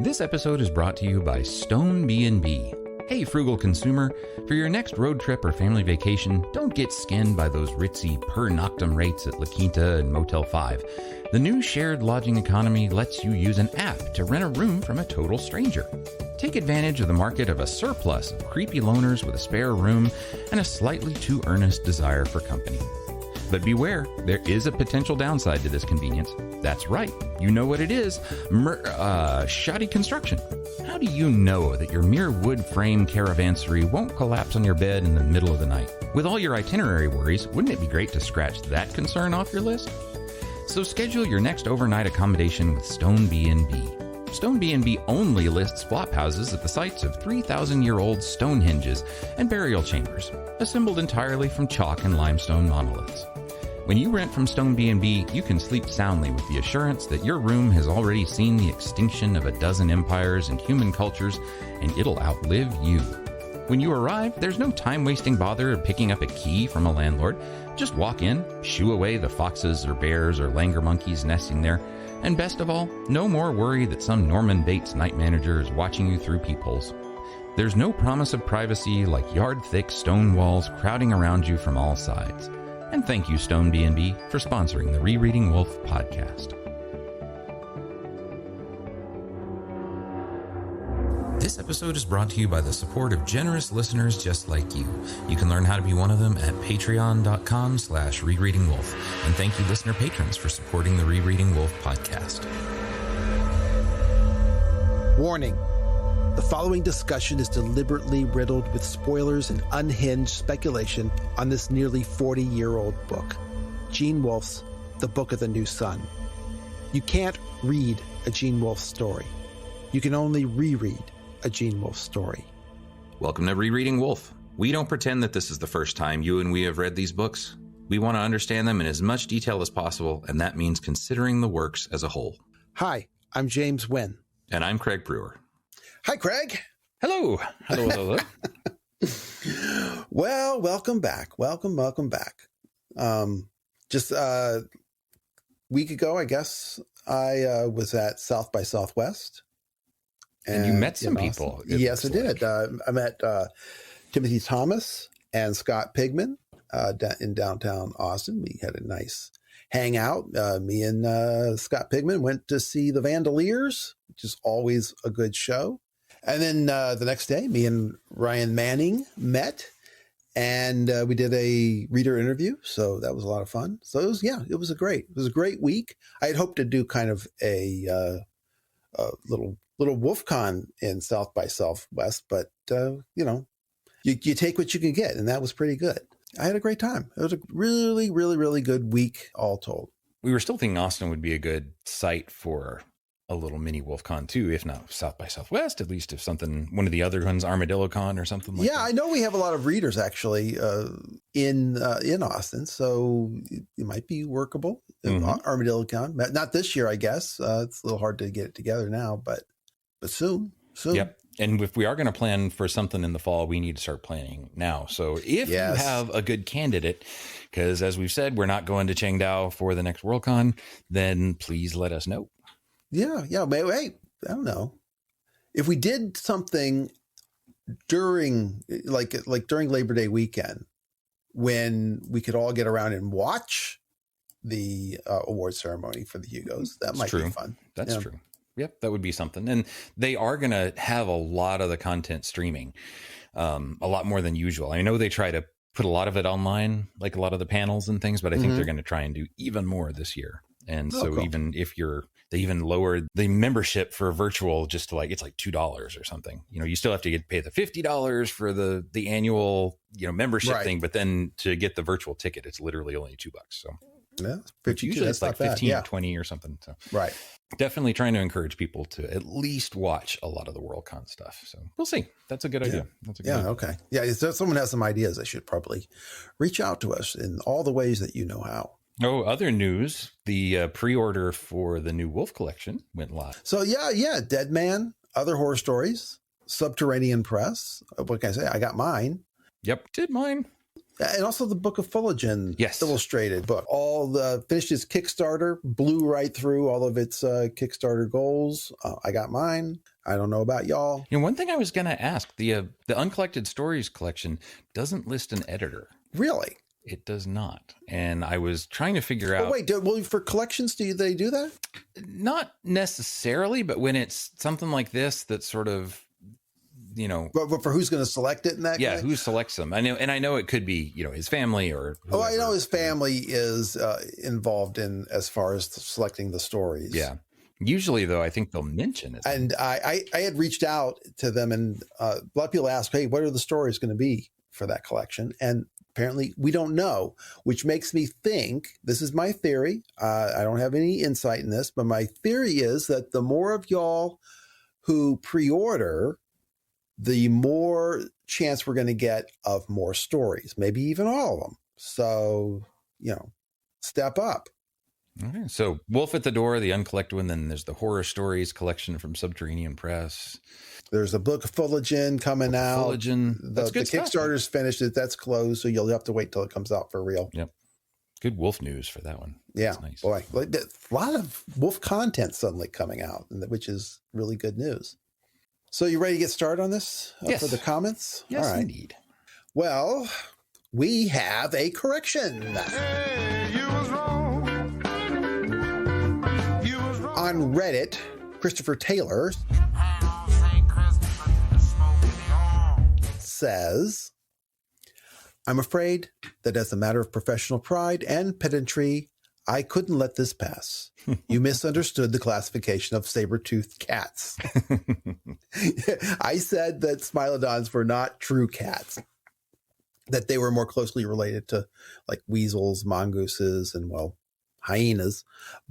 This episode is brought to you by Stone B&B. Hey, frugal consumer, for your next road trip or family vacation, don't get skinned by those ritzy per noctum rates at La Quinta and Motel 5. The new shared lodging economy lets you use an app to rent a room from a total stranger. Take advantage of the market of a surplus of creepy loners with a spare room and a slightly too earnest desire for company. But beware, there is a potential downside to this convenience. That's right, you know what it is, shoddy construction. How do you know that your mere wood frame caravansary won't collapse on your bed in the middle of the night? With all your itinerary worries, wouldn't it be great to scratch that concern off your list? So schedule your next overnight accommodation with Stone B&B. Stone B&B only lists flop houses at the sites of 3,000-year-old Stonehenges and burial chambers, assembled entirely from chalk and limestone monoliths. When you rent from Stone B&B, you can sleep soundly with the assurance that your room has already seen the extinction of a dozen empires and human cultures, and it'll outlive you. When you arrive, there's no time-wasting bother of picking up a key from a landlord. Just walk in, shoo away the foxes or bears or langur monkeys nesting there, and best of all, no more worry that some Norman Bates night manager is watching you through peepholes. There's no promise of privacy like yard-thick stone walls crowding around you from all sides. And thank you, Stone B&B, for sponsoring the Rereading Wolfe podcast. This episode is brought to you by the support of generous listeners just like you. You can learn how to be one of them at patreon.com/rereadingwolf. And thank you, listener patrons, for supporting the Rereading Wolfe podcast. Warning. The following discussion is deliberately riddled with spoilers and unhinged speculation on this nearly 40-year-old book, Gene Wolfe's The Book of the New Sun. You can't read a Gene Wolfe story. You can only reread a Gene Wolfe story. Welcome to Rereading Wolfe. We don't pretend that this is the first time you and we have read these books. We want to understand them in as much detail as possible, and that means considering the works as a whole. Hi, I'm James Wynn. And I'm Craig Brewer. Hi, Craig. Hello. Hello. Well, welcome back. Welcome back. Just a week ago, I guess, I was at South by Southwest. And you met some people. Yes, I did. I met Timothy Thomas and Scott Pigman in downtown Austin. We had a nice hangout. Me and Scott Pigman went to see the Vandaliers, which is always a good show. And then the next day, me and Ryan Manning met, and we did a reader interview. So that was a lot of fun. So it was a great week. I had hoped to do kind of a little WolfCon in South by Southwest, but you take what you can get, and that was pretty good. I had a great time. It was a really, really, really good week, all told. We were still thinking Austin would be a good site for a little mini WolfCon too, if not South by Southwest, at least if one of the other ones, ArmadilloCon or something like that. Yeah, I know we have a lot of readers actually in Austin, so it might be workable. ArmadilloCon, not this year, I guess. It's a little hard to get it together now, but soon. Yep. And if we are going to plan for something in the fall, we need to start planning now. So if you have a good candidate, because as we've said, we're not going to Chengdu for the next WorldCon, then please let us know. Yeah. Maybe, hey, I don't know. If we did something during Labor Day weekend, when we could all get around and watch the award ceremony for the Hugos, that might be fun. That's true. Yep, that would be something. And they are going to have a lot of the content streaming, a lot more than usual. I know they try to put a lot of it online, like a lot of the panels and things, but I think they're going to try and do even more this year. And cool. Even if they even lowered the membership for virtual just to it's like $2 or something. You still have to pay the $50 for the annual, membership thing. But then to get the virtual ticket, it's literally only $2. So yeah, usually it's like 15, 20 or something. So right. Definitely trying to encourage people to at least watch a lot of the WorldCon stuff. So we'll see. That's a good idea. That's a good idea. Okay. Yeah. If someone has some ideas, they should probably reach out to us in all the ways that you know how. Oh, other news, the pre-order for the new Wolfe collection went live. So Dead Man, Other Horror Stories, Subterranean Press. What can I say? I got mine. Yep, did mine. And also the Book of Fullerton Yes. illustrated book. Finished his Kickstarter, blew right through all of its Kickstarter goals. I got mine. I don't know about y'all. One thing I was going to ask, the Uncollected Stories collection doesn't list an editor. Really? It does not. And I was trying to figure out. Wait, for collections, they do that? Not necessarily, but when it's something like this, that sort of, But for who's going to select it in that case? who selects them? I know it could be, his family or whoever. I know his family is involved in as far as selecting the stories. Yeah. Usually, though, I think they'll mention it. And I had reached out to them, and a lot of people ask, hey, what are the stories going to be for that collection? And apparently we don't know, which makes me think, this is my theory. I don't have any insight in this, but my theory is that the more of y'all who pre-order, the more chance we're going to get of more stories, maybe even all of them. So, step up. Okay, so Wolfe at the Door, the Uncollected one, then there's the Horror Stories collection from Subterranean Press. There's a Book of Fullerton coming out. Fullerton. That's good the Kickstarter's finished. That's closed, so you'll have to wait till it comes out for real. Yep. Good Wolfe news for that one. Yeah, that's nice. Boy, a lot of Wolfe content suddenly coming out, which is really good news. So you ready to get started on this Yes. for the comments? Yes, all right. Indeed. Well, we have a correction. Hey, you was wrong. You was wrong. On Reddit, Christopher Taylor says, I'm afraid that as a matter of professional pride and pedantry, I couldn't let this pass. You misunderstood the classification of saber-toothed cats. I said that Smilodons were not true cats, that they were more closely related to like weasels, mongooses, and, hyenas.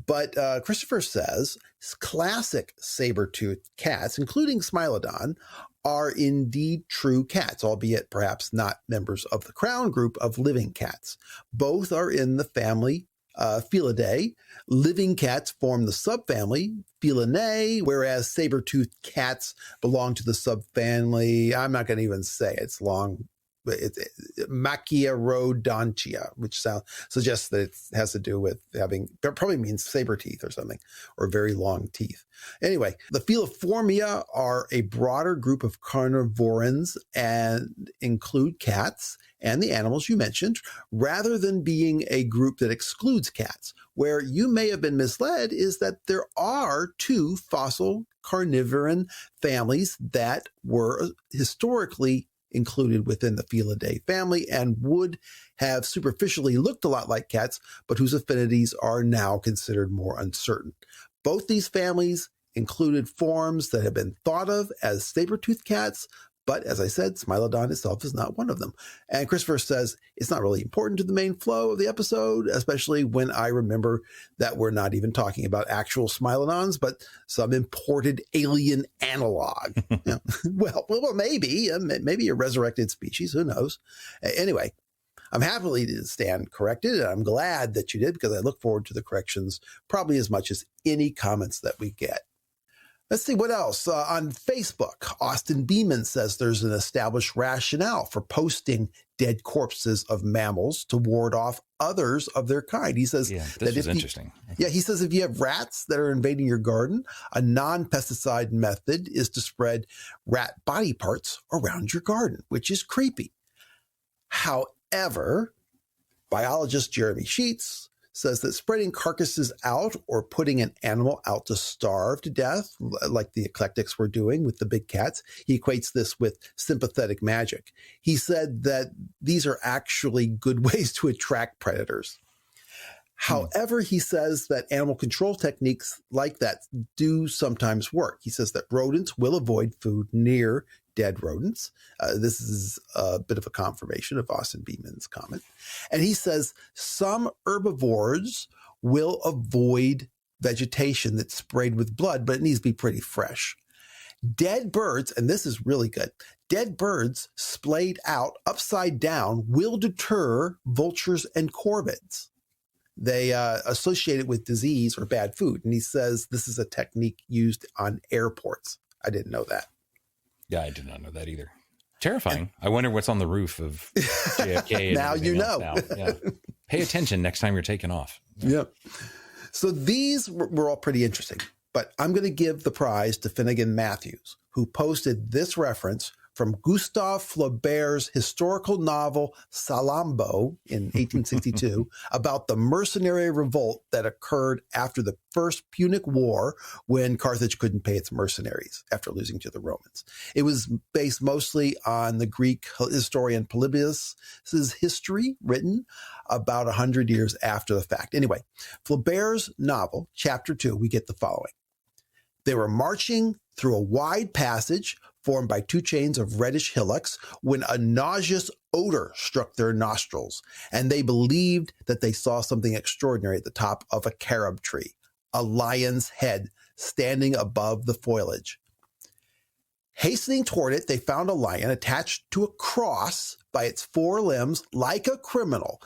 But Christopher says classic saber-toothed cats, including Smilodon, are indeed true cats, albeit perhaps not members of the crown group of living cats. Both are in the family Felidae. Living cats form the subfamily Felinae, whereas saber-toothed cats belong to the subfamily, I'm not going to even say it. It's long, Machiarodontia, which suggests that it has to do with probably means saber teeth or something, or very long teeth. Anyway, the Feliformia are a broader group of carnivorans and include cats and the animals you mentioned, rather than being a group that excludes cats. Where you may have been misled is that there are two fossil carnivoran families that were historically included within the Felidae family and would have superficially looked a lot like cats, but whose affinities are now considered more uncertain. Both these families included forms that have been thought of as saber-toothed cats, but as I said, Smilodon itself is not one of them. And Christopher says it's not really important to the main flow of the episode, especially when I remember that we're not even talking about actual Smilodons, but some imported alien analog. Well, maybe a resurrected species. Who knows? Anyway, I'm happily to stand corrected, and I'm glad that you did, because I look forward to the corrections probably as much as any comments that we get. Let's see what else. On Facebook, Austin Beeman says there's an established rationale for posting dead corpses of mammals to ward off others of their kind. He says this is interesting. He says if you have rats that are invading your garden, a non-pesticide method is to spread rat body parts around your garden, which is creepy. However, biologist Jeremy Sheets says that spreading carcasses out or putting an animal out to starve to death, like the eclectics were doing with the big cats, he equates this with sympathetic magic. He said that these are actually good ways to attract predators. However, he says that animal control techniques like that do sometimes work. He says that rodents will avoid food near dead rodents. This is a bit of a confirmation of Austin Beeman's comment. And he says some herbivores will avoid vegetation that's sprayed with blood, but it needs to be pretty fresh. Dead birds, and this is really good, dead birds splayed out upside down will deter vultures and corvids. They associate it with disease or bad food. And he says this is a technique used on airports. I didn't know that. Yeah, I did not know that either. Terrifying. I wonder what's on the roof of JFK. And Now you know. Now. Yeah. Pay attention next time you're taking off. Yep. So these were all pretty interesting, but I'm going to give the prize to Finnegan Matthews, who posted this reference from Gustave Flaubert's historical novel Salammbô in 1862 about the mercenary revolt that occurred after the First Punic War when Carthage couldn't pay its mercenaries after losing to the Romans. It was based mostly on the Greek historian Polybius's history written about 100 years after the fact. Anyway, Flaubert's novel, Chapter 2, we get the following. They were marching through a wide passage formed by two chains of reddish hillocks when a nauseous odor struck their nostrils, and they believed that they saw something extraordinary at the top of a carob tree, a lion's head standing above the foliage. Hastening toward it, they found a lion attached to a cross by its four limbs like a criminal.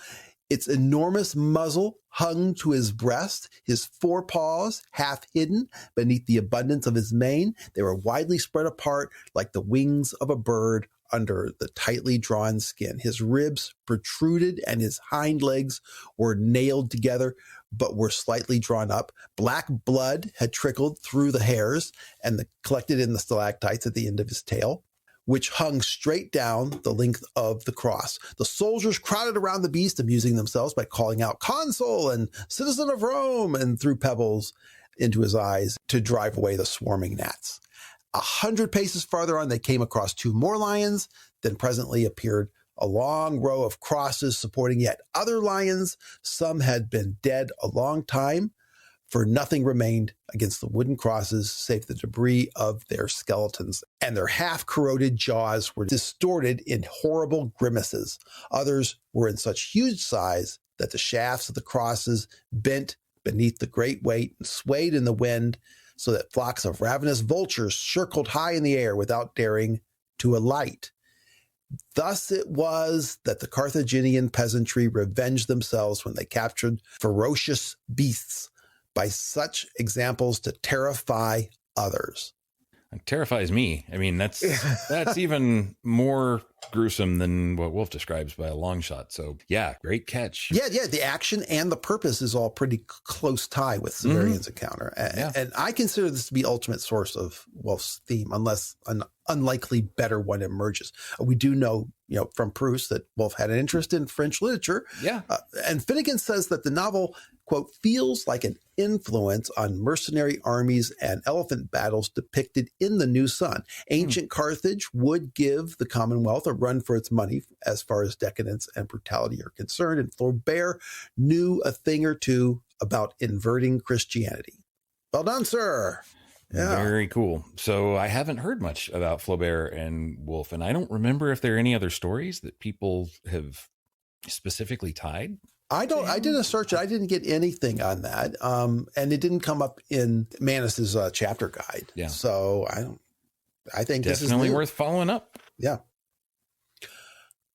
Its enormous muzzle hung to his breast, his forepaws half hidden beneath the abundance of his mane. They were widely spread apart like the wings of a bird under the tightly drawn skin. His ribs protruded and his hind legs were nailed together, but were slightly drawn up. Black blood had trickled through the hairs and collected in the stalactites at the end of his tail, which hung straight down the length of the cross. The soldiers crowded around the beast, amusing themselves by calling out "Consul" and "Citizen of Rome," and threw pebbles into his eyes to drive away the swarming gnats. 100 paces farther on, they came across two more lions. Then presently appeared a long row of crosses supporting yet other lions. Some had been dead a long time, for nothing remained against the wooden crosses save the debris of their skeletons, and their half-corroded jaws were distorted in horrible grimaces. Others were in such huge size that the shafts of the crosses bent beneath the great weight and swayed in the wind, so that flocks of ravenous vultures circled high in the air without daring to alight. Thus it was that the Carthaginian peasantry revenged themselves when they captured ferocious beasts, by such examples to terrify others. It terrifies me. I mean, that's even more gruesome than what Wolfe describes by a long shot. So yeah, great catch. Yeah. The action and the purpose is all pretty close tie with Severian's encounter. And I consider this to be ultimate source of Wolfe's theme, unless an unlikely better one emerges. We do know, from Proust that Wolfe had an interest in French literature. Yeah. And Finnegan says that the novel, quote, feels like an influence on mercenary armies and elephant battles depicted in the New Sun. Ancient Carthage would give the Commonwealth a run for its money as far as decadence and brutality are concerned, and Flaubert knew a thing or two about inverting Christianity. Well done, sir. Yeah. Very cool. So I haven't heard much about Flaubert and Wolfe, and I don't remember if there are any other stories that people have specifically tied. I did a search. I didn't get anything on that. And it didn't come up in Manus's chapter guide. Yeah. So I think this is definitely worth following up. Yeah.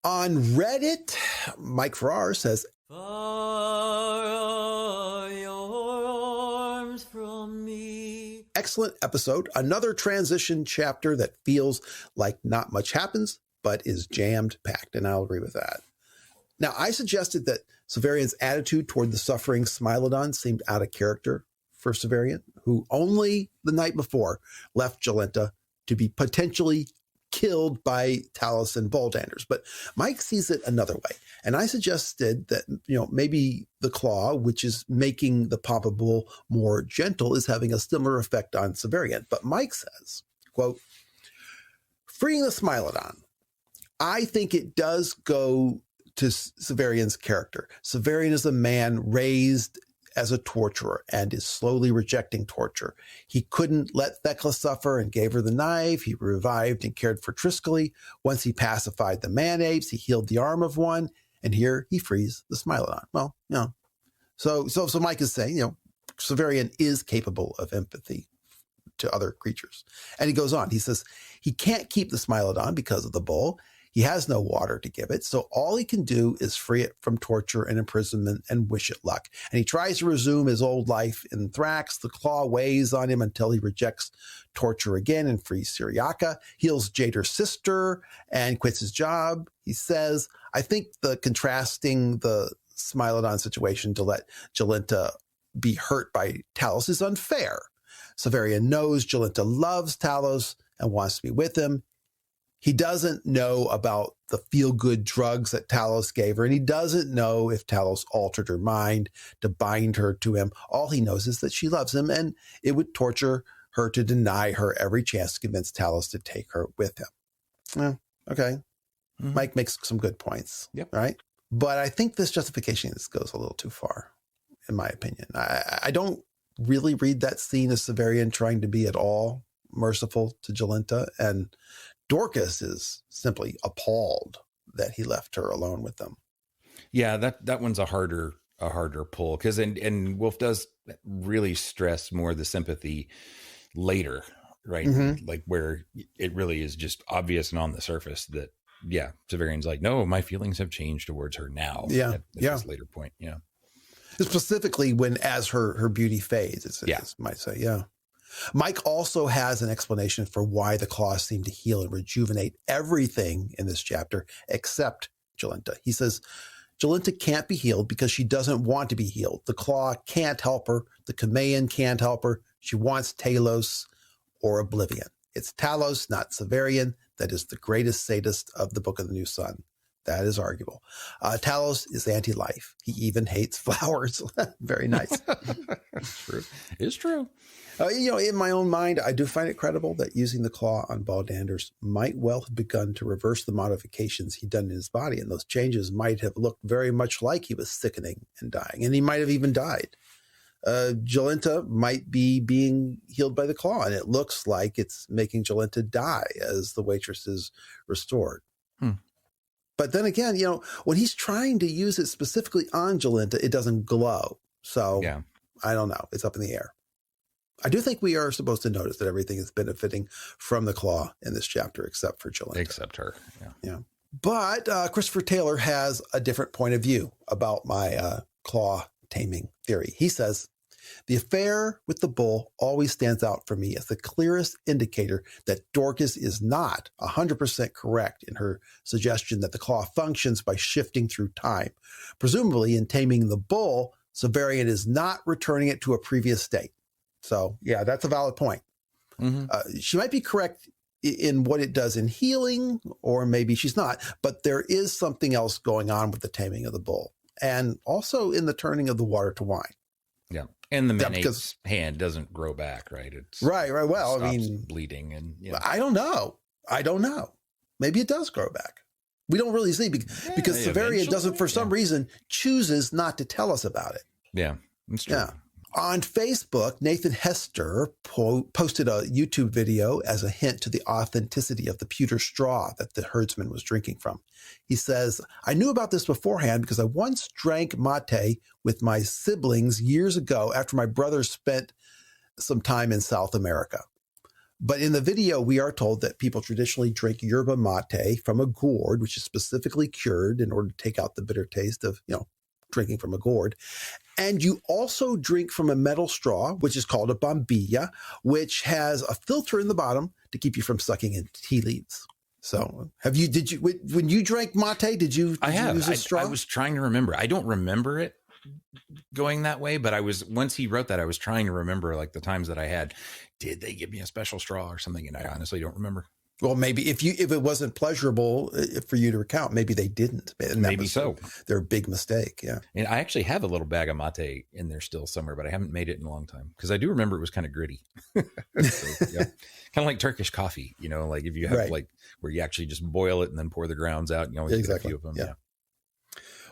On Reddit, Mike Farrar says, "Far are your arms from me." Excellent episode. Another transition chapter that feels like not much happens, but is jammed packed. And I'll agree with that. Now, I suggested that Severian's attitude toward the suffering Smilodon seemed out of character for Severian, who only the night before left Jolenta to be potentially killed by Talus and Boldanders. But Mike sees it another way. And I suggested that, maybe the claw, which is making the Papa Bull more gentle, is having a similar effect on Severian. But Mike says, quote, "Freeing the Smilodon, I think it does go to Severian's character. Severian is a man raised as a torturer and is slowly rejecting torture. He couldn't let Thecla suffer and gave her the knife. He revived and cared for Triskele. Once he pacified the man-apes, he healed the arm of one, and here he frees the Smilodon." Well, So Mike is saying, Severian is capable of empathy to other creatures. And he goes on, he says, he can't keep the Smilodon because of the bull. He has no water to give it, so all he can do is free it from torture and imprisonment and wish it luck. And he tries to resume his old life in Thrax. The claw weighs on him until he rejects torture again and frees Syriaca, heals Jader's sister, and quits his job. He says, I think the contrasting the Smilodon situation to let Jolenta be hurt by Talos is unfair. Severian knows Jolenta loves Talos and wants to be with him. He doesn't know about the feel-good drugs that Talos gave her, and he doesn't know if Talos altered her mind to bind her to him. All he knows is that she loves him, and it would torture her to deny her every chance to convince Talos to take her with him. Well, okay. Mm-hmm. Mike makes some good points, right? But I think this justification goes a little too far, in my opinion. I don't really read that scene as Severian trying to be at all merciful to Jolenta, and Dorcas is simply appalled that he left her alone with them. Yeah, that one's a harder pull, because and Wolfe does really stress more the sympathy later, right? Mm-hmm. Like where it really is just obvious and on the surface that Severian's like, no, my feelings have changed towards her now. At this later point. Yeah. Specifically when as her beauty fades, as might say, Mike also has an explanation for why the claws seem to heal and rejuvenate everything in this chapter except Jolenta. He says, Jolenta can't be healed because she doesn't want to be healed. The claw can't help her. The Kameian can't help her. She wants Talos or oblivion. It's Talos, not Severian, that is the greatest sadist of the Book of the New Sun. That is arguable. Talos is anti-life. He even hates flowers. Very nice. True. It's true. In my own mind, I do find it credible that using the claw on Baldanders might well have begun to reverse the modifications he'd done in his body, and those changes might have looked very much like he was sickening and dying, and he might have even died. Jolenta might be being healed by the claw, and it looks like it's making Jolenta die as the waitress is restored. But then again, when he's trying to use it specifically on Jolenta, it doesn't glow. So I don't know. It's up in the air. I do think we are supposed to notice that everything is benefiting from the claw in this chapter, except for Jolenta. Except her. Yeah. But Christopher Taylor has a different point of view about my claw taming theory. He says, the affair with the bull always stands out for me as the clearest indicator that Dorcas is not 100% correct in her suggestion that the claw functions by shifting through time. Presumably, in taming the bull, Severian is not returning it to a previous state. So, that's a valid point. Mm-hmm. She might be correct in what it does in healing, or maybe she's not, but there is something else going on with the taming of the bull, and also in the turning of the water to wine. Yeah. And the Menate's hand doesn't grow back, right? It's right. Well, I mean, bleeding, and I don't know. Maybe it does grow back. We don't really see because Severian doesn't, for some reason, chooses not to tell us about it. Yeah, that's true. Yeah. On Facebook, Nathan Hester posted a YouTube video as a hint to the authenticity of the pewter straw that the herdsman was drinking from. He says, I knew about this beforehand because I once drank mate with my siblings years ago after my brother spent some time in South America. But in the video, we are told that people traditionally drink yerba mate from a gourd, which is specifically cured in order to take out the bitter taste of, drinking from a gourd. And you also drink from a metal straw, which is called a bombilla, which has a filter in the bottom to keep you from sucking in tea leaves. So when you drank mate, did you use a straw? I was trying to remember. I don't remember it going that way, but once he wrote that, I was trying to remember like the times that I had. Did they give me a special straw or something? And I honestly don't remember. Well, maybe if it wasn't pleasurable for you to recount, maybe they didn't. And maybe so. Their big mistake. Yeah. And I actually have a little bag of mate in there still somewhere, but I haven't made it in a long time because I do remember it was kind of gritty. So, kind of like Turkish coffee, like if you have like where you actually just boil it and then pour the grounds out, you always get a few of them. Yeah.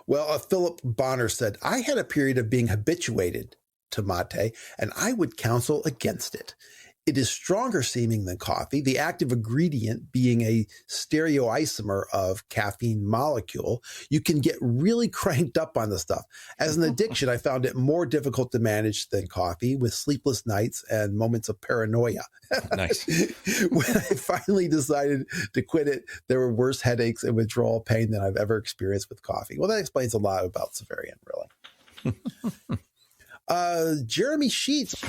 Well, Philip Bonner said, I had a period of being habituated to mate, and I would counsel against it. It is stronger seeming than coffee, the active ingredient being a stereoisomer of caffeine molecule. You can get really cranked up on the stuff. As an addiction, I found it more difficult to manage than coffee, with sleepless nights and moments of paranoia. Nice. When I finally decided to quit it, there were worse headaches and withdrawal pain than I've ever experienced with coffee. Well, that explains a lot about Severian, really. Jeremy Sheets.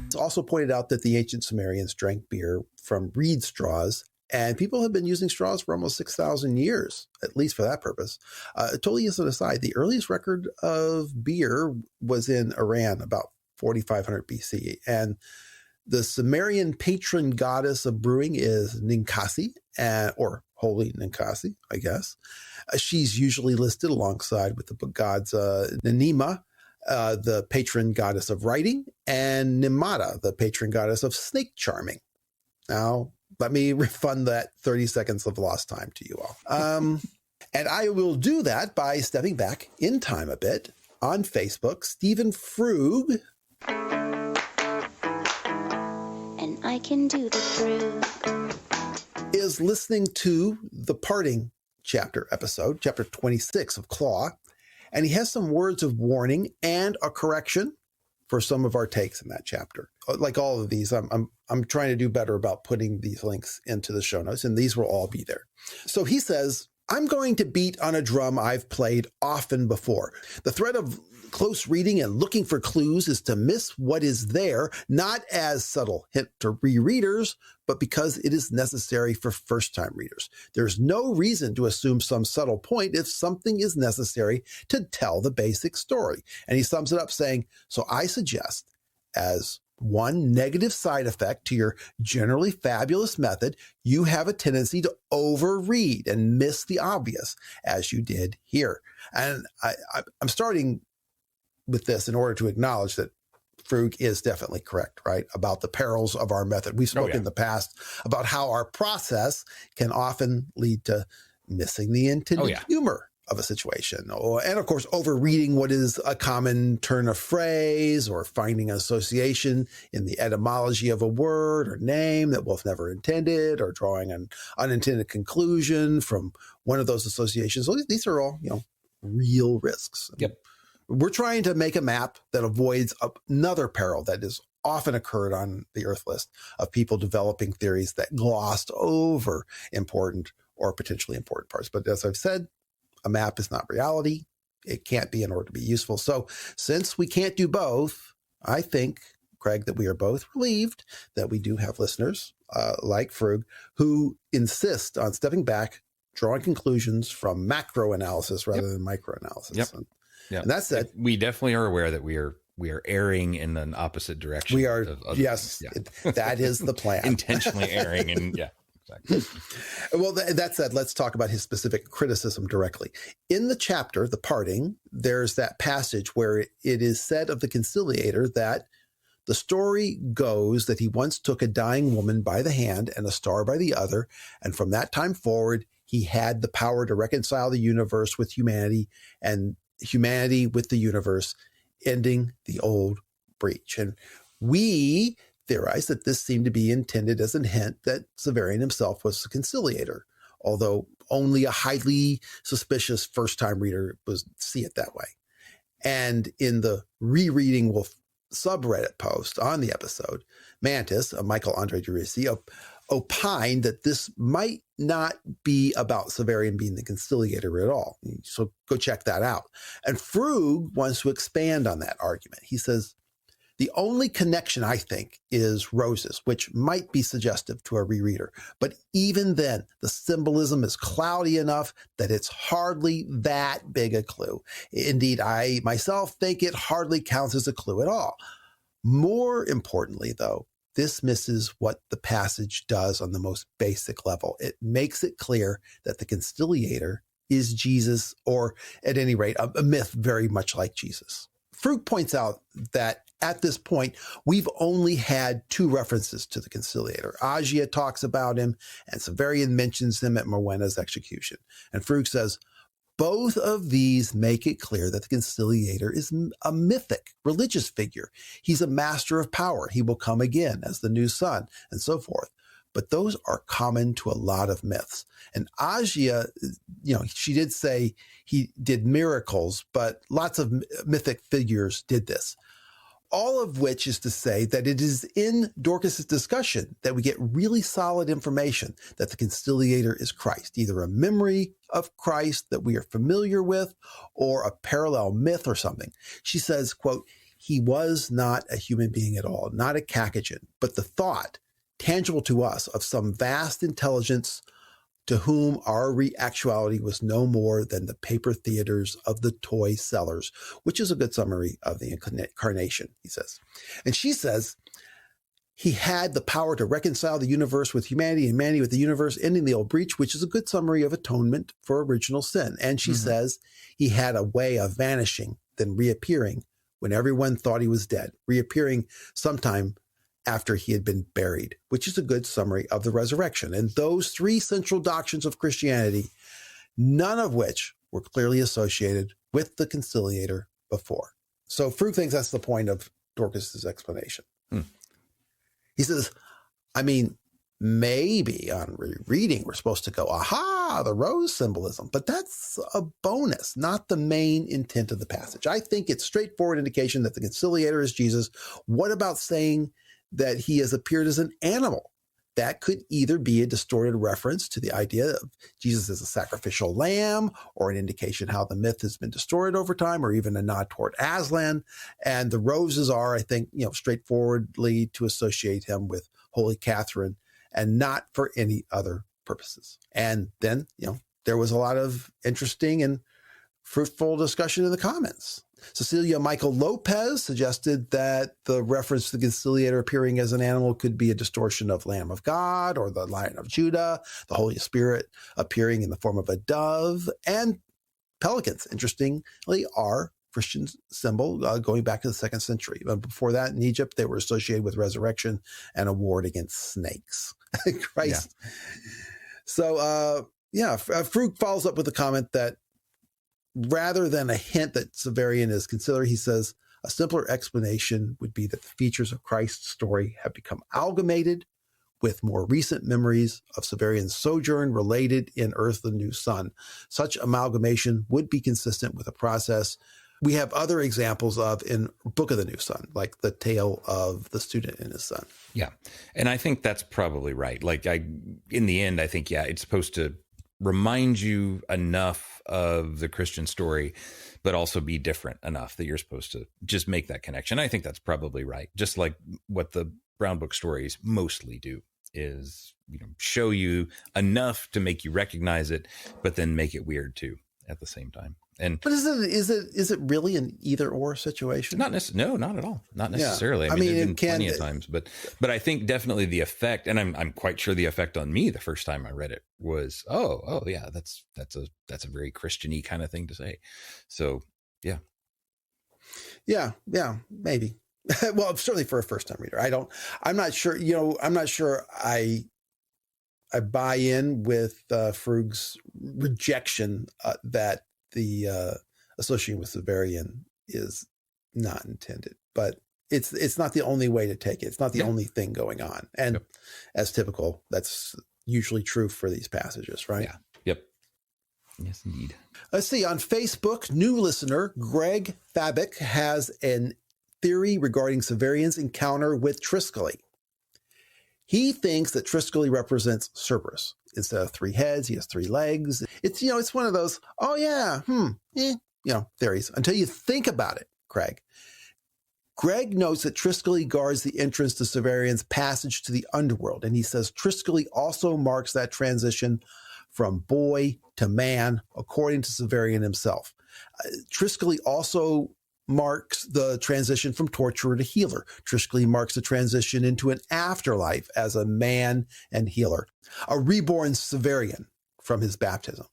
It's also pointed out that the ancient Sumerians drank beer from reed straws, and people have been using straws for almost 6,000 years, at least for that purpose. Totally as an aside, the earliest record of beer was in Iran about 4,500 BC, and the Sumerian patron goddess of brewing is Ninkasi, or Holy Ninkasi, I guess. She's usually listed alongside with the gods Nanima, the patron goddess of writing, and Nimata, the patron goddess of snake charming. Now, let me refund that 30 seconds of lost time to you all. And I will do that by stepping back in time a bit. On Facebook, Stephen Frug. And I can do the Frug. Is listening to the parting chapter episode, chapter 26 of Claw. And he has some words of warning and a correction for some of our takes in that chapter. Like all of these, I'm trying to do better about putting these links into the show notes, and these will all be there. So he says, I'm going to beat on a drum I've played often before. The threat of close reading and looking for clues is to miss what is there, not as subtle hint to rereaders, but because it is necessary for first-time readers. There's no reason to assume some subtle point if something is necessary to tell the basic story. And he sums it up saying, so I suggest, as one negative side effect to your generally fabulous method, you have a tendency to overread and miss the obvious, as you did here. And I'm starting with this in order to acknowledge that Frug is definitely correct, right, about the perils of our method. We've spoken in the past about how our process can often lead to missing the intended humor of a situation, and of course, overreading what is a common turn of phrase, or finding an association in the etymology of a word or name that Wolfe never intended, or drawing an unintended conclusion from one of those associations. So these are all, real risks. Yep. We're trying to make a map that avoids another peril that has often occurred on the Earth list of people developing theories that glossed over important or potentially important parts. But as I've said, a map is not reality. It can't be in order to be useful. So since we can't do both, I think, Craig, that we are both relieved that we do have listeners like Frug who insist on stepping back, drawing conclusions from macro analysis rather than micro analysis. Yep. And that said, we definitely are aware that we are erring in an opposite direction. We are, yes, that is the plan. Intentionally erring, and exactly. Well, that said, let's talk about his specific criticism directly. In the chapter, The Parting, there's that passage where it is said of the Conciliator that the story goes that he once took a dying woman by the hand and a star by the other, and from that time forward, he had the power to reconcile the universe with humanity and humanity with the universe, ending the old breach. And we theorize that this seemed to be intended as a hint that Severian himself was the Conciliator, although only a highly suspicious first-time reader would see it that way. And in the Rereading Wolfe subreddit post on the episode, Mantis, Michael Andre Durisi, opined that this might not be about Severian being the Conciliator at all. So go check that out. And Frug wants to expand on that argument. He says, the only connection, I think, is roses, which might be suggestive to a rereader. But even then, the symbolism is cloudy enough that it's hardly that big a clue. Indeed, I myself think it hardly counts as a clue at all. More importantly, though, this misses what the passage does on the most basic level. It makes it clear that the Conciliator is Jesus, or at any rate, a myth very much like Jesus. Frug points out that at this point, we've only had two references to the Conciliator. Agia talks about him, and Severian mentions him at Morwenna's execution. And Frug says, Both of these make it clear that the Conciliator is a mythic religious figure. He's a master of power. He will come again as the new sun and so forth. But those are common to a lot of myths. And Agia, she did say he did miracles, but lots of mythic figures did this. All of which is to say that it is in Dorcas's discussion that we get really solid information that the Conciliator is Christ, either a memory of Christ that we are familiar with or a parallel myth or something. She says, quote, he was not a human being at all, not a cacogen, but the thought, tangible to us, of some vast intelligence to whom our actuality was no more than the paper theaters of the toy sellers, which is a good summary of the incarnation, he says. And she says he had the power to reconcile the universe with humanity and humanity with the universe, ending the old breach, which is a good summary of atonement for original sin. And she says he had a way of vanishing, then reappearing when everyone thought he was dead, reappearing sometime after he had been buried, which is a good summary of the resurrection. And those three central doctrines of Christianity, none of which were clearly associated with the Conciliator before. So Frug thinks that's the point of Dorcas's explanation. He says, maybe on reading, we're supposed to go, aha, the rose symbolism, but that's a bonus, not the main intent of the passage. I think it's straightforward indication that the Conciliator is Jesus. What about saying that he has appeared as an animal? That could either be a distorted reference to the idea of Jesus as a sacrificial lamb, or an indication how the myth has been distorted over time, or even a nod toward Aslan. And the roses are, I think, straightforwardly to associate him with Holy Catherine and not for any other purposes. And then, there was a lot of interesting and fruitful discussion in the comments. Cecilia Michael Lopez suggested that the reference to the Conciliator appearing as an animal could be a distortion of Lamb of God or the Lion of Judah, the Holy Spirit appearing in the form of a dove. And pelicans, interestingly, are Christian symbol going back to the 2nd century. But before that, in Egypt, they were associated with resurrection and a ward against snakes. Christ. Yeah. So, Frug follows up with a comment that rather than a hint that Severian is Conciliator, he says a simpler explanation would be that the features of Christ's story have become amalgamated with more recent memories of Severian's sojourn related in Earth, the New Sun. Such amalgamation would be consistent with a process we have other examples of in Book of the New Sun, like the tale of the student and his son. Yeah. And I think that's probably right. In the end, I think, it's supposed to remind you enough of the Christian story, but also be different enough that you're supposed to just make that connection. I think that's probably right. Just like what the Brown Book stories mostly do is, show you enough to make you recognize it, but then make it weird too at the same time. But is it really an either or situation? Not necessarily. No, not at all. Not necessarily. Yeah. I mean, there's been plenty of times, but I think definitely the effect, and I'm quite sure the effect on me the first time I read it was, oh yeah, that's a very Christian-y kind of thing to say. So yeah, maybe. Well, certainly for a first time reader, I'm not sure. I'm not sure. I buy in with Frug's rejection that the association with Severian is not intended, but it's not the only way to take it. It's not the only thing going on. And as typical, that's usually true for these passages, right? Yeah. Yep. Yes, indeed. Let's see. On Facebook, new listener Greg Fabic has an theory regarding Severian's encounter with Triskele. He thinks that Triskele represents Cerberus. Instead of 3 heads, he has 3 legs. It's one of those, theories until you think about it, Craig. Greg notes that Triskele guards the entrance to Severian's passage to the underworld, and he says Triskele also marks that transition from boy to man, according to Severian himself. Triskele also marks the transition from torturer to healer. Triskele marks the transition into an afterlife as a man and healer, a reborn Severian from his baptism.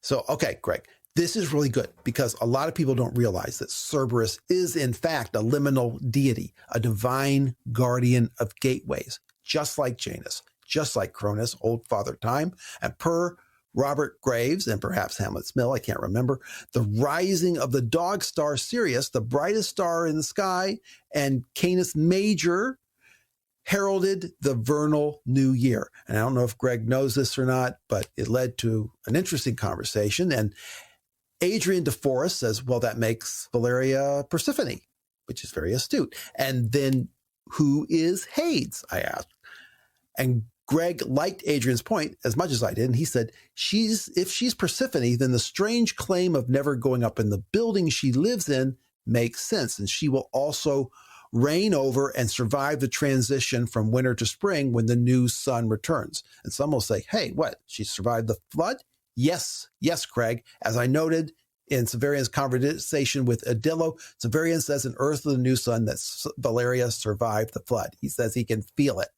So, okay, Greg, this is really good because a lot of people don't realize that Cerberus is in fact a liminal deity, a divine guardian of gateways, just like Janus, just like Cronus, old father time, and per Robert Graves and perhaps Hamlet's Mill, I can't remember, the rising of the dog star Sirius, the brightest star in the sky, and Canis Major heralded the vernal new year. And I don't know if Greg knows this or not, but it led to an interesting conversation. And Adrian de Forest says, well, that makes Valeria Persephone, which is very astute. And then who is Hades? I asked. And Greg liked Adrian's point as much as I did. And he said, if she's Persephone, then the strange claim of never going up in the building she lives in makes sense. And she will also reign over and survive the transition from winter to spring when the new sun returns. And some will say, hey, what? She survived the flood? Yes, Craig. As I noted in Severian's conversation with Adillo, Severian says in Earth of the New Sun that Valeria survived the flood. He says he can feel it.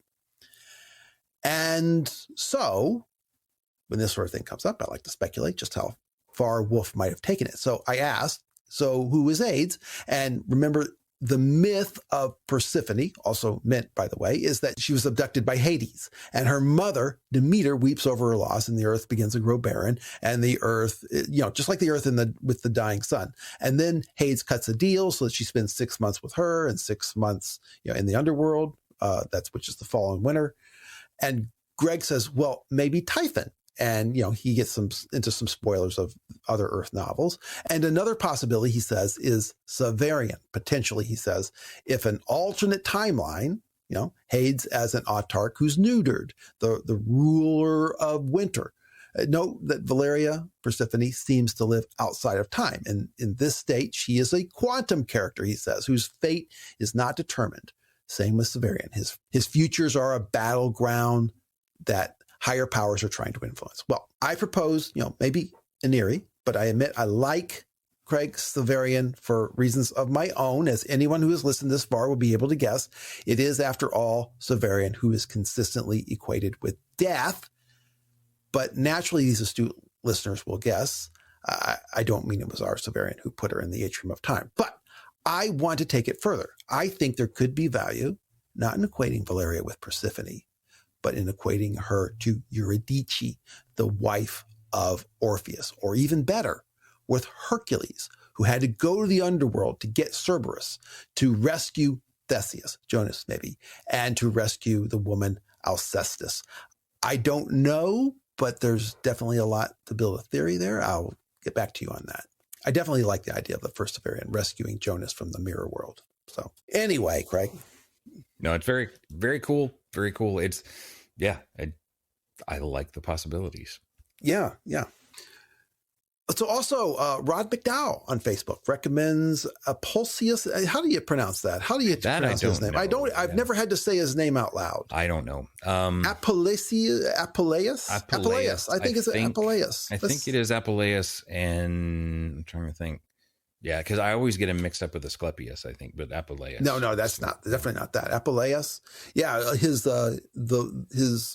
And so when this sort of thing comes up, I like to speculate just how far Wolfe might have taken it. So I asked, so who is Hades? And remember, the myth of Persephone, also meant, by the way, is that she was abducted by Hades, and her mother, Demeter, weeps over her loss, and the earth begins to grow barren, and the earth, just like the earth with the dying sun. And then Hades cuts a deal so that she spends 6 months with her and 6 months, in the underworld, which is the fall and winter. And Greg says, well, maybe Typhon. And, he gets into some spoilers of other Earth novels. And another possibility, he says, is Severian. Potentially, he says, if an alternate timeline, Hades as an autarch who's neutered, the ruler of winter. Note that Valeria Persephone seems to live outside of time. And in this state, she is a quantum character, he says, whose fate is not determined. Same with Severian. His futures are a battleground that higher powers are trying to influence. Well, I propose, maybe Aniri, but I admit I like Craig Severian for reasons of my own, as anyone who has listened this far will be able to guess. It is, after all, Severian who is consistently equated with death. But naturally, these astute listeners will guess, I don't mean it was our Severian who put her in the atrium of time. But I want to take it further. I think there could be value, not in equating Valeria with Persephone, but in equating her to Eurydice, the wife of Orpheus, or even better, with Hercules, who had to go to the underworld to get Cerberus, to rescue Theseus, Jonas maybe, and to rescue the woman Alcestis. I don't know, but there's definitely a lot to build a theory there. I'll get back to you on that. I definitely like the idea of the first Severian rescuing Jonas from the mirror world. So anyway, Craig. No, it's very, very cool. Very cool. It's, I like the possibilities. Yeah. So also, Rod McDow on Facebook recommends Apuleius. How do you pronounce that? How do you pronounce his name? I've never had to say his name out loud. I don't know. Apuleius. I think it's Apuleius. I think it is Apuleius, and I'm trying to think. Yeah, because I always get him mixed up with Asclepius, I think, but Apuleius. No, that's definitely not that. Apuleius. Yeah, his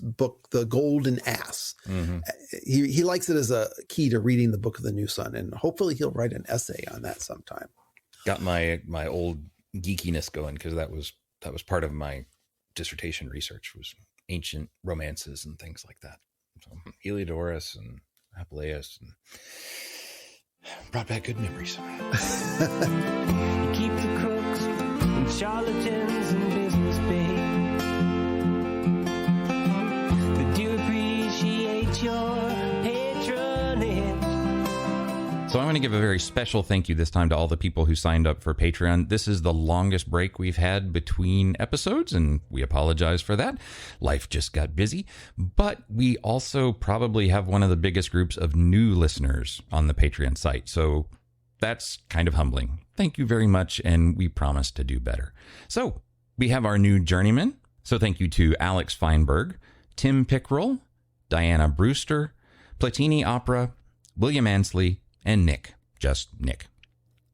book, The Golden Ass. Mm-hmm. He likes it as a key to reading the Book of the New Sun, and hopefully he'll write an essay on that sometime. Got my old geekiness going, because that was part of my dissertation research, was ancient romances and things like that. So Heliodorus and Apuleius and brought back good memories. You keep the crooks and charlatans in business, babe. They do appreciate your patronage. So I want to give a very special thank you this time to all the people who signed up for Patreon. This is the longest break we've had between episodes, and we apologize for that. Life just got busy. But we also probably have one of the biggest groups of new listeners on the Patreon site. So that's kind of humbling. Thank you very much, and we promise to do better. So we have our new journeyman. So thank you to Alex Feinberg, Tim Pickrell, Diana Brewster, Platini Opera, William Ansley, and Nick, just Nick.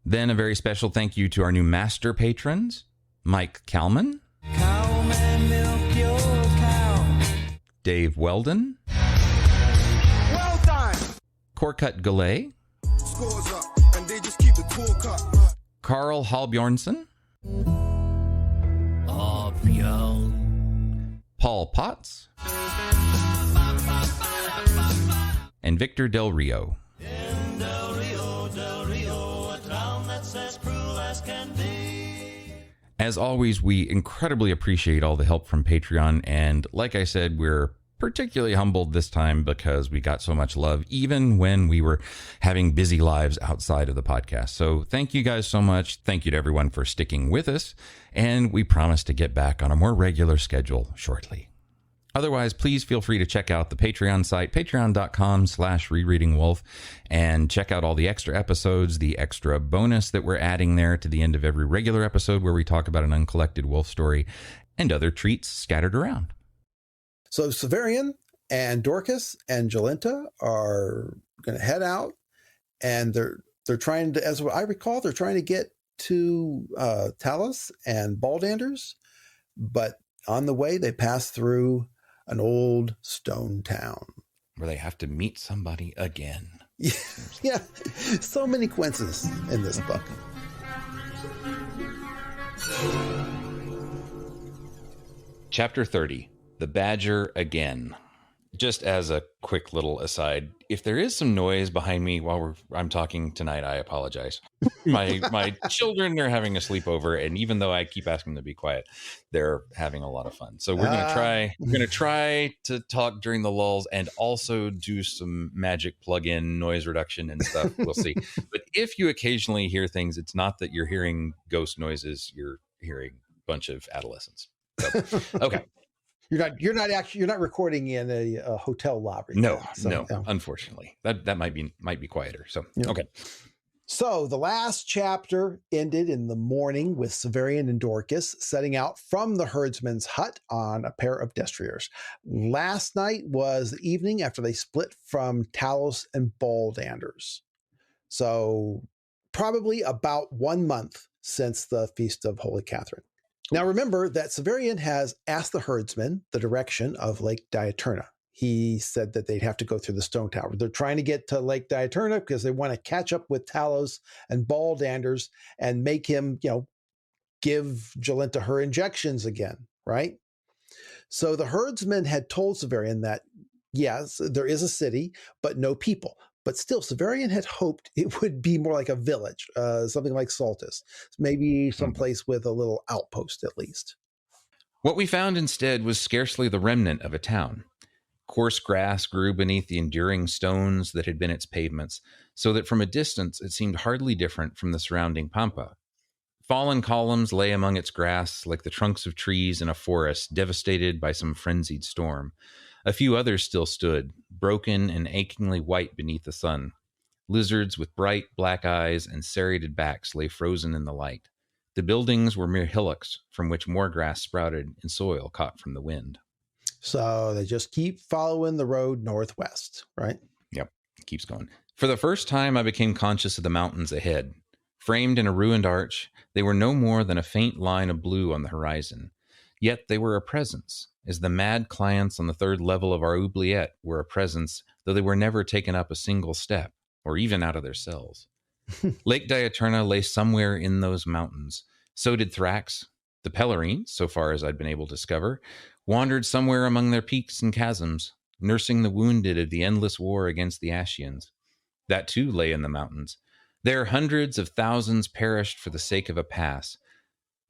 Then a very special thank you to our new master patrons, Mike Kalman, Cowman, milk your cow. Dave Weldon, Well done. Corcut Galley, Scores up, and they just keep the talk up. Carl Halbjornsson, Paul Potts, and and Victor Del Rio. In Del Rio, a town that's as cruel as can be. As always, we incredibly appreciate all the help from Patreon, and like I said, we're particularly humbled this time because we got so much love, even when we were having busy lives outside of the podcast. So thank you guys so much. Thank you to everyone for sticking with us, and we promise to get back on a more regular schedule shortly. Otherwise, please feel free to check out the Patreon site, patreon.com/rereadingwolf, and check out all the extra episodes, the extra bonus that we're adding there to the end of every regular episode where we talk about an uncollected wolf story, and other treats scattered around. So Severian and Dorcas and Jolenta are going to head out, and they're trying to, as I recall, they're trying to get to Talos and Baldanders, but on the way they pass through an old stone town Where they have to meet somebody again. Yeah, so many coincidences in this book. Chapter 30, The Badger Again. Just as a quick little aside, if there is some noise behind me while I'm talking tonight, I apologize. My children are having a sleepover, and even though I keep asking them to be quiet, they're having a lot of fun. So we're gonna try to talk during the lulls and also do some magic plug-in noise reduction and stuff. We'll see. But if you occasionally hear things, it's not that you're hearing ghost noises; you're hearing a bunch of adolescents. So, okay. You're not recording in a hotel lobby. No, unfortunately, that might be quieter. So, yeah. Okay. So the last chapter ended in the morning with Severian and Dorcas setting out from the herdsman's hut on a pair of destriers. Last night was the evening after they split from Talos and Baldanders. So probably about 1 month since the Feast of Holy Catherine. Now, remember that Severian has asked the herdsman the direction of Lake Diaturna. He said that they'd have to go through the stone tower. They're trying to get to Lake Diaturna because they want to catch up with Talos and Baldanders and make him, give Jolenta her injections again, right? So the herdsman had told Severian that, yes, there is a city, but no people. But still, Severian had hoped it would be more like a village, something like Saltus, maybe someplace with a little outpost at least. What we found instead was scarcely the remnant of a town. Coarse grass grew beneath the enduring stones that had been its pavements, so that from a distance it seemed hardly different from the surrounding pampa. Fallen columns lay among its grass like the trunks of trees in a forest devastated by some frenzied storm. A few others still stood, broken and achingly white beneath the sun. Lizards with bright black eyes and serrated backs lay frozen in the light. The buildings were mere hillocks from which more grass sprouted in soil caught from the wind. So they just keep following the road northwest, right? Yep, it keeps going. For the first time, I became conscious of the mountains ahead. Framed in a ruined arch, they were no more than a faint line of blue on the horizon. Yet they were a presence, as the mad clients on the third level of our oubliette were a presence, though they were never taken up a single step, or even out of their cells. Lake Diaturna lay somewhere in those mountains. So did Thrax. The Pellarines, so far as I'd been able to discover, wandered somewhere among their peaks and chasms, nursing the wounded of the endless war against the Ashians. That too lay in the mountains. There hundreds of thousands perished for the sake of a pass.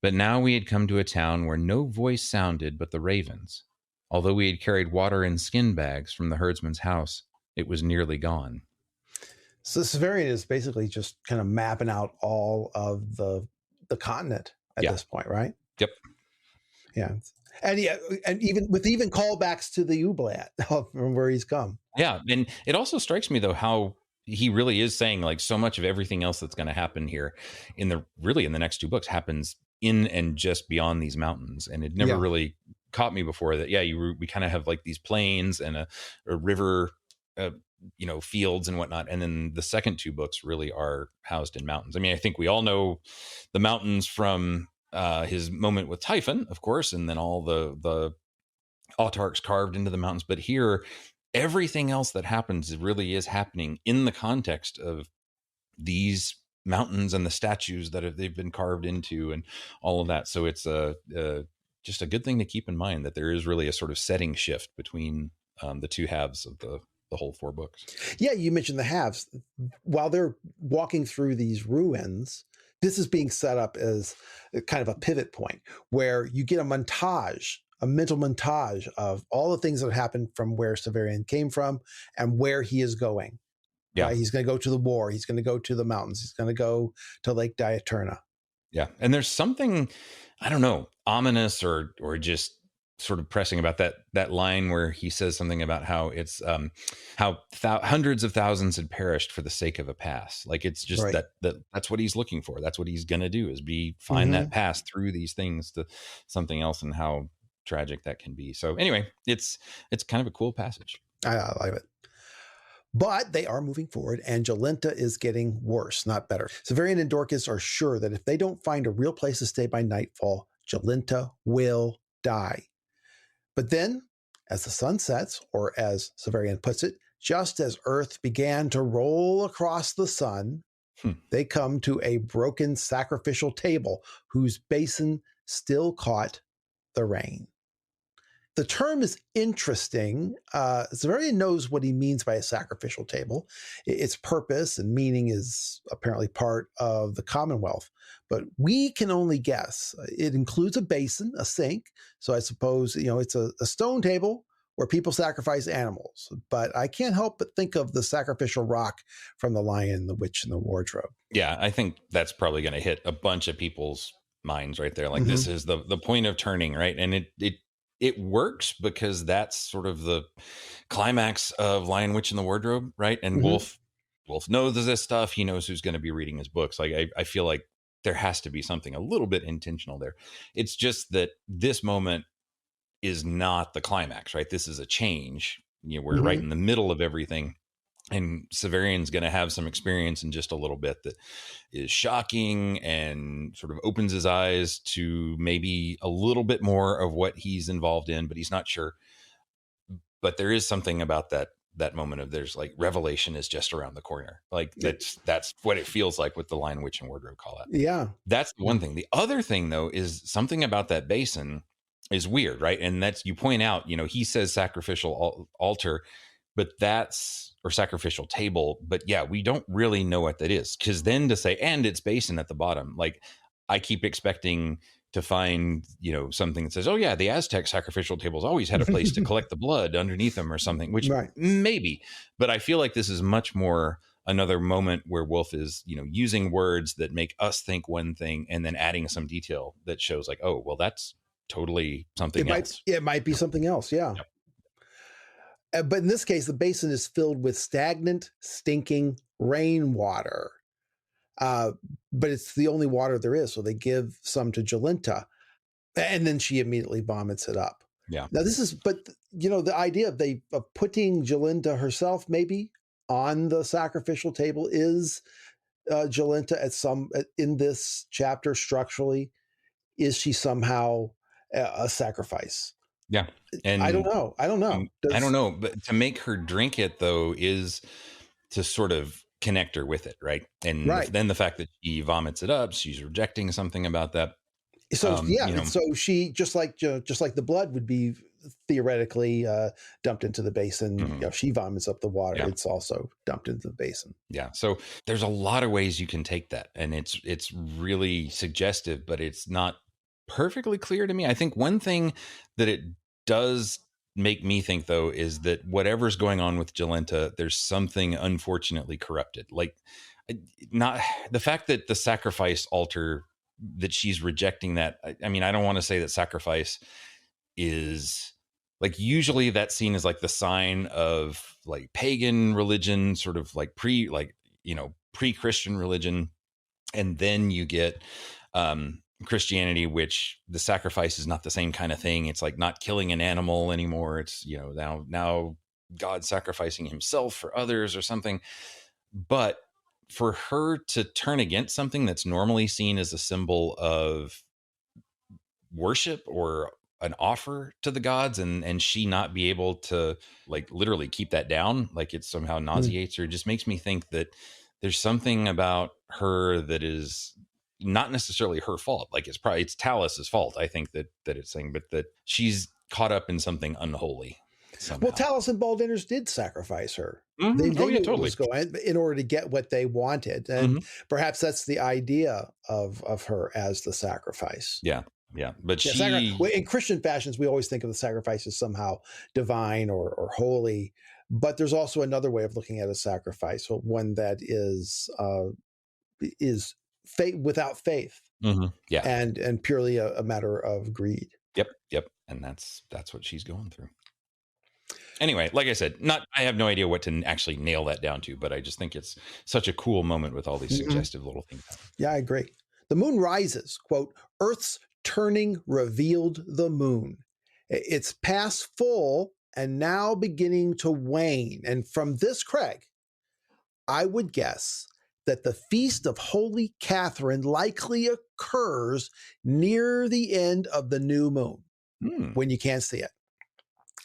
But now we had come to a town where no voice sounded but the ravens. Although we had carried water in skin bags from the herdsman's house, it was nearly gone. So Severian is basically just kind of mapping out all of the continent at this point, right? Yep. Yeah. And even callbacks to the oubliette from where he's come. Yeah. And it also strikes me though how he really is saying like so much of everything else that's going to happen here in the next two books happens in and just beyond these mountains. And it never really caught me before that. Yeah. We kind of have like these plains and a river, fields and whatnot. And then the second two books really are housed in mountains. I mean, I think we all know the mountains from his moment with Typhon, of course, and then all the autarchs carved into the mountains. But here, everything else that happens really is happening in the context of these mountains and the statues that they've been carved into and all of that. So it's just a good thing to keep in mind that there is really a sort of setting shift between the two halves of the whole 4 books. Yeah, you mentioned the halves. While they're walking through these ruins, this is being set up as kind of a pivot point where you get a mental montage of all the things that happened from where Severian came from and where he is going. Yeah. Right? He's going to go to the war. He's going to go to the mountains. He's going to go to Lake Diaturna. Yeah. And there's something, I don't know, ominous or just sort of pressing about that line where he says something about how it's hundreds of thousands had perished for the sake of a pass. Like it's just Right. that's what he's looking for. That's what he's going to do is find that pass through these things to something else, and how tragic that can be. So anyway, it's kind of a cool passage. I like it. But they are moving forward, and Jolenta is getting worse, not better. Severian and Dorcas are sure that if they don't find a real place to stay by nightfall, Jolenta will die. But then, as the sun sets, or as Severian puts it, just as Earth began to roll across the sun, they come to a broken sacrificial table whose basin still caught the rain. The term is interesting. Severian knows what he means by a sacrificial table. Its purpose and meaning is apparently part of the Commonwealth, but we can only guess. It includes a basin, a sink. So I suppose, it's a stone table where people sacrifice animals. But I can't help but think of the sacrificial rock from The Lion, the Witch, and the Wardrobe. Yeah, I think that's probably going to hit a bunch of people's minds right there. Like this is the point of turning, right? And it works because that's sort of the climax of Lion, Witch, and the Wardrobe, right? And Wolfe knows this stuff. He knows who's going to be reading his books. Like I feel like there has to be something a little bit intentional there. It's just that this moment is not the climax, right? This is a change. We're right in the middle of everything. And Severian's going to have some experience in just a little bit that is shocking and sort of opens his eyes to maybe a little bit more of what he's involved in, but he's not sure. But there is something about that moment of there's like revelation is just around the corner. Like that's what it feels like with the Lion, Witch, and Wardrobe call out. Yeah. That's one thing. The other thing, though, is something about that basin is weird, right? And that's, you point out, he says sacrificial altar, but or sacrificial table. But yeah, we don't really know what that is. Because then to say, and it's basin at the bottom, like I keep expecting to find, something that says, oh yeah, the Aztec sacrificial tables always had a place to collect the blood underneath them or something, which maybe, but I feel like this is much more another moment where Wolfe is, using words that make us think one thing and then adding some detail that shows like, oh, well, that's totally something else. It might be something else. Yeah. Yep. But in this case, the basin is filled with stagnant, stinking rainwater. But it's the only water there is. So they give some to Jolenta, and then she immediately vomits it up. Yeah. Now the idea of putting Jolenta herself maybe on the sacrificial table is Jolenta in this chapter structurally, is she somehow a sacrifice? Yeah. And I don't know. I don't know. But to make her drink it, though, is to sort of connect her with it. Right. And then the fact that she vomits it up, she's rejecting something about that. So, so she, just like the blood would be theoretically dumped into the basin, she vomits up the water. Yeah. It's also dumped into the basin. Yeah. So there's a lot of ways you can take that. And it's really suggestive, but it's not perfectly clear to me. I think one thing that it does make me think, though, is that whatever's going on with Jolenta, there's something unfortunately corrupted. Like, not the fact that the sacrifice altar, that she's rejecting that. I mean, I don't want to say that sacrifice is like, usually that's seen as like the sign of like pagan religion, sort of like pre-Christian religion. And then you get Christianity, which the sacrifice is not the same kind of thing. It's like not killing an animal anymore. It's, now God sacrificing himself for others or something. But for her to turn against something that's normally seen as a symbol of worship or an offer to the gods, and she not be able to like literally keep that down, like it somehow nauseates her, just makes me think that there's something about her that is not necessarily her fault. Like it's Talus's fault, I think, that it's saying, but that she's caught up in something unholy. somehow. Well, Talus and Baldiners did sacrifice her. Mhm. They Oh, knew yeah, what totally. was going in order to get what they wanted. And perhaps that's the idea of her as the sacrifice. Yeah. Yeah. But Yeah, she, in Christian fashions, we always think of the sacrifice as somehow divine or holy. But there's also another way of looking at a sacrifice, one that is faith without faith, yeah. and purely a matter of greed. Yep. And that's what she's going through. Anyway, like I said, I have no idea what to actually nail that down to, but I just think it's such a cool moment with all these suggestive little things. Yeah, I agree. The moon rises, quote, Earth's turning revealed the moon. It's past full and now beginning to wane. And from this, Craig, I would guess that the Feast of Holy Catherine likely occurs near the end of the new moon when you can't see it.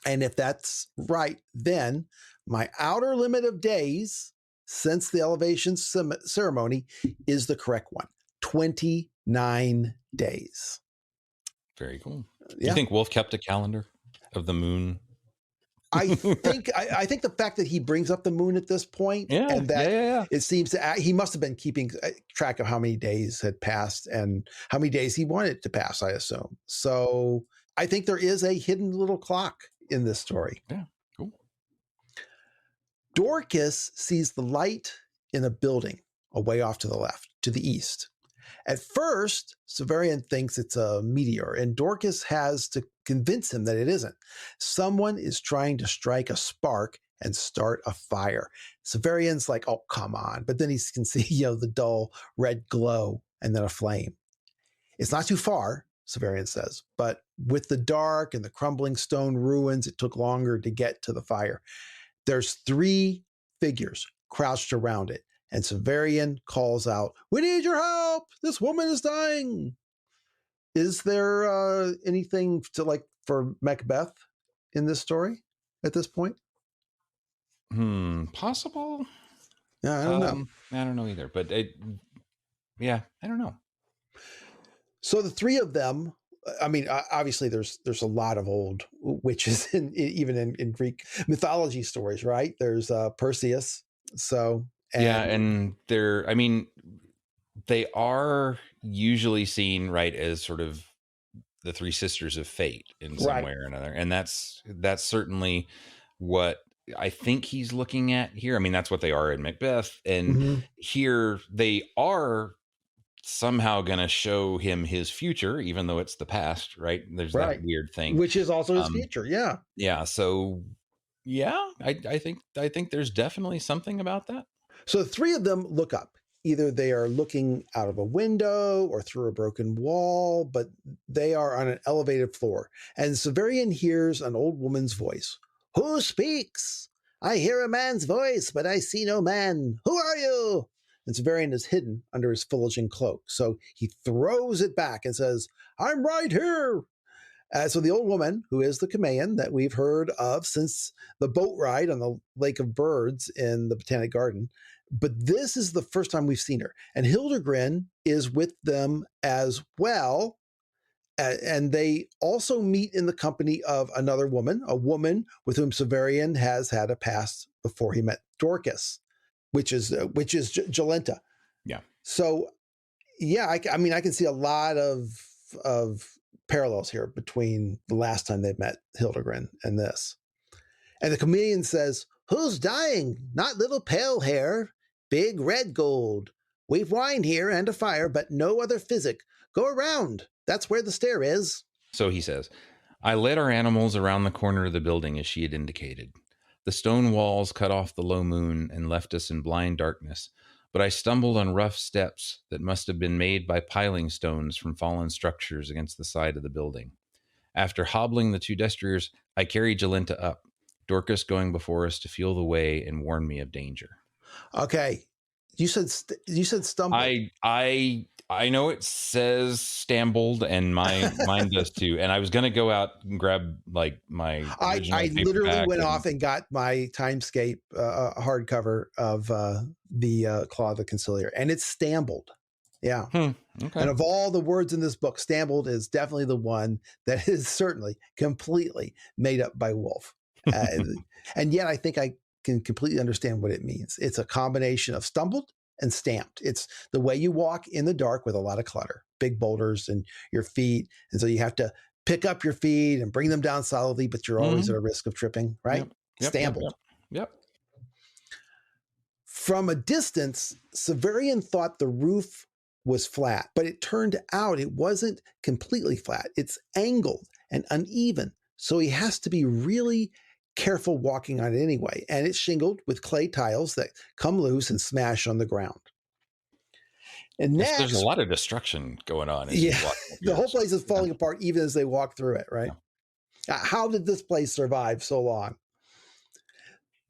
And if that's right, then my outer limit of days since the elevation ceremony is the correct one. 29 days. Very cool. Do Yeah. you think Wolfe kept a calendar of the moon? I think the fact that he brings up the moon at this point, and that it seems to he must have been keeping track of how many days had passed and how many days he wanted to pass, I assume. So I think there is a hidden little clock in this story. Yeah, cool. Dorcas sees the light in a building away off to the left, to the east. At first, Severian thinks it's a meteor, and Dorcas has to convince him that it isn't. Someone is trying to strike a spark and start a fire. Severian's like, oh, come on. But then he can see, the dull red glow and then a flame. It's not too far, Severian says, but with the dark and the crumbling stone ruins, it took longer to get to the fire. There's 3 figures crouched around it. And Severian calls out, "We need your help! This woman is dying!" Is there anything for Macbeth in this story at this point? Possible? Yeah, I don't know. I don't know either, but I don't know. So the 3 of them, I mean, obviously there's a lot of old witches even in Greek mythology stories, right? There's Perseus. So... and they are usually seen, right, as sort of the 3 sisters of fate in some way or another. And that's certainly what I think he's looking at here. I mean, that's what they are in Macbeth. And here they are somehow going to show him his future, even though it's the past, right? There's that weird thing. Which is also his future, yeah. Yeah, so... yeah, I think there's definitely something about that. So the 3 of them look up. Either they are looking out of a window or through a broken wall, but they are on an elevated floor. And Severian hears an old woman's voice. "Who speaks? I hear a man's voice, but I see no man. Who are you?" And Severian is hidden under his Philogene cloak. So he throws it back and says, "I'm right here." So the old woman, who is the Cumaean that we've heard of since the boat ride on the Lake of Birds in the Botanic Garden, but this is the first time we've seen her. And Hildegrin is with them as well. And they also meet in the company of another woman, a woman with whom Severian has had a past before he met Dorcas, which is Jolenta. Yeah. So, yeah, I can see a lot of parallels here between the last time they met Hildegrin and this. And the comedian says, "Who's dying? Not little pale hair, big red gold. We've wine here and a fire, but no other physic. Go around. That's where the stair is." So he says, "I led our animals around the corner of the building as she had indicated. The stone walls cut off the low moon and left us in blind darkness, but I stumbled on rough steps that must have been made by piling stones from fallen structures against the side of the building. After hobbling the 2 destriers, I carried Jolenta up, Dorcas going before us to feel the way and warn me of danger." Okay. You said stumbled. I know it says stambled, and mine does too. And I was going to go out and grab my I literally went off and got my Timescape hardcover of the Claw of the Conciliator, and it's stambled. Yeah. Okay. And of all the words in this book, stambled is definitely the one that is certainly completely made up by Wolfe. Uh, and yet I think I can completely understand what it means. It's a combination of stumbled and stamped. It's the way you walk in the dark with a lot of clutter, big boulders and your feet. And so you have to pick up your feet and bring them down solidly, but you're always at a risk of tripping, right? Stambled. Yep. From a distance, Severian thought the roof was flat, but it turned out it wasn't completely flat. It's angled and uneven. So he has to be really careful walking on it anyway. And it's shingled with clay tiles that come loose and smash on the ground. And next, there's a lot of destruction going on. As you walk the whole place is falling apart even as they walk through it, right? Yeah. How did this place survive so long?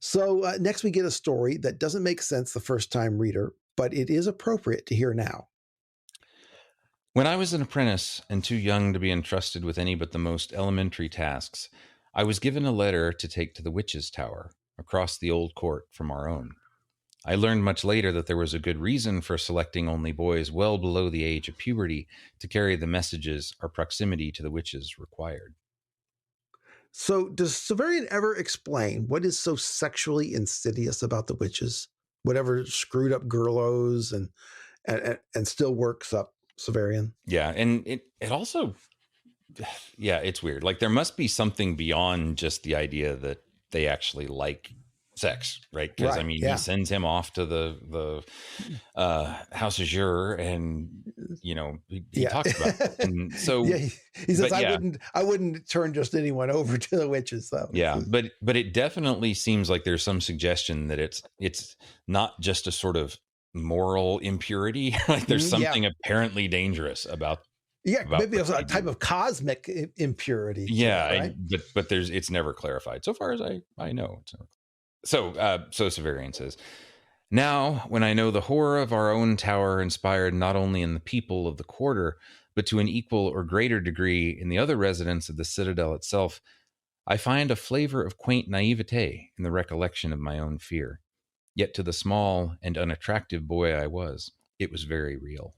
So next we get a story that doesn't make sense the first time reader, but it is appropriate to hear now. When I was an apprentice and too young to be entrusted with any but the most elementary tasks, I was given a letter to take to the witch's tower across the old court from our own. I learned much later that there was a good reason for selecting only boys well below the age of puberty to carry the messages our proximity to the witches required. So does Severian ever explain what is so sexually insidious about the witches? Whatever screwed up Gerlos and still works up Severian? Yeah, and it also, it's weird. Like there must be something beyond just the idea that they actually like sex, right? Because I mean, he sends him off to the House of Jure, and he talks about it. And so he says, I wouldn't turn just anyone over to the witches, though. Yeah, but it definitely seems like there's some suggestion that it's not just a sort of moral impurity. Like there's something apparently dangerous about. Yeah, maybe it's a type of cosmic impurity. Yeah, right? but it's never clarified. So far as I know, it's never. So Severian says, now, when I know the horror of our own tower inspired not only in the people of the quarter, but to an equal or greater degree in the other residents of the citadel itself, I find a flavor of quaint naivete in the recollection of my own fear. Yet to the small and unattractive boy I was, it was very real.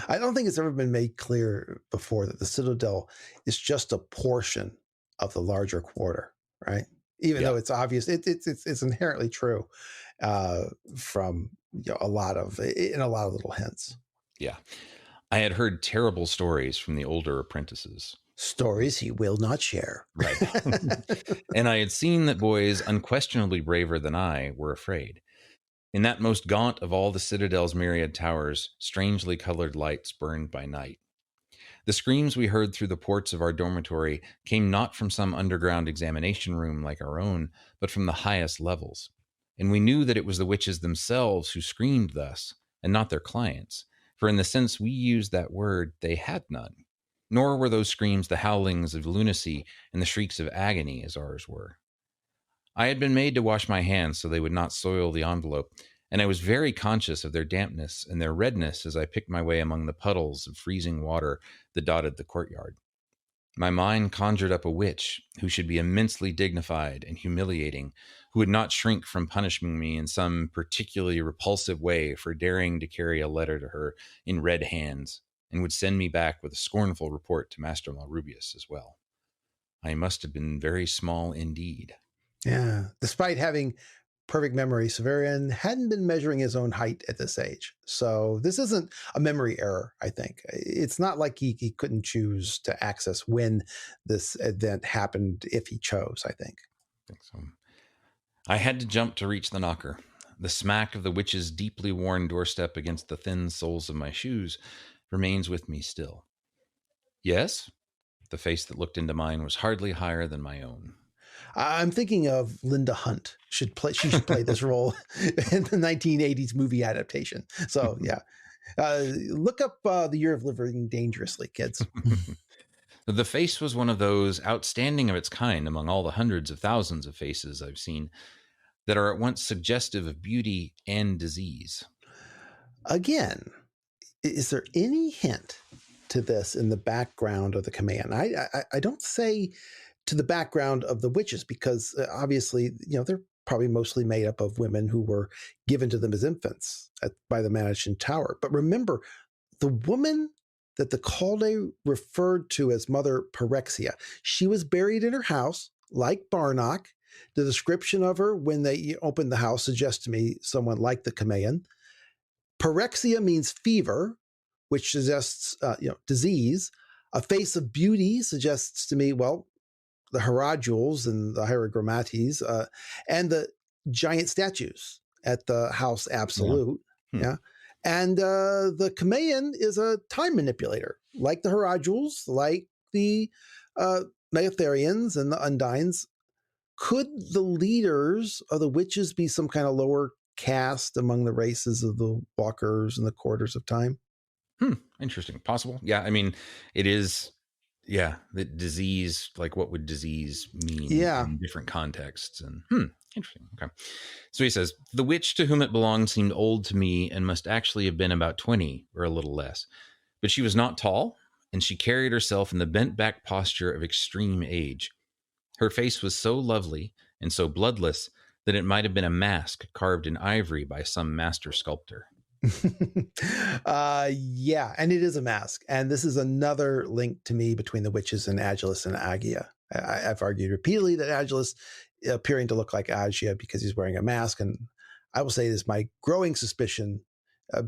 I don't think it's ever been made clear before that the citadel is just a portion of the larger quarter, right? Even though it's obvious, it's inherently true from a lot of little hints. Yeah, I had heard terrible stories from the older apprentices. Stories he will not share. Right. And I had seen that boys unquestionably braver than I were afraid. In that most gaunt of all the citadel's myriad towers, strangely colored lights burned by night. The screams we heard through the ports of our dormitory came not from some underground examination room like our own, but from the highest levels. And we knew that it was the witches themselves who screamed thus, and not their clients, for in the sense we used that word, they had none. Nor were those screams the howlings of lunacy and the shrieks of agony as ours were. I had been made to wash my hands so they would not soil the envelope, and I was very conscious of their dampness and their redness as I picked my way among the puddles of freezing water that dotted the courtyard. My mind conjured up a witch who should be immensely dignified and humiliating, who would not shrink from punishing me in some particularly repulsive way for daring to carry a letter to her in red hands, and would send me back with a scornful report to Master Malrubius as well. I must have been very small indeed. Yeah, despite having perfect memory, Severian hadn't been measuring his own height at this age. So this isn't a memory error, I think. It's not like he couldn't choose to access when this event happened if he chose, I think. So. I had to jump to reach the knocker. The smack of the witch's deeply worn doorstep against the thin soles of my shoes remains with me still. Yes? The face that looked into mine was hardly higher than my own. I'm thinking of Linda Hunt. She should play this role in the 1980s movie adaptation. So, yeah. Look up The Year of Living Dangerously, kids. The face was one of those outstanding of its kind among all the hundreds of thousands of faces I've seen that are at once suggestive of beauty and disease. Again, is there any hint to this in the background of the command? I don't say to the background of the witches because obviously, they're probably mostly made up of women who were given to them as infants by the Mansion Tower. But remember, the woman that the Calde referred to as Mother Pyrexia, she was buried in her house like Barnock. The description of her when they opened the house suggests to me someone like the Kameian. Pyrexia means fever, which suggests disease. A face of beauty suggests to me, well, the Hierodules and the Hierogrammates, and the giant statues at the House Absolute. Yeah. And the Kameian is a time manipulator, like the Hierodules, like the Megatherians and the Undines. Could the leaders of the witches be some kind of lower caste among the races of the walkers and the quarters of time? Interesting. Possible. Yeah. I mean, it is. Yeah. The disease, like what would disease mean in different contexts? And interesting. Okay. So he says, the witch to whom it belonged seemed old to me and must actually have been about 20 or a little less. But she was not tall, and she carried herself in the bent back posture of extreme age. Her face was so lovely and so bloodless that it might have been a mask carved in ivory by some master sculptor. Yeah, and it is a mask. And this is another link to me between the witches and Agilus and Agia. I've argued repeatedly that Agilus appearing to look like Agia because he's wearing a mask. And I will say this, my growing suspicion,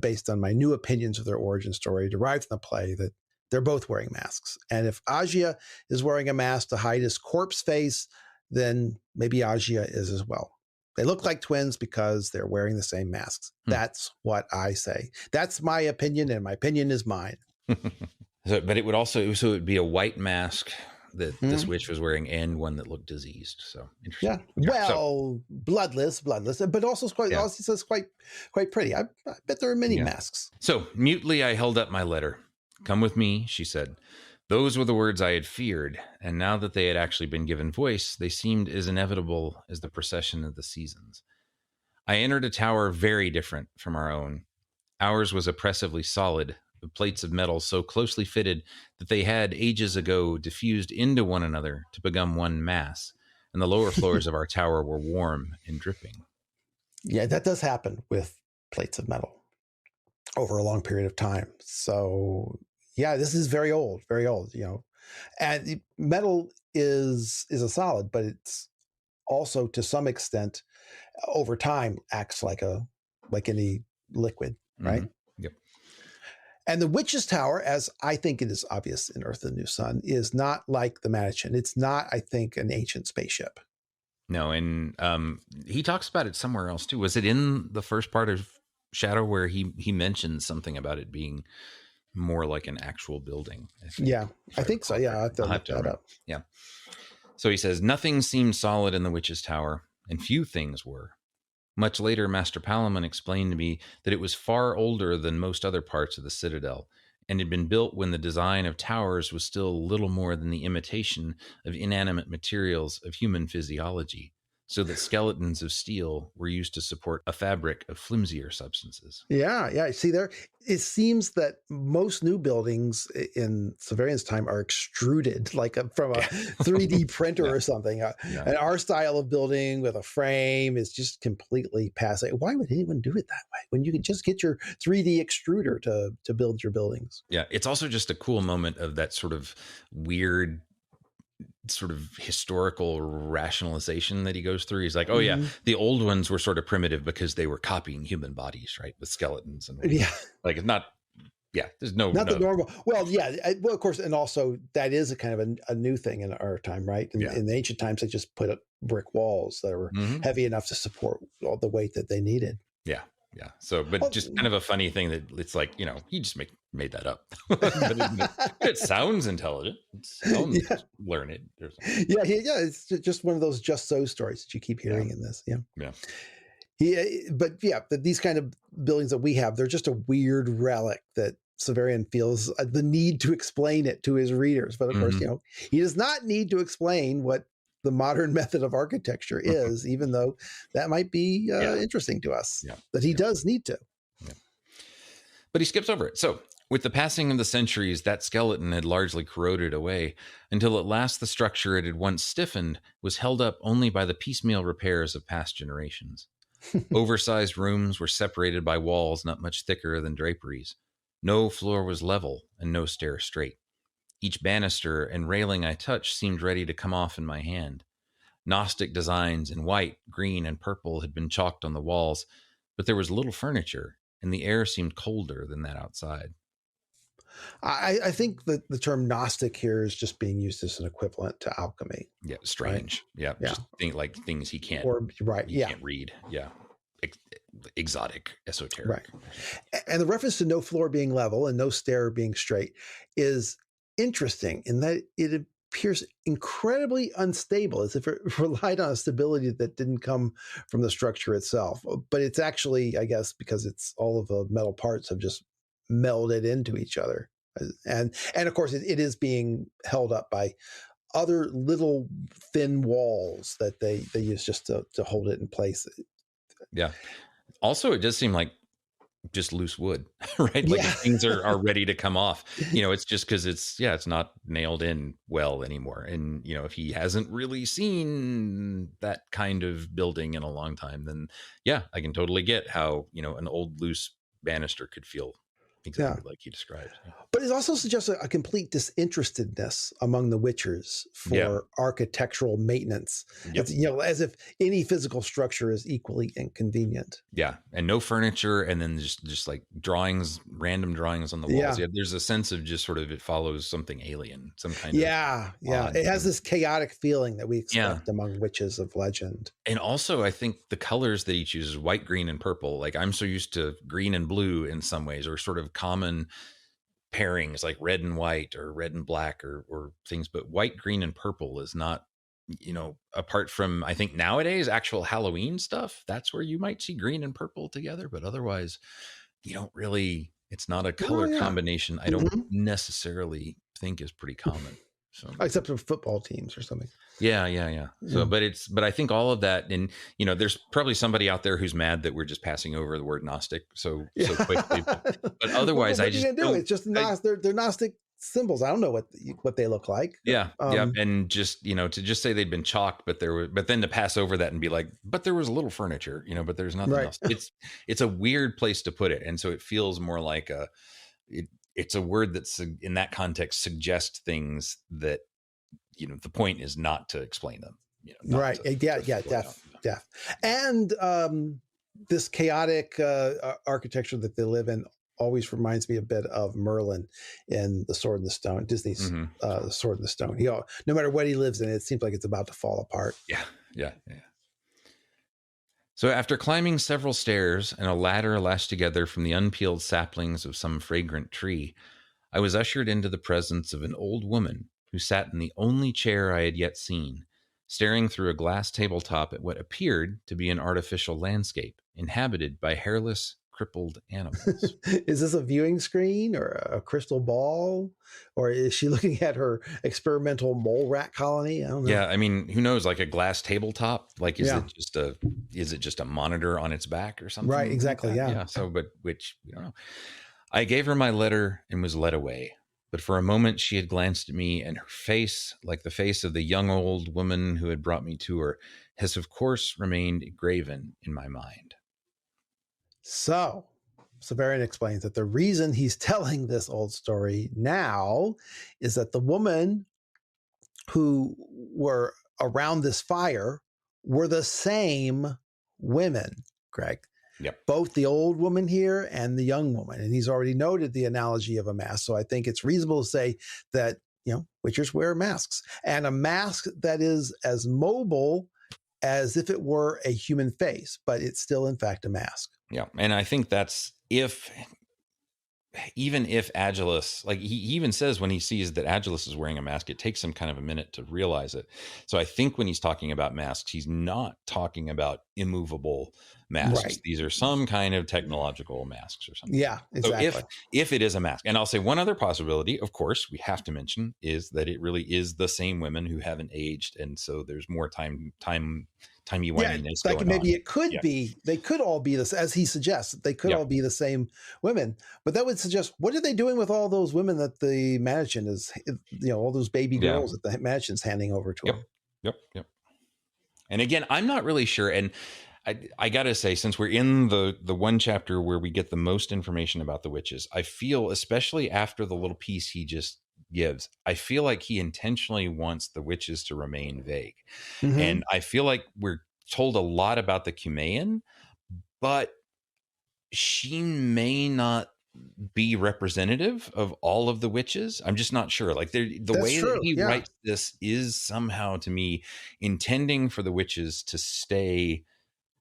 based on my new opinions of their origin story, derived from the play, that they're both wearing masks. And if Agia is wearing a mask to hide his corpse face, then maybe Agia is as well. They look like twins because they're wearing the same masks. That's what I say. That's my opinion, and my opinion is mine. But it would also, so it would be a white mask that this witch was wearing and one that looked diseased. So interesting. Yeah. Well, bloodless, but also quite pretty. I bet there are many masks. So mutely I held up my letter. Come with me, she said. Those were the words I had feared, and now that they had actually been given voice, they seemed as inevitable as the procession of the seasons. I entered a tower very different from our own. Ours was oppressively solid, with plates of metal so closely fitted that they had ages ago diffused into one another to become one mass, and the lower floors of our tower were warm and dripping. Yeah, that does happen with plates of metal over a long period of time. So yeah, this is very old, and metal is a solid, but it's also to some extent over time acts like any liquid, right? Yep. And the Witch's Tower, as I think it is obvious in Earth and New Sun, is not like the Mansion. It's not, I think, an ancient spaceship. No, and he talks about it somewhere else too. Was it in the first part of Shadow where he mentioned something about it being more like an actual building? I think so. Yeah, I'll have to look that up. Yeah. So he says, nothing seemed solid in the Witch's Tower, and few things were. Much later, Master Palamon explained to me that it was far older than most other parts of the Citadel, and had been built when the design of towers was still little more than the imitation of inanimate materials of human physiology, so that skeletons of steel were used to support a fabric of flimsier substances. Yeah. See there, it seems that most new buildings in Severian's time are extruded, like from a 3D printer or something. And our style of building with a frame is just completely passe. Why would anyone do it that way when you can just get your 3D extruder to build your buildings? Yeah, it's also just a cool moment of that sort of weird sort of historical rationalization that he goes through. He's like, oh yeah, the old ones were sort of primitive because they were copying human bodies, right? With skeletons and like it's not, there's not the normal. Well, of course. And also that is a kind of a new thing in our time, right? In the ancient times, they just put up brick walls that were heavy enough to support all the weight that they needed. Yeah. So, but just kind of a funny thing that it's like, he just made that up. But it sounds intelligent. It sounds learned. Yeah. It's just one of those just so stories that you keep hearing in this. Yeah. These kind of buildings that we have, they're just a weird relic that Severian feels the need to explain it to his readers. But of course, he does not need to explain what the modern method of architecture is, even though that might be interesting to us, that he does need to. Yeah. But he skips over it. So with the passing of the centuries, that skeleton had largely corroded away until at last the structure it had once stiffened was held up only by the piecemeal repairs of past generations. Oversized rooms were separated by walls not much thicker than draperies. No floor was level and no stair straight. Each banister and railing I touched seemed ready to come off in my hand. Gnostic designs in white, green, and purple had been chalked on the walls, but there was little furniture, and the air seemed colder than that outside. I think that the term Gnostic here is just being used as an equivalent to alchemy. Yeah, strange. Right? Yeah, just like things he can't. Or can't read. Yeah, exotic, esoteric. Right. And the reference to no floor being level and no stair being straight is interesting in that it appears incredibly unstable, as if it relied on a stability that didn't come from the structure itself. But it's actually, I guess, because it's all of the metal parts have just melded into each other. And of course, it is being held up by other little thin walls that they use just to hold it in place. Yeah. Also, it does seem like just loose wood, right? Like if things are ready to come off, it's just because it's not nailed in well anymore. And, if he hasn't really seen that kind of building in a long time, then I can totally get how, an old loose banister could feel exactly like he described. But it also suggests a complete disinterestedness among the Witchers for architectural maintenance. Yep. As if any physical structure is equally inconvenient. Yeah. And no furniture. And then just like random drawings on the walls. Yeah. There's a sense of just sort of, it follows something alien, some kind of. Yeah. It has this chaotic feeling that we expect among witches of legend. And also I think the colors that he chooses, white, green, and purple, like I'm so used to green and blue in some ways, or sort of common pairings like red and white or red and black or things, but white, green, and purple is not, apart from, I think nowadays actual Halloween stuff, that's where you might see green and purple together, but otherwise you don't really, it's not a color combination I don't necessarily think is pretty common. So except for football teams or something. Yeah. So, but I think all of that, and there's probably somebody out there who's mad that we're just passing over the word Gnostic so quickly. But otherwise, I just do. It's just they're Gnostic symbols. I don't know what they look like. Yeah, and just to just say they'd been chalked, but then to pass over that and be like, but there was a little furniture, but there's nothing else. It's a weird place to put it, and so it feels more like it's a word that's in that context suggests things that, the point is not to explain them. Right. Def. And this chaotic architecture that they live in always reminds me a bit of Merryn in The Sword and the Stone, Disney's The Sword and the Stone. No matter what he lives in, it seems like it's about to fall apart. Yeah. So after climbing several stairs and a ladder lashed together from the unpeeled saplings of some fragrant tree, I was ushered into the presence of an old woman who sat in the only chair I had yet seen, staring through a glass tabletop at what appeared to be an artificial landscape inhabited by hairless, crippled animals. Is this a viewing screen or a crystal ball? Or is she looking at her experimental mole rat colony? I don't know. Yeah, I mean, who knows? Like a glass tabletop? Like, is it just a monitor on its back or something? Right, exactly, like yeah. So, which, we don't know. I gave her my letter and was led away. But for a moment, she had glanced at me, and her face, like the face of the young old woman who had brought me to her, has of course remained graven in my mind. So, Severian explains that the reason he's telling this old story now is that the woman who were around this fire were the same women, Greg. Yep. Both the old woman here and the young woman. And he's already noted the analogy of a mask. So I think it's reasonable to say that, witchers wear masks, and a mask that is as mobile as if it were a human face, but it's still in fact a mask. Yeah. And I think that's even if Agilus, like he even says when he sees that Agilus is wearing a mask, it takes him kind of a minute to realize it. So I think when he's talking about masks, he's not talking about immovable masks. Right. These are some kind of technological masks or something. Yeah, exactly. So if it is a mask, and I'll say one other possibility, of course, we have to mention is that it really is the same women who haven't aged. And so there's more timey-wiminess going on. Maybe it could be, they could all be this, as he suggests, they could all be the same women, but that would suggest, what are they doing with all those women that the mansion is, all those baby girls that the mansion's handing over to him? Yep. And again, I'm not really sure. And I got to say, since we're in the one chapter where we get the most information about the witches, I feel, especially after the little piece he just gives, I feel like he intentionally wants the witches to remain vague. Mhm. And I feel like we're told a lot about the Cumaean, but she may not be representative of all of the witches. I'm just not sure. Like the That's way true, that he yeah. writes this is somehow, to me, intending for the witches to stay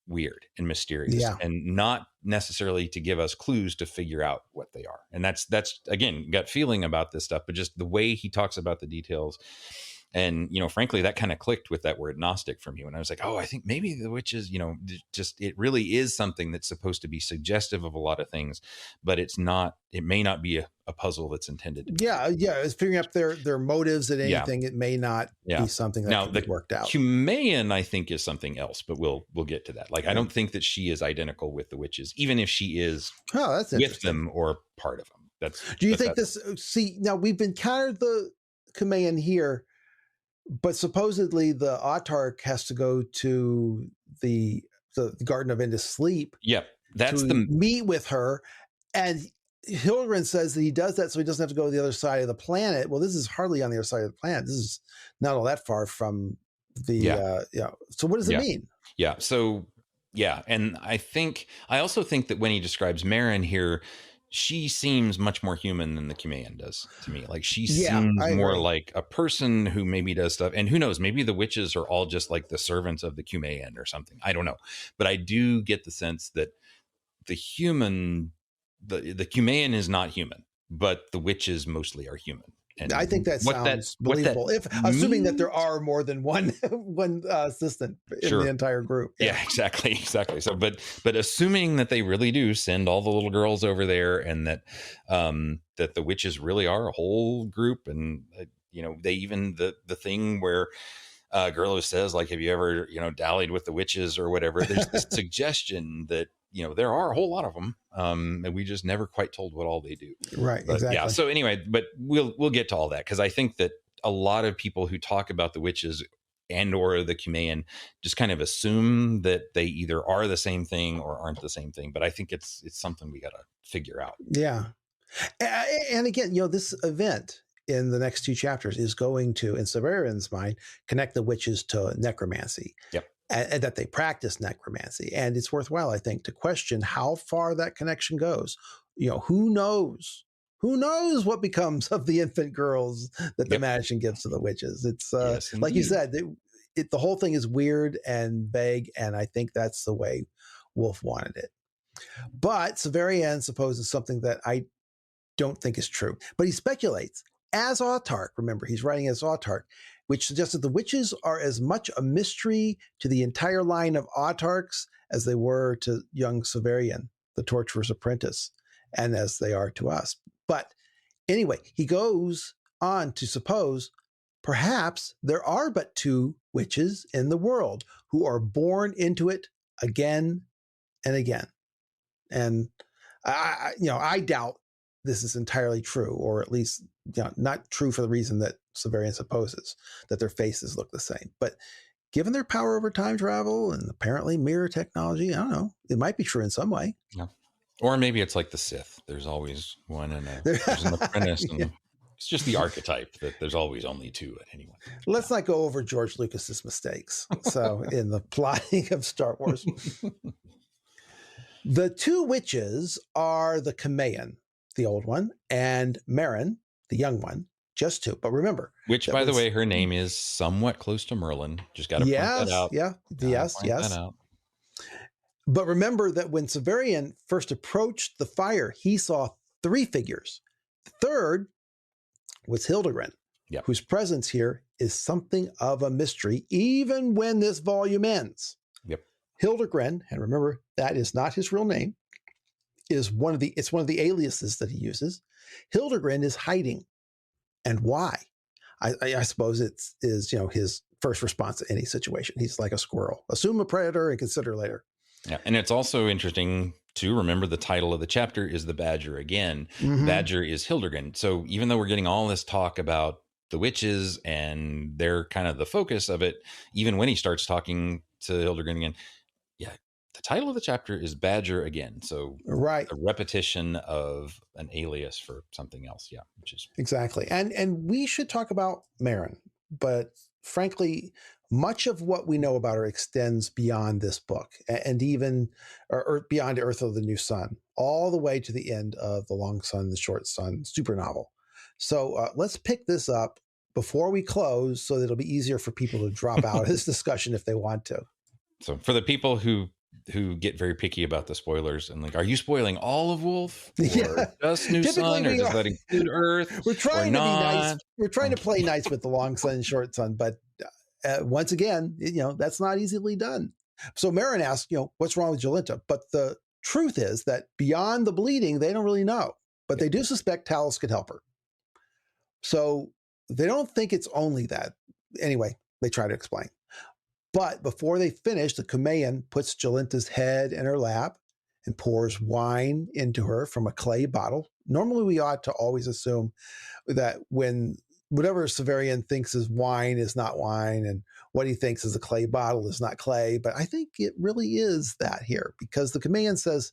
weird and mysterious, Yeah. and not necessarily to give us clues to figure out what they are. And that's again, gut feeling about this stuff, but just the way he talks about the details. And, frankly, that kind of clicked with that word Gnostic for me when I was like, oh, I think maybe the witches, just, it really is something that's supposed to be suggestive of a lot of things, but it may not be a puzzle that's intended to be. Yeah. It's figuring out their motives and anything. It may not be something that can be worked out. Cumaean, I think, is something else, but we'll get to that. Like, I don't think that she is identical with the witches, even if she is that's with them or part of them. Do you think this? See, now we've encountered the Cumaean here, but supposedly the autarch has to go to the Garden of Endless Sleep. Yep, that's meet with her, and Hildegard says that he does that so he doesn't have to go to the other side of the planet. Well, this is hardly on the other side of the planet. This is not all that far from the. So what does it mean? Yeah. So and I also think that when he describes Merryn here, she seems much more human than the Cumaean does to me. Like, she seems more like a person who maybe does stuff. And who knows, maybe the witches are all just like the servants of the Cumaean or something. I don't know. But I do get the sense that the Cumaean is not human, but the witches mostly are human. And I think that sounds believable. Assuming that there are more than one assistant in the entire group. Yeah, exactly. So, but assuming that they really do send all the little girls over there, and that that the witches really are a whole group, and they even the thing where Gerlo says, like, have you ever dallied with the witches or whatever? There's this suggestion that there are a whole lot of them, and we just never quite told what all they do. Right. But, exactly. Yeah. So anyway, but we'll get to all that, because I think that a lot of people who talk about the witches and or the Cumaean just kind of assume that they either are the same thing or aren't the same thing. But I think it's something we got to figure out. Yeah. And again, this event in the next 2 chapters is going to, in Severian's mind, connect the witches to necromancy. Yep. And that they practice necromancy. And it's worthwhile, I think, to question how far that connection goes. Who knows? Who knows what becomes of the infant girls that the magician gives to the witches? It's like you said, the whole thing is weird and vague, and I think that's the way Wolfe wanted it. But Severian supposes something that I don't think is true. But he speculates, as autarch, remember, he's writing as autarch, which suggests that the witches are as much a mystery to the entire line of autarchs as they were to young Severian, the torturer's apprentice, and as they are to us. But anyway, he goes on to suppose perhaps there are but 2 witches in the world who are born into it again and again. And I doubt this is entirely true, or at least not true for the reason that Severian supposes, that their faces look the same. But given their power over time travel and apparently mirror technology, I don't know, it might be true in some way. Yeah. Or maybe it's like the Sith. There's always one, and there's an apprentice, and it's just the archetype that there's always only 2 at any one. Let's not go over George Lucas's mistakes. So in the plotting of Star Wars, the 2 witches are the Cumaean, the old one, and Merryn, the young one. Just 2. But remember. Which, by the way, her name is somewhat close to Merlin. Just got to point that out. Yeah. Yes. But remember that when Severian first approached the fire, he saw 3 figures. The third was Hildegard, whose presence here is something of a mystery, even when this volume ends. Yep. Hildegard, and remember, that is not his real name, it's one of the aliases that he uses. Hildegard is hiding. And why? I suppose is his first response to any situation. He's like a squirrel. Assume a predator and consider later. Yeah, and it's also interesting to remember the title of the chapter is The Badger again. Mm-hmm. Badger is Hildegard. So even though we're getting all this talk about the witches and they're kind of the focus of it, even when he starts talking to Hildegard again, the title of the chapter is Badger again. So Right. a repetition of an alias for something else. Yeah, which is Exactly. And we should talk about Merryn, but frankly, much of what we know about her extends beyond this book and even or beyond Earth of the New Sun, all the way to the end of The Long Sun, The Short Sun super novel. So let's pick this up before we close so that it'll be easier for people to drop out of this discussion if they want to. so for the people who get very picky about the spoilers and like, are you spoiling all of Wolfe or Yeah. just New Typically Sun, or we does are. that include Earth? We're trying or to be not? nice. We're trying to play nice with The Long Sun and Short Sun, but once again, that's not easily done. So Merryn asks, what's wrong with Jolenta? But the truth is that beyond the bleeding, they don't really know, but they do suspect Talos could help her. So they don't think it's only that. Anyway, they try to explain. But before they finish, the Kumean puts Jolenta's head in her lap and pours wine into her from a clay bottle. Normally, we ought to always assume that when whatever Severian thinks is wine is not wine, and what he thinks is a clay bottle is not clay. But I think it really is that here, because the Kumean says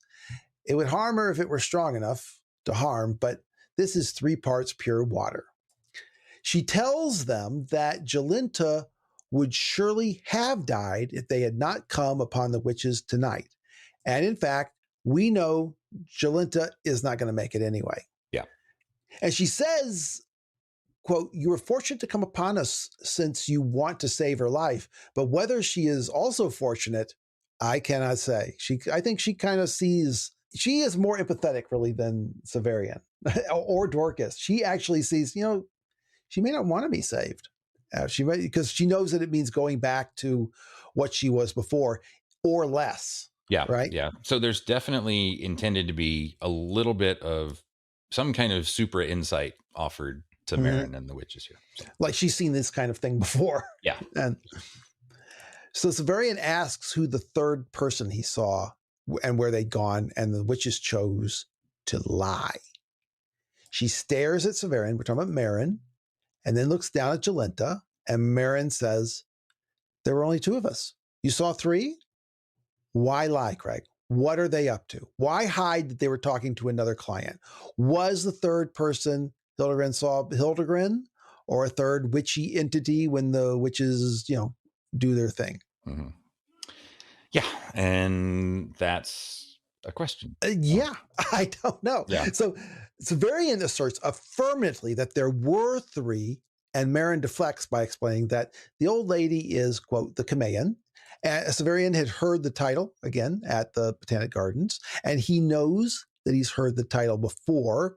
it would harm her if it were strong enough to harm, but this is 3 parts pure water. She tells them that Jolenta would surely have died if they had not come upon the witches tonight. And in fact, we know Jolenta is not going to make it anyway. Yeah. And she says, quote, you were fortunate to come upon us since you want to save her life. But whether she is also fortunate, I cannot say. I think she kind of sees, she is more empathetic really than Severian or Dorcas. She actually sees, she may not want to be saved. Because she knows that it means going back to what she was before or less. Yeah. Right. Yeah. So there's definitely intended to be a little bit of some kind of super insight offered to Merryn and the witches here. So. Like she's seen this kind of thing before. Yeah. And so Severian asks who the third person he saw and where they'd gone, and the witches chose to lie. She stares at Severian, we're talking about Merryn, and then looks down at Jolenta, and Merryn says, there were only 2 of us. You saw 3? Why lie, Craig? What are they up to? Why hide that they were talking to another client? Was the third person Hildegren saw Hildegren, or a third witchy entity when the witches, do their thing? Mm-hmm. Yeah. And that's a question. Yeah, I don't know. Yeah. So Severian asserts affirmatively that there were 3, and Merryn deflects by explaining that the old lady is, quote, the Kumean. And Severian had heard the title, again, at the Botanic Gardens, and he knows that he's heard the title before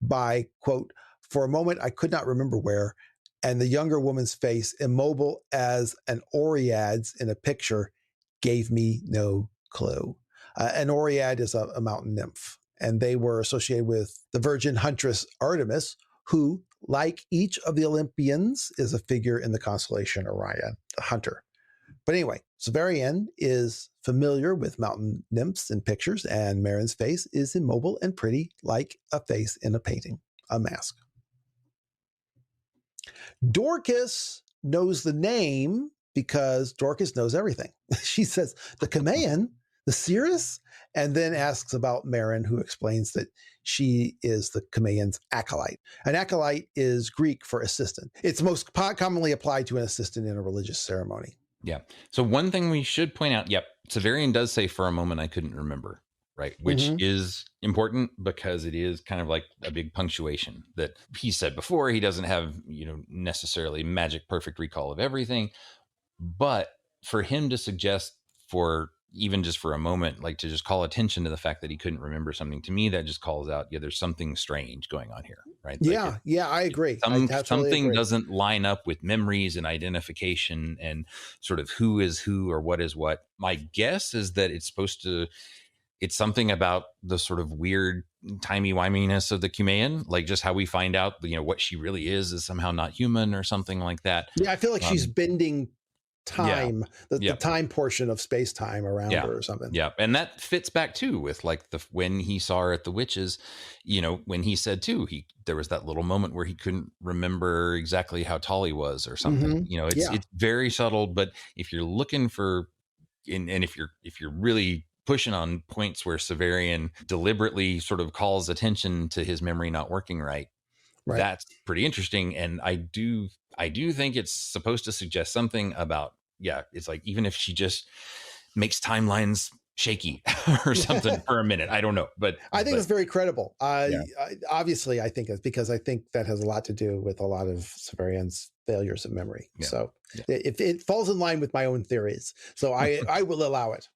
by, quote, for a moment I could not remember where, and the younger woman's face, immobile as an Oread's in a picture, gave me no clue. An Oread is a mountain nymph, and they were associated with the virgin huntress Artemis, who, like each of the Olympians, is a figure in the constellation Orion, the hunter. But anyway, Severian is familiar with mountain nymphs in pictures, and Merryn's face is immobile and pretty, like a face in a painting, a mask. Dorcas knows the name because Dorcas knows everything. She says, the Kumean, the Cirrus, and then asks about Merryn, who explains that she is the Kumean's acolyte. An acolyte is Greek for assistant. It's most commonly applied to an assistant in a religious ceremony. Yeah. So one thing we should point out, Severian does say for a moment I couldn't remember, right? Which is important because it is kind of like a big punctuation that he said before. He doesn't have, necessarily magic perfect recall of everything. But for him to suggest for even just for a moment, like to just call attention to the fact that he couldn't remember something, to me, that just calls out, there's something strange going on here, right? Yeah, I agree. Something agree. Doesn't line up with memories and identification and sort of who is who or what is what. My guess is that it's something about the sort of weird timey-wiminess of the Kumean, like just how we find out, what she really is somehow not human or something like that. Yeah, I feel like she's bending time, the time portion of space-time around her or something. Yeah, and that fits back too with like when he saw her at the witches, when he said too, there was that little moment where he couldn't remember exactly how tall he was or something. It's very subtle, but if you're looking for and if you're really pushing on points where Severian deliberately sort of calls attention to his memory not working right, that's pretty interesting. And I do think it's supposed to suggest something about, it's like, even if she just makes timelines shaky or something for a minute, I don't know, but I think it's very credible. Obviously, I think it's because I think that has a lot to do with a lot of Severian's failures of memory. So if it falls in line with my own theories, so I will allow it.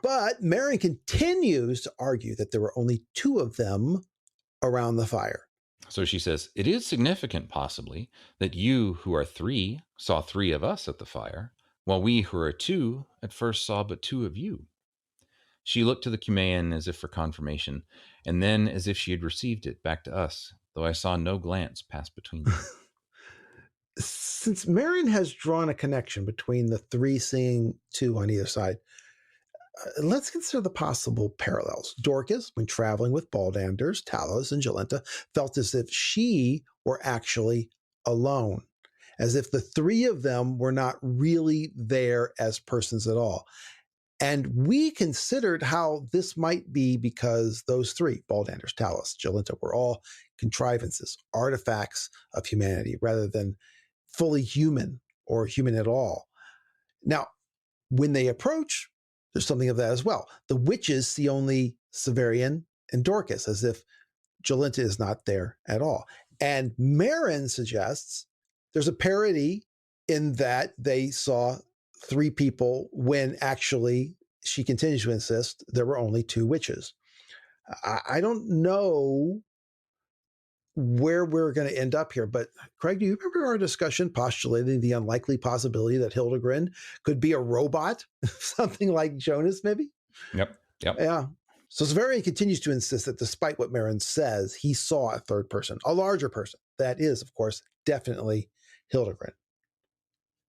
But Merryn continues to argue that there were only 2 of them around the fire. So she says, it is significant, possibly, that you who are 3 saw 3 of us at the fire, while we who are 2 at first saw but 2 of you. She looked to the Cumaean as if for confirmation, and then, as if she had received it, back to us, though I saw no glance pass between them. Since Merryn has drawn a connection between the 3 seeing 2 on either side, let's consider the possible parallels. Dorcas, when traveling with Baldanders, Talos, and Jolenta, felt as if she were actually alone, as if the 3 of them were not really there as persons at all. And we considered how this might be because those 3, Baldanders, Talos, Jolenta, were all contrivances, artifacts of humanity, rather than fully human or human at all. Now, when they approach, there's something of that as well. The witches see only Severian and Dorcas, as if Jolenta is not there at all. And Merryn suggests there's a parody in that they saw 3 people when actually, she continues to insist, there were only 2 witches. I don't know where we're going to end up here, but Craig, do you remember our discussion postulating the unlikely possibility that Hildegrin could be a robot, something like Jonas, maybe? Yep. Yeah. So Severian continues to insist that despite what Merryn says, he saw a 3rd person, a larger person. That is, of course, definitely Hildegrin.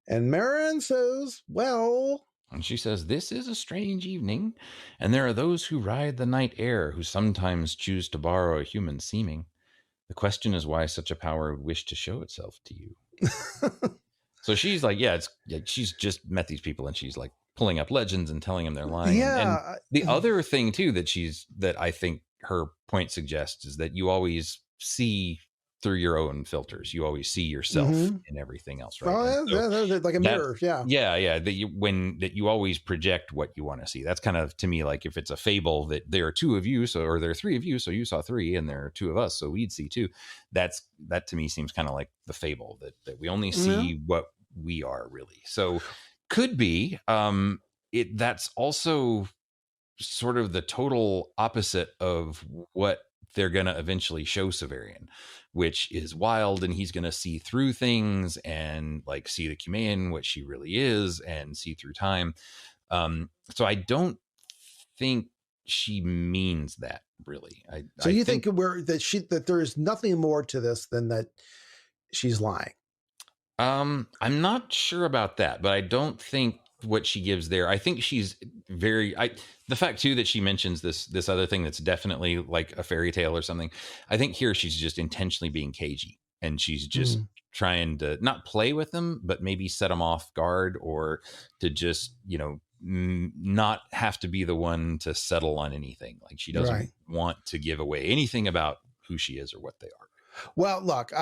And Merryn says, well... And she says, this is a strange evening, and there are those who ride the night air who sometimes choose to borrow a human seeming. The question is why such a power would wish to show itself to you. So she's like, she's just met these people, and she's like pulling up legends and telling them they're lying. Yeah. And the other thing too that I think her point suggests is that you always see through your own filters. You always see yourself in everything else, right? Oh, yeah, like a mirror. Yeah. That you always project what you want to see. That's kind of, to me, like if it's a fable that there are 2 of you, or there are 3 of you, so you saw 3, and there are 2 of us, so we'd see 2. That to me seems kind of like the fable that we only see what we are really. So could be that's also sort of the total opposite of what they're going to eventually show Severian, which is wild, and he's going to see through things and like see the Cumaean, what she really is, and see through time. So I don't think she means that really. So you think that there is nothing more to this than that she's lying? I'm not sure about that, but I don't think what she gives there. I think she's the fact too that she mentions this other thing that's definitely like a fairy tale or something. I think here she's just intentionally being cagey, and she's just trying to not play with them, but maybe set them off guard, or to just, not have to be the one to settle on anything. Like she doesn't want to give away anything about who she is or what they are. Well, look,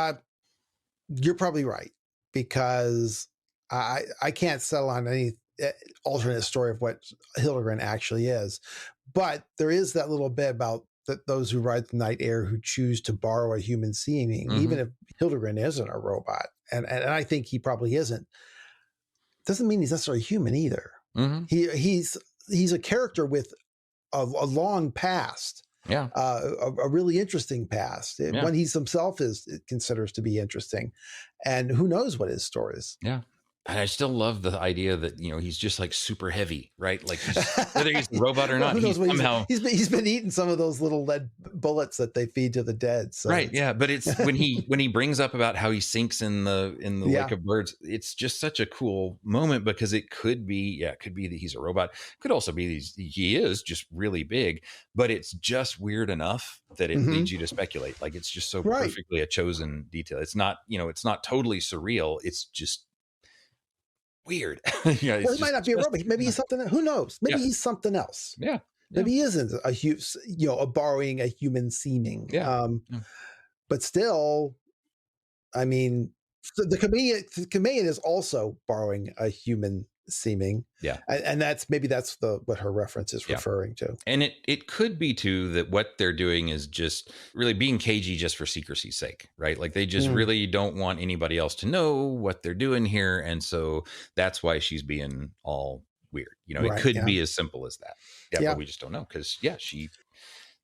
you're probably right, because I can't settle on any alternate story of what Hildegrin actually is. But there is that little bit about those who ride the night air who choose to borrow a human seeming, even if Hildegrin isn't a robot. And I think he probably isn't. Doesn't mean he's necessarily human either. He's a character with a long past. Yeah. A really interesting past. One he himself considers to be interesting. And who knows what his story is. Yeah. And I still love the idea that, he's just like super heavy, right? Like whether he's a robot or not, he's been eating some of those little lead bullets that they feed to the dead. So right. Yeah. But it's when he brings up about how he sinks in the lake of birds, it's just such a cool moment, because it could be that he's a robot. It could also be he is just really big, but it's just weird enough that it leads you to speculate. Like it's just so perfectly a chosen detail. It's not, it's not totally surreal. It's just weird. Well, he might not be a robot. Maybe he's something else. Who knows? Maybe he's something else. Yeah. Maybe he isn't a borrowing a human seeming. Yeah. But still, I mean, so the chameleon is also borrowing a human seeming. Yeah. And that's what her reference is referring to. And it could be too that what they're doing is just really being cagey just for secrecy's sake, right? Like they just really don't want anybody else to know what they're doing here. And so that's why she's being all weird. It could be as simple as that. Yeah. But we just don't know because she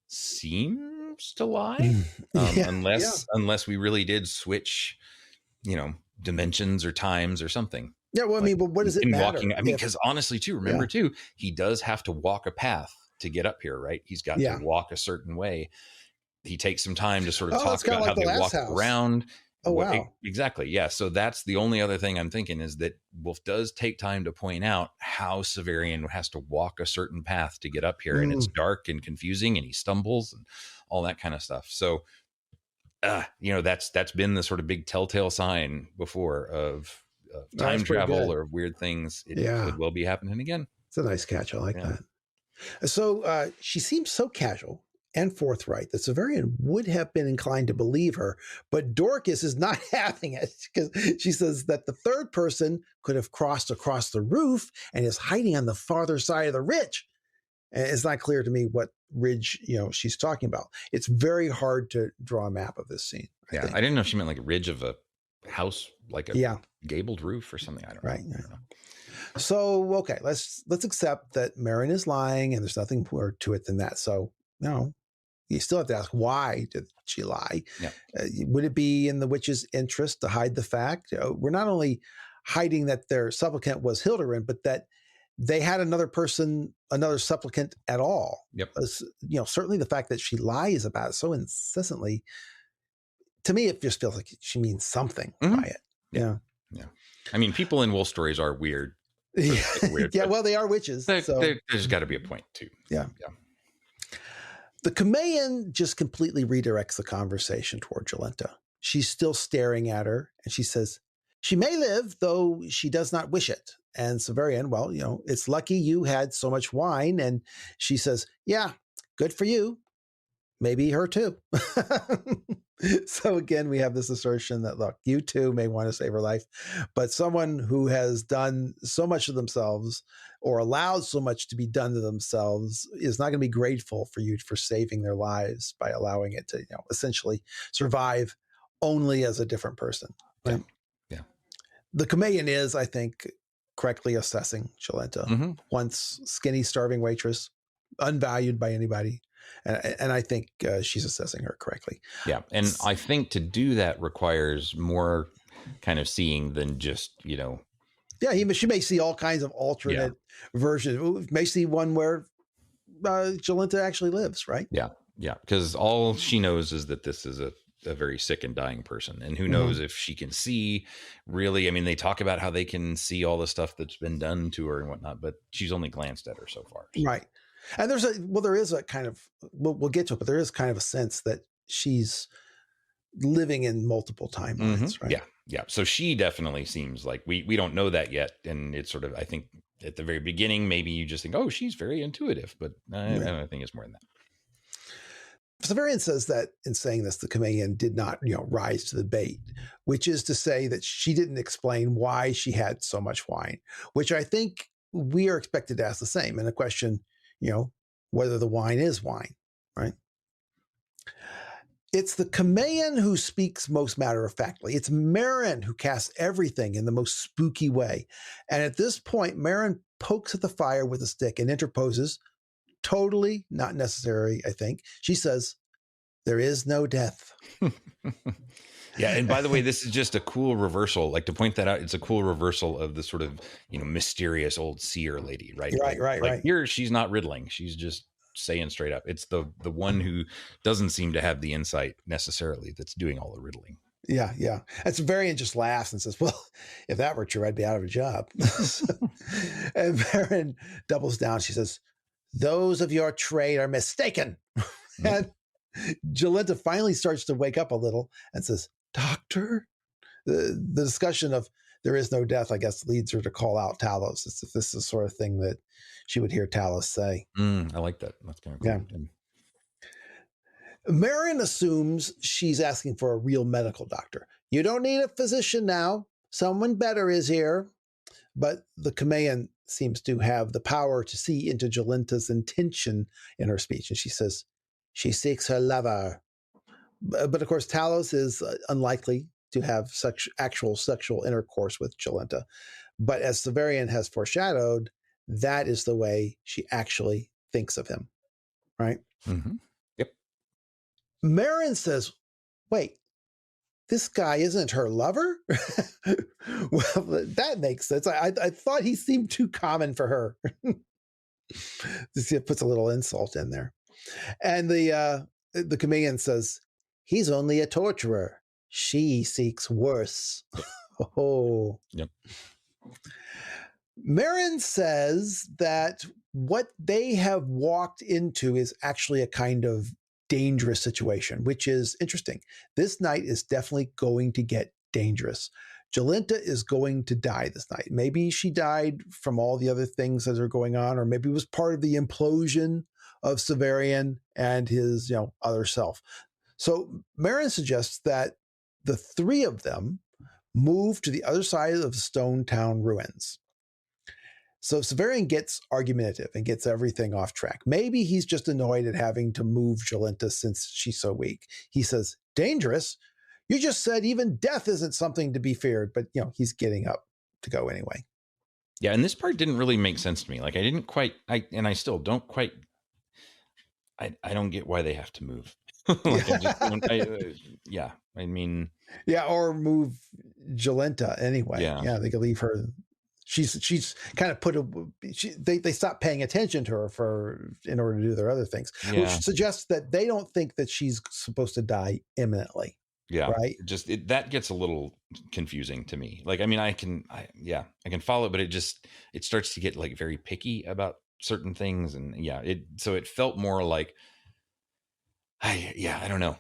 seems to lie unless we really did switch, dimensions or times or something. Yeah, well, I mean, but what does it matter? Because honestly, too, remember, too, he does have to walk a path to get up here, right? He's got to walk a certain way. He takes some time to sort of talk about how they walk around. Oh, wow. Exactly. Yeah. So that's the only other thing I'm thinking is that Wolfe does take time to point out how Severian has to walk a certain path to get up here. And it's dark and confusing and he stumbles and all that kind of stuff. So, that's been the sort of big telltale sign before of time travel or weird things. It could well be happening again. It's a nice catch. I like that. So she seems so casual and forthright that Severian would have been inclined to believe her, but Dorcas is not having it because she says that the third person could have crossed across the roof and is hiding on the farther side of the ridge. And it's not clear to me what ridge she's talking about. It's very hard to draw a map of this scene. I didn't know if she meant like a ridge of a house, like a gabled roof or something. I don't know. I don't know. So, okay, let's accept that Merryn is lying and there's nothing more to it than that. So, you still have to ask, why did she lie? Yeah. Would it be in the witch's interest to hide the fact? We're not only hiding that their supplicant was Hilderin, but that they had another supplicant at all. Yep. Certainly the fact that she lies about it so incessantly, to me, it just feels like she means something by it. Yeah. I mean, people in wolf stories are weird. Weird. Well, they are witches. There's got to be a point too. Yeah. The chameleon just completely redirects the conversation toward Jolenta. She's still staring at her, and she says, "She may live, though she does not wish it." And Severian, well, it's lucky you had so much wine. And she says, "Yeah, good for you. Maybe her too." So again, we have this assertion that, look, you too may want to save her life, but someone who has done so much of themselves or allowed so much to be done to themselves is not going to be grateful for you for saving their lives by allowing it to, essentially survive only as a different person. Right? Yeah. The chameleon is, I think, correctly assessing Jolenta. Once skinny, starving waitress, unvalued by anybody. And I think she's assessing her correctly. Yeah. And I think to do that requires more kind of seeing than just, Yeah, she may see all kinds of alternate versions. May see one where Jolenta actually lives, right? Yeah. Yeah. Because all she knows is that this is a very sick and dying person. And who knows if she can see really, I mean, they talk about how they can see all the stuff that's been done to her and whatnot, but she's only glanced at her so far. So. Right. And there is a kind of, we'll get to it, but there is kind of a sense that she's living in multiple timelines, right? Yeah. Yeah. So she definitely seems like we don't know that yet. And it's sort of, I think at the very beginning, maybe you just think, oh, she's very intuitive, but I don't think it's more than that. Severian says that in saying this, the chameleon did not, rise to the bait, which is to say that she didn't explain why she had so much wine, which I think we are expected to ask the same. And the question, whether the wine is wine, right? It's the chameleon who speaks most matter-of-factly. It's Merryn who casts everything in the most spooky way. And at this point, Merryn pokes at the fire with a stick and interposes. Totally not necessary, I think. She says, "There is no death." Yeah. And by the way, this is just a cool reversal. Like to point that out, it's a cool reversal of the sort of, mysterious old seer lady, right? Right. Here, she's not riddling. She's just saying straight up. It's the one who doesn't seem to have the insight necessarily that's doing all the riddling. Yeah. And Severian just laughs and says, "Well, if that were true, I'd be out of a job." And Merryn doubles down. She says, "Those of your trade are mistaken." And Jolenta finally starts to wake up a little and says, "Doctor?" The discussion of there is no death, I guess, leads her to call out Talos. This is the sort of thing that she would hear Talos say. I like that. That's kind of cool. Yeah. Merryn assumes she's asking for a real medical doctor. You don't need a physician now. Someone better is here. But the Kameian seems to have the power to see into Jolenta's intention in her speech. And she says, she seeks her lover. But of course, Talos is unlikely to have actual sexual intercourse with Jolenta. But as Severian has foreshadowed, that is the way she actually thinks of him. Right? Mm-hmm. Yep. Merryn says, wait, this guy isn't her lover? Well, that makes sense. I thought he seemed too common for her. It puts a little insult in there. And the Kameian says, he's only a torturer. She seeks worse. Oh. Yep. Merryn says that what they have walked into is actually a kind of dangerous situation, which is interesting. This night is definitely going to get dangerous. Jolenta is going to die this night. Maybe she died from all the other things that are going on, or maybe it was part of the implosion of Severian and his, other self. So Merryn suggests that the three of them move to the other side of the Stone Town ruins. So Severian gets argumentative and gets everything off track. Maybe he's just annoyed at having to move Jolenta since she's so weak. He says, dangerous? You just said even death isn't something to be feared. But, he's getting up to go anyway. Yeah, and this part didn't really make sense to me. Like, I still don't quite, I don't get why they have to move. Yeah, or move Jolenta anyway. Yeah, they could leave her. She's kind of they stop paying attention to her in order to do their other things, which suggests that they don't think that she's supposed to die imminently. Yeah, right. That gets a little confusing to me. Like, I can follow it, but it starts to get like very picky about certain things, and so it felt more like, I don't know.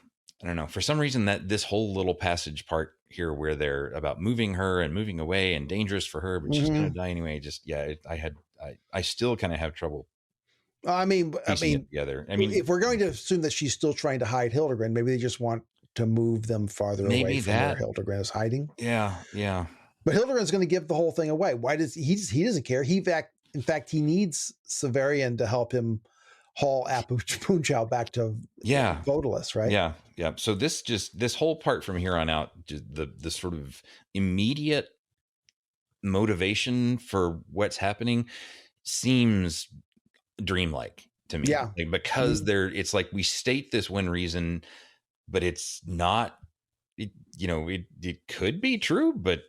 For some reason, that this whole little passage part here where they're about moving her and moving away and dangerous for her, but she's going to die anyway. I still kind of have trouble. Together. If we're going to assume that she's still trying to hide Hildegren, maybe they just want to move them farther away from where Hildegren is hiding. Yeah. But Hildegren's going to give the whole thing away. Why does he doesn't care? In fact, he needs Severian to help him haul Apuleius back to Apuleius, right? Yeah. So this whole part from here on out, the sort of immediate motivation for what's happening seems dreamlike to me. Yeah. Because it's like we state this one reason, but it's not. It could be true, but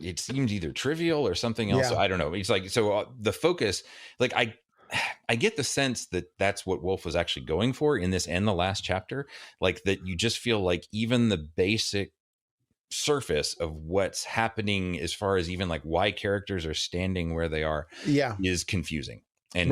it seems either trivial or something else. Yeah. So I don't know. It's like, so the focus, like I get the sense that that's what Wolfe was actually going for in this and the last chapter, like that you just feel like even the basic surface of what's happening as far as even like why characters are standing where they are is confusing and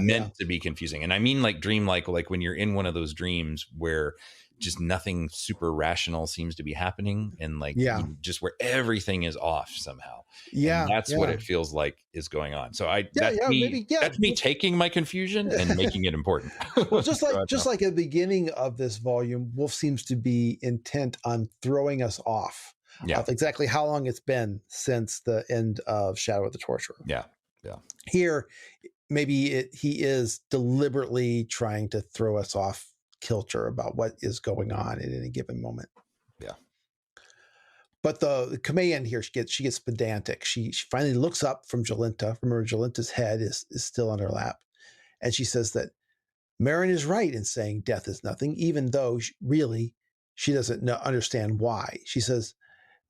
meant to be confusing. And I mean like dreamlike, like when you're in one of those dreams where just nothing super rational seems to be happening, and like just where everything is off somehow. And that's what it feels like is going on. So that's me taking my confusion and making it important. Well, just like at the beginning of this volume, Wolfe seems to be intent on throwing us off of exactly how long it's been since the end of Shadow of the Torturer. Yeah. Here, maybe he is deliberately trying to throw us off kilter about what is going on at any given moment. But the Kameian here, she gets pedantic. She finally looks up from Jolenta. Remember, Jolenta's head is still on her lap, and she says that Merryn is right in saying death is nothing, even though she doesn't understand why. She says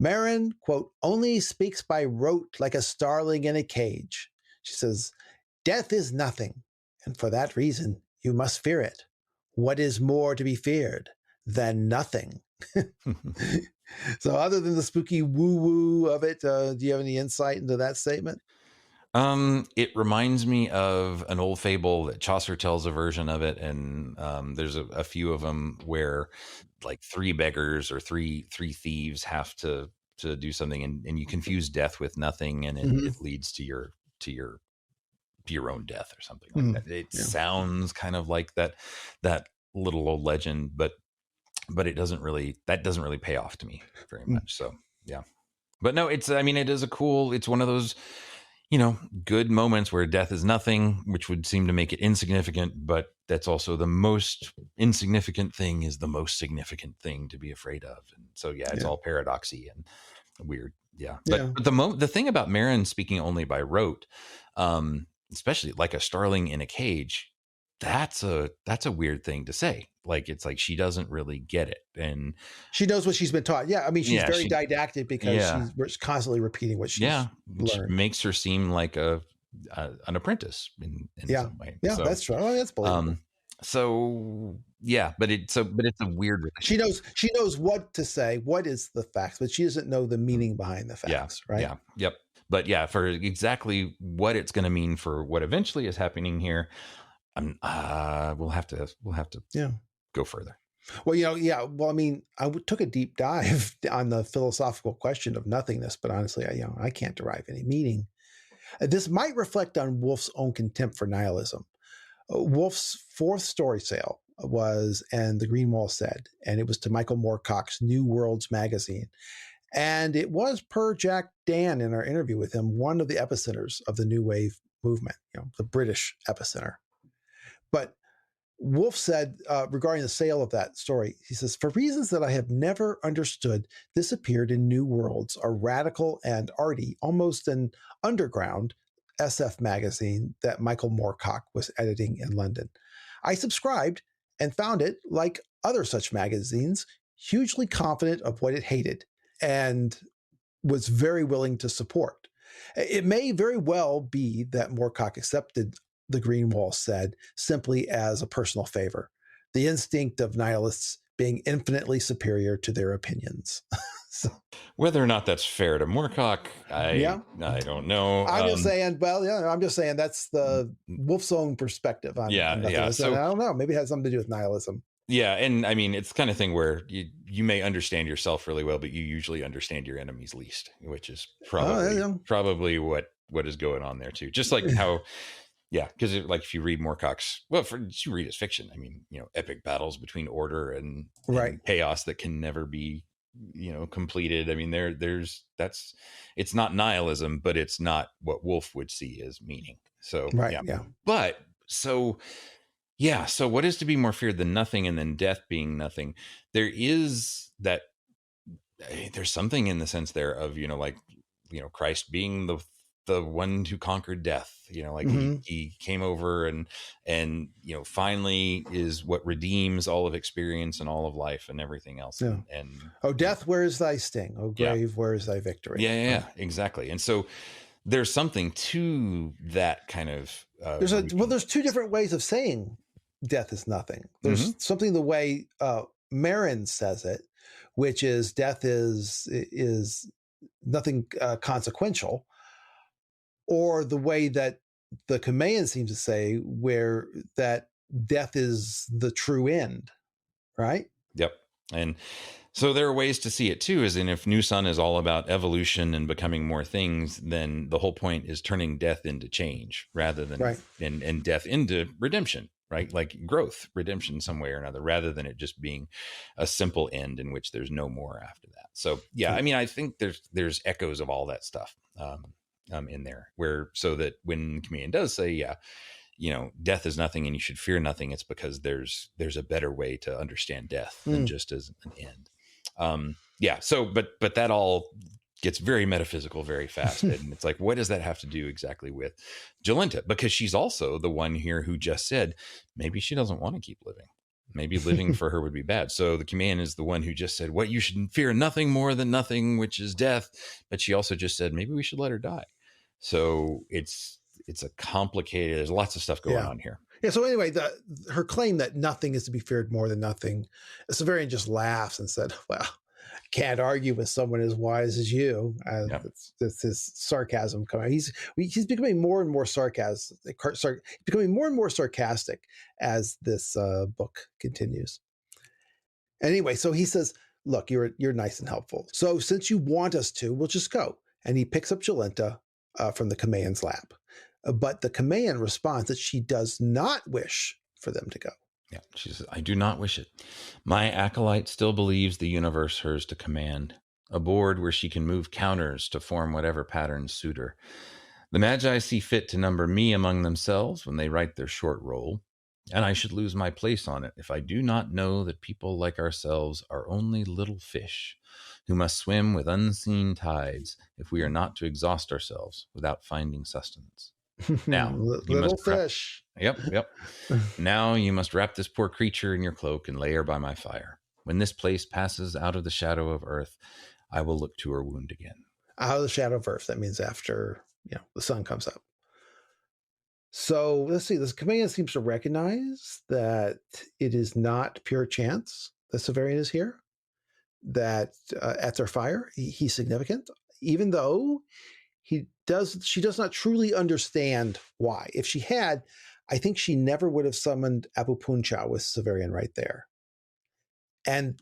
Merryn, quote, only speaks by rote like a starling in a cage. She says death is nothing, and for that reason you must fear it. What is more to be feared than nothing? So other than the spooky woo-woo of it, do you have any insight into that statement? It reminds me of an old fable that Chaucer tells a version of it. And there's a few of them where like three beggars or three thieves have to to do something, and you confuse death with nothing, and it leads to your own death or something like that. It sounds kind of like that little old legend, but it doesn't really pay off to me very much. So yeah, but no, it is it's one of those, good moments where death is nothing, which would seem to make it insignificant, but that's also the most insignificant thing is the most significant thing to be afraid of. And so, it's all paradoxy and weird. Yeah. But the thing about Merryn speaking only by rote, especially like a starling in a cage, that's a weird thing to say. Like, it's like she doesn't really get it, and she knows what she's been taught. Yeah, I mean, she's very didactic because she's constantly repeating what she's learned. Which makes her seem like an apprentice in some way. Yeah, that's true. Oh, that's believable. But it's a weird relationship. She knows what to say, what is the facts, but she doesn't know the meaning behind the facts, right? Yeah, yep. But for exactly what it's going to mean for what eventually is happening here, we'll have to go further. Well, Well, I mean, I took a deep dive on the philosophical question of nothingness, but honestly, I can't derive any meaning. This might reflect on Wolfe's own contempt for nihilism. Wolfe's fourth story sale was "And the Green Wall Said," and it was to Michael Moorcock's New Worlds magazine. And it was, per Jack Dan in our interview with him, one of the epicenters of the New Wave movement, the British epicenter. But Wolfe said regarding the sale of that story, he says, "For reasons that I have never understood, this appeared in New Worlds, a radical and arty, almost an underground SF magazine that Michael Moorcock was editing in London. I subscribed and found it, like other such magazines, hugely confident of what it hated and was very willing to support. It may very well be that Moorcock accepted The Green Wall Said simply as a personal favor, the instinct of nihilists being infinitely superior to their opinions." So, whether or not that's fair to Moorcock, I don't know. I'm just saying. Well, I'm just saying that's the Wolfe's own perspective on nothingness. So, I don't know. Maybe it has something to do with nihilism. Yeah, and I mean, it's the kind of thing where you may understand yourself really well, but you usually understand your enemies least, which is probably what is going on there too. Just like how. Yeah, because like if you read Moorcock's, you read his fiction. I mean, epic battles between order and chaos that can never be, completed. I mean, it's not nihilism, but it's not what Wolfe would see as meaning. So But so what is to be more feared than nothing, and then death being nothing? There's something in the sense there of Christ being the one who conquered death, he came over and finally is what redeems all of experience and all of life and everything else. Yeah. And oh, death, where is thy sting? Oh, grave, where is thy victory? Yeah, exactly. And so there's something to that kind of. There's two different ways of saying death is nothing. There's something the way Merryn says it, which is death is nothing consequential. Or the way that the Cumaean seems to say, where that death is the true end, right? Yep. And so there are ways to see it too, as in if New Sun is all about evolution and becoming more things, then the whole point is turning death into change rather than and death into redemption, right? Like growth, redemption some way or another, rather than it just being a simple end in which there's no more after that. So I mean, I think there's echoes of all that stuff. In there, so that when Cumaean does say, death is nothing and you should fear nothing, it's because there's a better way to understand death than just as an end. So, but that all gets very metaphysical very fast. And it's like, what does that have to do exactly with Jolenta? Because she's also the one here who just said, maybe she doesn't want to keep living. Maybe living for her would be bad. So the Cumaean is the one who just said, what, you should fear nothing more than nothing, which is death. But she also just said, maybe we should let her die. So it's a complicated, there's lots of stuff going on here. Yeah. So anyway, her claim that nothing is to be feared more than nothing, Severian just laughs and said, well, can't argue with someone as wise as you. That's his sarcasm coming. He's becoming more and more becoming more and more sarcastic as this book continues. Anyway, so he says, look, you're nice and helpful. So since you want us to, we'll just go. And he picks up Jolenta from the Kamayan's lap. But the Kamayan responds that she does not wish for them to go. Yeah, she says, I do not wish it. My acolyte still believes the universe hers to command, a board where she can move counters to form whatever patterns suit her. The Magi see fit to number me among themselves when they write their short roll, and I should lose my place on it if I do not know that people like ourselves are only little fish who must swim with unseen tides if we are not to exhaust ourselves without finding sustenance. Now, little fish. Yep. Now you must wrap this poor creature in your cloak and lay her by my fire. When this place passes out of the shadow of earth, I will look to her wound again. Out of the shadow of earth. That means after, the sun comes up. So let's see. This Kamayan seems to recognize that it is not pure chance that Severian is here. That at their fire, he's significant, even though she does not truly understand why. If she had, I think she never would have summoned Apuleius with Severian right there. And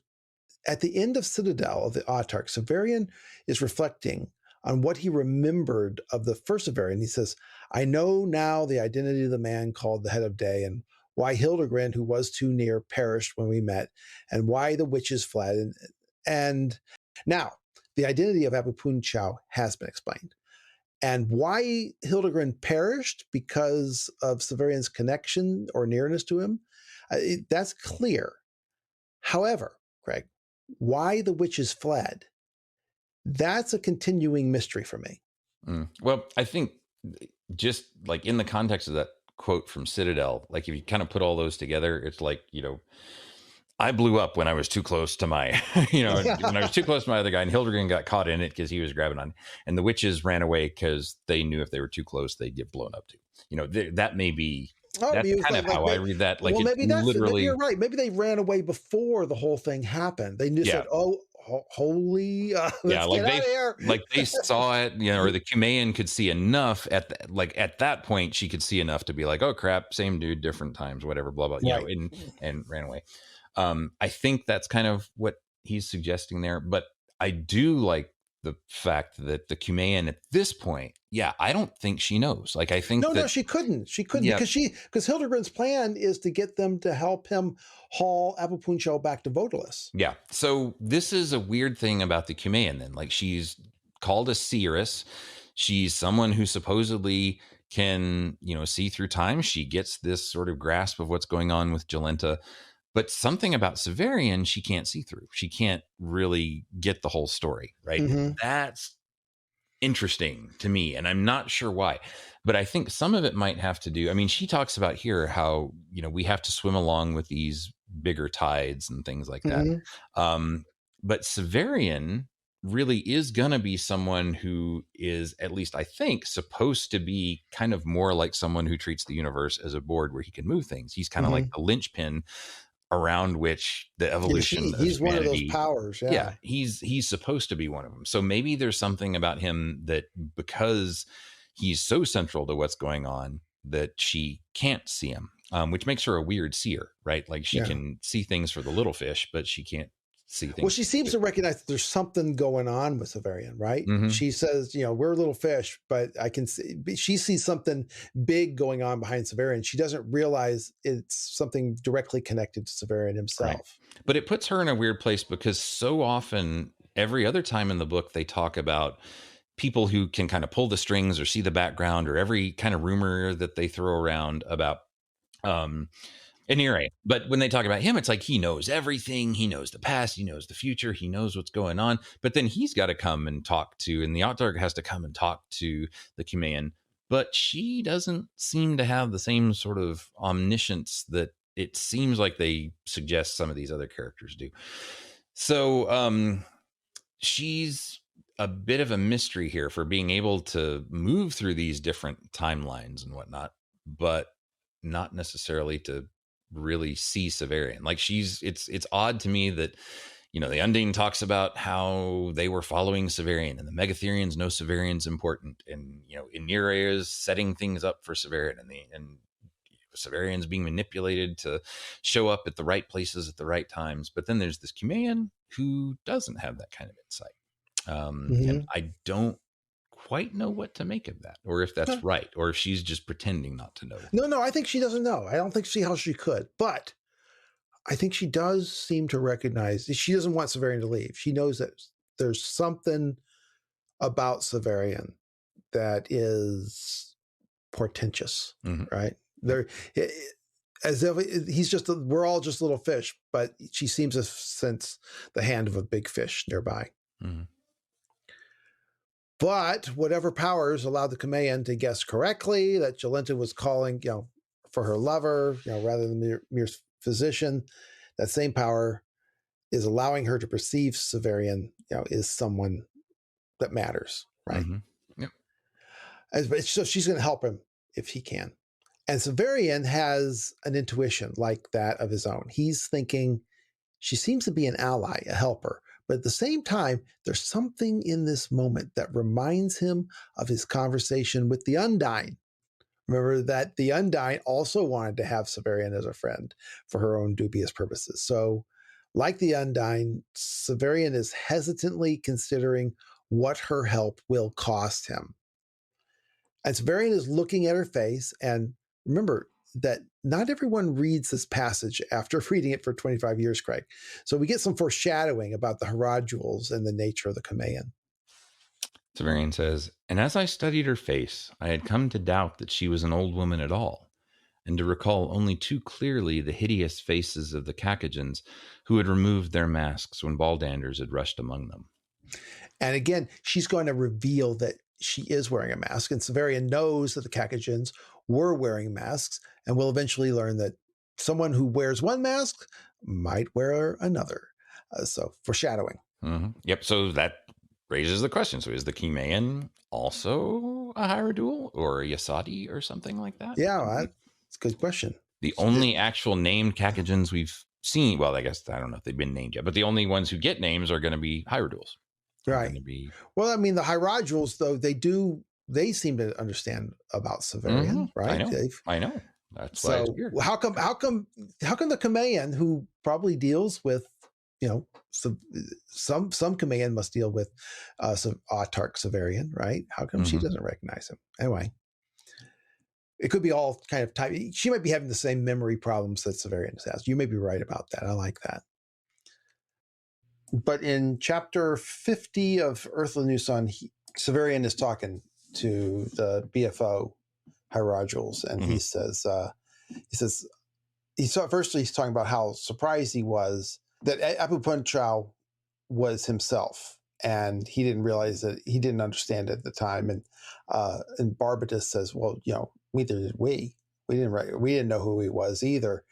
at the end of Citadel of the Autarch, Severian is reflecting on what he remembered of the first Severian. He says, I know now the identity of the man called the Head of Day, and why Hildegard, who was too near, perished when we met, and why the witches fled. And now the identity of Apuleius has been explained. And why Hildegard perished because of Severian's connection or nearness to him, that's clear. However, Greg, why the witches fled, that's a continuing mystery for me. Well, I think just like in the context of that quote from Citadel, like if you kind of put all those together, it's like, I blew up when I was too close to my, when I was too close to my other guy, and Hildegard got caught in it because he was grabbing on, and the witches ran away because they knew if they were too close, they'd get blown up too. That may be, that's kind of how I read that. Like, well, maybe you're right. Maybe they ran away before the whole thing happened. They knew, said, holy, let's get out of here. Like they saw it, or the Kamayan could see enough at that point, she could see enough to be like, oh crap, same dude, different times, whatever, blah, blah, right. And ran away. I think that's kind of what he's suggesting there, but I do like the fact that the Kamayan at this point, I don't think she knows. Like, I think no, she couldn't because Hildegard's plan is to get them to help him haul Apuleius back to Votalis. Yeah. So this is a weird thing about the Kamayan then. Like, she's called a seeress. She's someone who supposedly can, see through time. She gets this sort of grasp of what's going on with Jolenta. But something about Severian, she can't see through. She can't really get the whole story, right? Mm-hmm. That's interesting to me, and I'm not sure why. But I think some of it might have to do, she talks about here how, we have to swim along with these bigger tides and things like that. Mm-hmm. But Severian really is going to be someone who is, at least I think, supposed to be kind of more like someone who treats the universe as a board where he can move things. He's kind of like the linchpin around which the evolution he's one of those powers. He's supposed to be one of them. So maybe there's something about him that, because he's so central to what's going on, that she can't see him, which makes her a weird seer, right? Like she can see things for the little fish, but she can't see things. Well, she seems to recognize that there's something going on with Severian, right? Mm-hmm. She says, we're little fish, but I can see, she sees something big going on behind Severian. She doesn't realize it's something directly connected to Severian himself. Right. But it puts her in a weird place because so often, every other time in the book, they talk about people who can kind of pull the strings or see the background, or every kind of rumor that they throw around about, Anire. But when they talk about him, it's like he knows everything. He knows the past. He knows the future. He knows what's going on. But then he's got to come and talk to, and the Autarch has to come and talk to the Kamayan. But she doesn't seem to have the same sort of omniscience that it seems like they suggest some of these other characters do. So she's a bit of a mystery here for being able to move through these different timelines and whatnot, but not necessarily to really see Severian. Like it's odd to me that, the Undine talks about how they were following Severian, and the Megatherians know Severian's important, and Anire is setting things up for Severian, and Severian's being manipulated to show up at the right places at the right times. But then there's this Cumaean who doesn't have that kind of insight. And I don't quite know what to make of that, or if that's right, or if she's just pretending not to know. No, I think she doesn't know. I don't think see how she could, but I think she does seem to recognize she doesn't want Severian to leave. She knows that there's something about Severian that is portentous, right? There, as if we're all just little fish, but she seems to sense the hand of a big fish nearby. But whatever powers allowed the Cumaean to guess correctly that Jolenta was calling, for her lover, rather than mere physician, that same power is allowing her to perceive Severian, is someone that matters, right? Yep. So she's going to help him if he can. And Severian has an intuition like that of his own. He's thinking she seems to be an ally, a helper. But at the same time, there's something in this moment that reminds him of his conversation with the Undine. Remember that the Undine also wanted to have Severian as a friend for her own dubious purposes. So, like the Undine, Severian is hesitantly considering what her help will cost him. And Severian is looking at her face, and remember that not everyone reads this passage after reading it for 25 years, Craig. So we get some foreshadowing about the Heraduals and the nature of the Cumaean. Severian says, and as I studied her face, I had come to doubt that she was an old woman at all, and to recall only too clearly the hideous faces of the Caucasians who had removed their masks when Baldanders had rushed among them. And again, she's going to reveal that she is wearing a mask, and Severian knows that the Caucasians were wearing masks, and we'll eventually learn that someone who wears one mask might wear another. So foreshadowing. Yep. So that raises the question. So is the Cumaean also a Hierodule or a Yasadi or something like that? Yeah, that's a good question. The only actual named Caucasians we've seen, well, I guess, I don't know if they've been named yet, but the only ones who get names are going to be Hierodules. Right. Well, I mean, the Hierodules, though, they seem to understand about Severian, right? I know. That's so why it's weird. How come the Cumaean, who probably deals with, some Cumaean must deal with some autarch Severian, right? How come she doesn't recognize him? Anyway, it could be all kind of type. She might be having the same memory problems that Severian has. You may be right about that. I like that. But in chapter 50 of Earth of the New Sun, Severian is talking to the BFO Hierodules, and he says, firstly, he's talking about how surprised he was that Apuleius was himself, and he didn't realize that he didn't understand it at the time. And Barbatus says, well, neither did we. We didn't know who he was either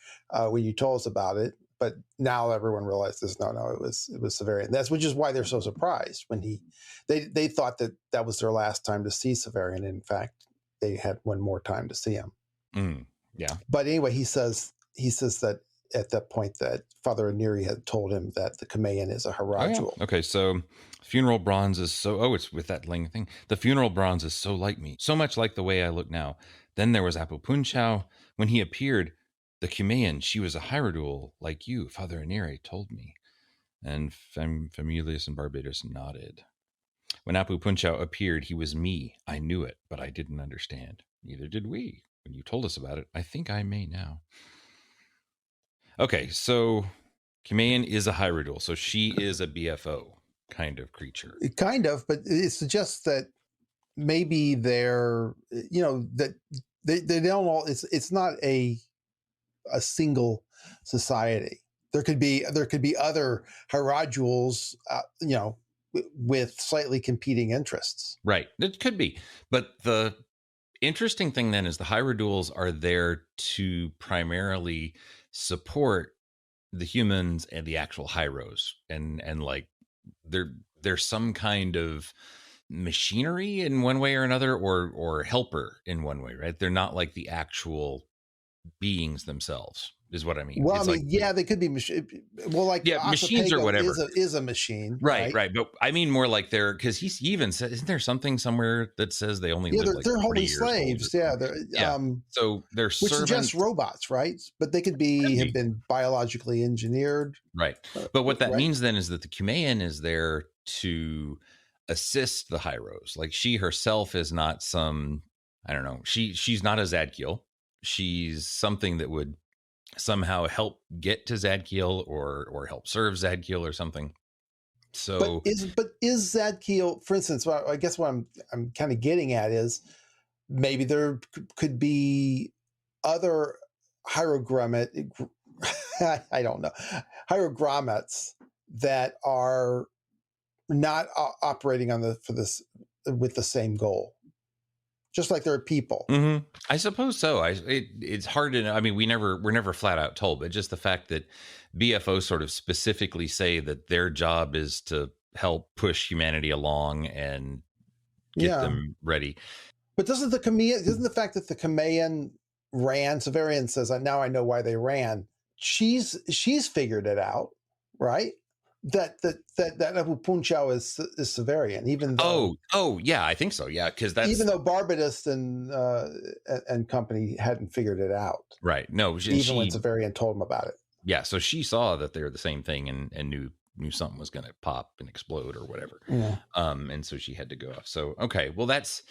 when you told us about it. But now everyone realizes, no, it was Severian. Which is why they're so surprised when they thought that was their last time to see Severian. And in fact, they had one more time to see him. Yeah. But anyway, he says that at that point that Father Aniri had told him that the Cumaean is a Herodule. Oh, yeah. Okay, so funeral bronze is it's with that Ling thing. The funeral bronze is so like me, so much like the way I look now. Then there was Apuleius. When he appeared, the Cumaean, she was a Hierodule like you, Father Aniri told me. And Famulius and Barbatus nodded. When Apuleius appeared, he was me. I knew it, but I didn't understand. Neither did we. When you told us about it, I think I may now. Okay, so Cumaean is a Hierodule, so she is a BFO kind of creature. Kind of, but it suggests that maybe they're, that they don't all, it's not a single society. There could be other Hierodules, with slightly competing interests. Right. It could be. But the interesting thing then is the Hierodules are there to primarily support the humans and the actual Hieros. And like they're some kind of machinery in one way or another, or helper in one way, right? They're not like the actual beings themselves, is what I mean. Well, It's I mean, like, they could be well, like machines or Octopago whatever. is a machine, Right. But I mean more like they're, because he even said, isn't there something somewhere that says they only live like they're 40 holy years old or slaves. something? They're So they're which servants. suggests robots, right? But they could have been biologically engineered, Right. But what that right? means then is that the Cumaean is there to assist the Hyros. Like, she herself is not some, I don't know, she's not a Zadkiel. She's something that would somehow help get to Zadkiel or help serve Zadkiel or something. So but is Zadkiel, for instance, I guess what I'm kind of getting at is maybe there could be other hierogrammet I don't know, hierogrammets that are not operating with the same goal, just like there are people. mm-hmm. I suppose so. It's hard to know. I mean, we're never flat out told, but just the fact that BFO sort of specifically say that their job is to help push humanity along and get them ready. But isn't the fact that the Cumaean ran, Severian says, now I know why they ran. She's figured it out, right? That Apuleius is Severian, even though yeah, I think so, yeah, because that's even though Barbatus and company hadn't figured it out, right. No, when Severian told him about it. Yeah, so she saw that they were the same thing and knew something was going to pop and explode or whatever. Yeah. And so she had to go off. So okay, well that's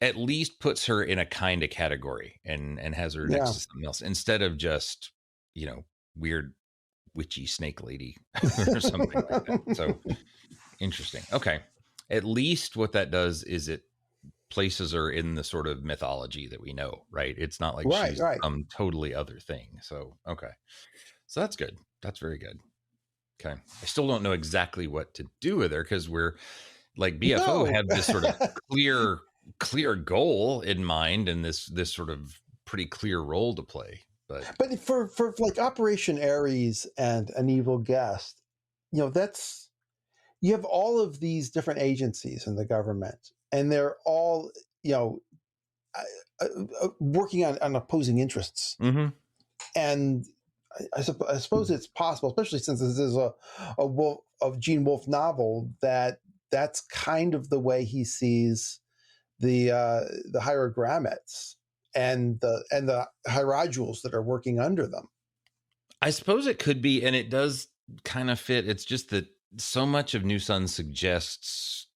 at least puts her in a kind of category and has her next to something else instead of just weird witchy snake lady or something like that. So interesting. Okay, at least what that does is it places her in the sort of mythology that we know, right? It's not like she's some totally other thing. So okay, so that's good. That's very good. Okay, I still don't know exactly what to do with her because we're like BFO had this sort of clear goal in mind and this sort of pretty clear role to play. But for like Operation Ares and An Evil Guest, that's, you have all of these different agencies in the government, and they're all working on opposing interests. Mm-hmm. And I suppose it's possible, especially since this is a Gene Wolfe novel, that's kind of the way he sees the hierogrammets and the hierodules that are working under them. I suppose it could be, and it does kind of fit. It's just that so much of New Sun suggests,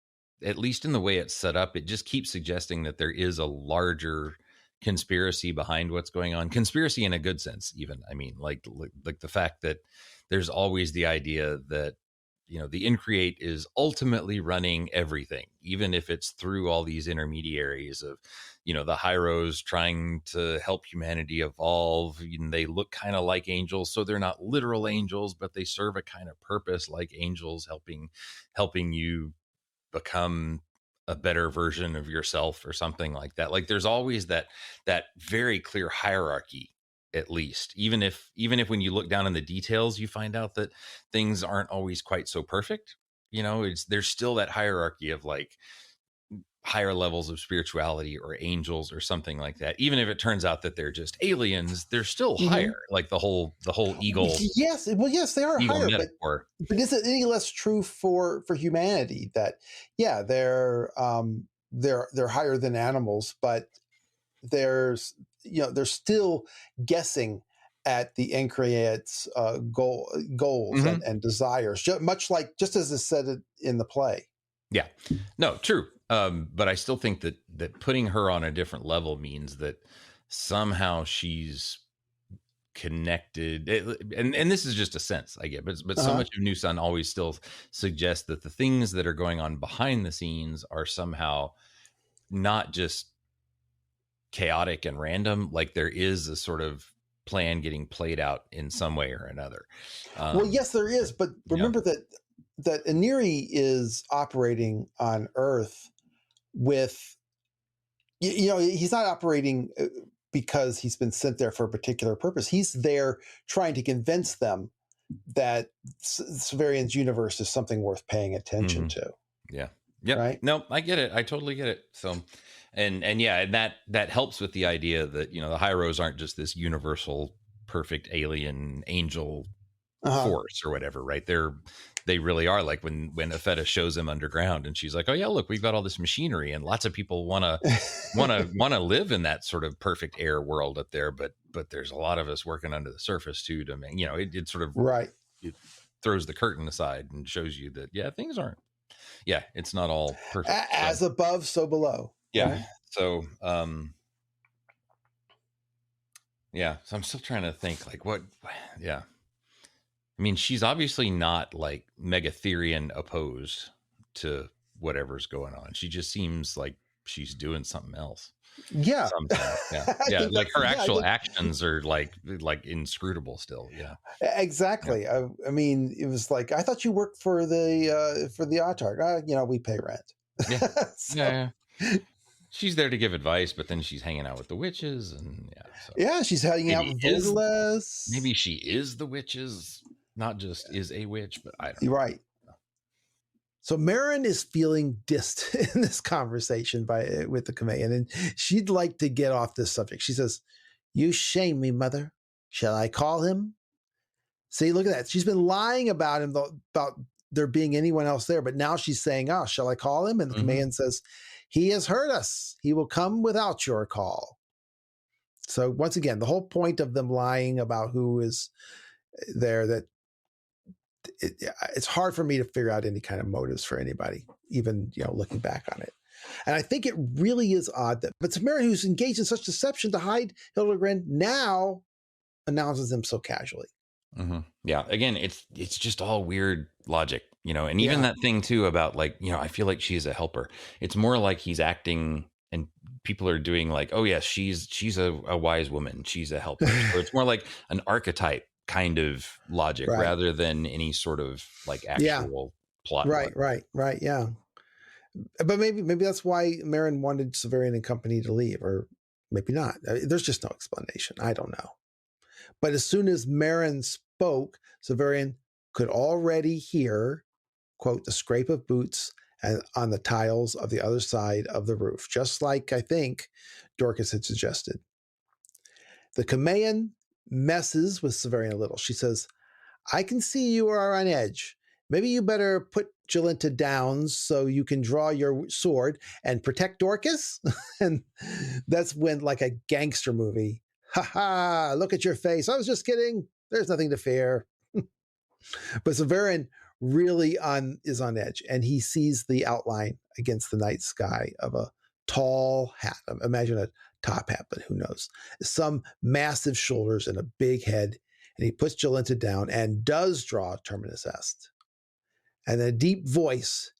at least in the way it's set up, it just keeps suggesting that there is a larger conspiracy behind what's going on. Conspiracy in a good sense, even. I mean, like the fact that there's always the idea that the Increate is ultimately running everything, even if it's through all these intermediaries of the Hyros trying to help humanity evolve. They look kind of like angels, so they're not literal angels, but they serve a kind of purpose like angels, helping you become a better version of yourself or something like that. Like there's always that very clear hierarchy, at least, even if when you look down in the details, you find out that things aren't always quite so perfect. There's still that hierarchy of like higher levels of spirituality or angels or something like that. Even if it turns out that they're just aliens, they're still higher. Like the whole eagle. Yes, well, yes, they are higher. But is it any less true for humanity that they're higher than animals, but they're still guessing at the Increate's goals and desires, much like just as is said in the play. Yeah, no, true. But I still think that putting her on a different level means that somehow she's connected. And this is just a sense I get, but so much of New Sun always still suggests that the things that are going on behind the scenes are somehow not just chaotic and random. Like there is a sort of plan getting played out in some way or another. Well, yes, there is. But remember that Aniri is operating on Earth with, he's not operating because he's been sent there for a particular purpose. He's there trying to convince them that Severian's universe is something worth paying attention to. Yeah. Yep. Right. No, I get it. I totally get it. So, and yeah, and that helps with the idea that, the Hyros aren't just this universal, perfect alien angel force or whatever, right? They really are, like when Apheta shows them underground and she's like, oh yeah, look, we've got all this machinery and lots of people want to live in that sort of perfect air world up there, but there's a lot of us working under the surface too to make, it sort of Right. It throws the curtain aside and shows you that things aren't, it's not all perfect. As above, so below. Yeah. Right? So so I'm still trying to think like what. I mean, she's obviously not like Megatherian opposed to whatever's going on. She just seems like she's doing something else. Yeah. Yeah. Like her actual actions are like inscrutable still. Yeah. Exactly. Yeah. I mean, it was like, I thought you worked for the autarch. We pay rent. Yeah. So, yeah. She's there to give advice, but then she's hanging out with the witches and she's hanging out with Dorcas. Maybe she is the witches, not just is a witch, but I don't know. You're right. So Merryn is feeling dissed in this conversation with the Kameian, and she'd like to get off this subject. She says, "You shame me, mother. Shall I call him?" See, look at that. She's been lying about him, about there being anyone else there, but now she's saying, "Oh, shall I call him?" And the Kameian says, "He has heard us. He will come without your call." So once again, the whole point of them lying about who is there, that it's hard for me to figure out any kind of motives for anybody, even, looking back on it. And I think it really is odd that, but Merryn, who's engaged in such deception to hide Hildegard, now announces them so casually. Mm-hmm. Yeah. Again, it's just all weird logic, and even that thing too about like, I feel like she's a helper. It's more like he's acting and people are doing like, oh yeah, she's a wise woman. She's a helper. So it's more like an archetype kind of logic rather than any sort of like actual plot. Right. Yeah. But maybe that's why Merryn wanted Severian and company to leave, or maybe not. There's just no explanation. I don't know. But as soon as Merryn spoke, Severian could already hear, quote, the scrape of boots on the tiles of the other side of the roof, just like I think Dorcas had suggested. The Kameian messes with Severian a little. She says, "I can see you are on edge. Maybe you better put Jolenta down so you can draw your sword and protect Dorcas." And that's when, like a gangster movie, "Ha ha, look at your face. I was just kidding. There's nothing to fear." But Severian really is on edge, and he sees the outline against the night sky of a tall hat. Imagine a top hat, but who knows? Some massive shoulders and a big head, and he puts Jolenta down and does draw terminus est. And a deep voice,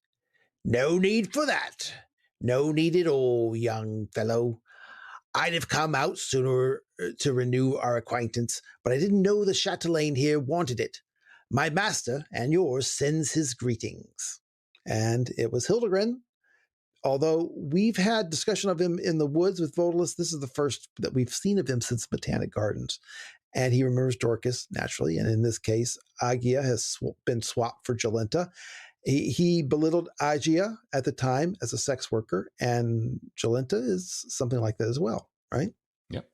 "No need for that. No need at all, young fellow. I'd have come out sooner to renew our acquaintance, but I didn't know the chatelaine here wanted it. My master and yours sends his greetings." And it was Hildegard. Although we've had discussion of him in the woods with Vodalis, this is the first that we've seen of him since Botanic Gardens. And he remembers Dorcas, naturally. And in this case, Agia has been swapped for Jolenta. He belittled Agia at the time as a sex worker, and Jolenta is something like that as well, right? Yep.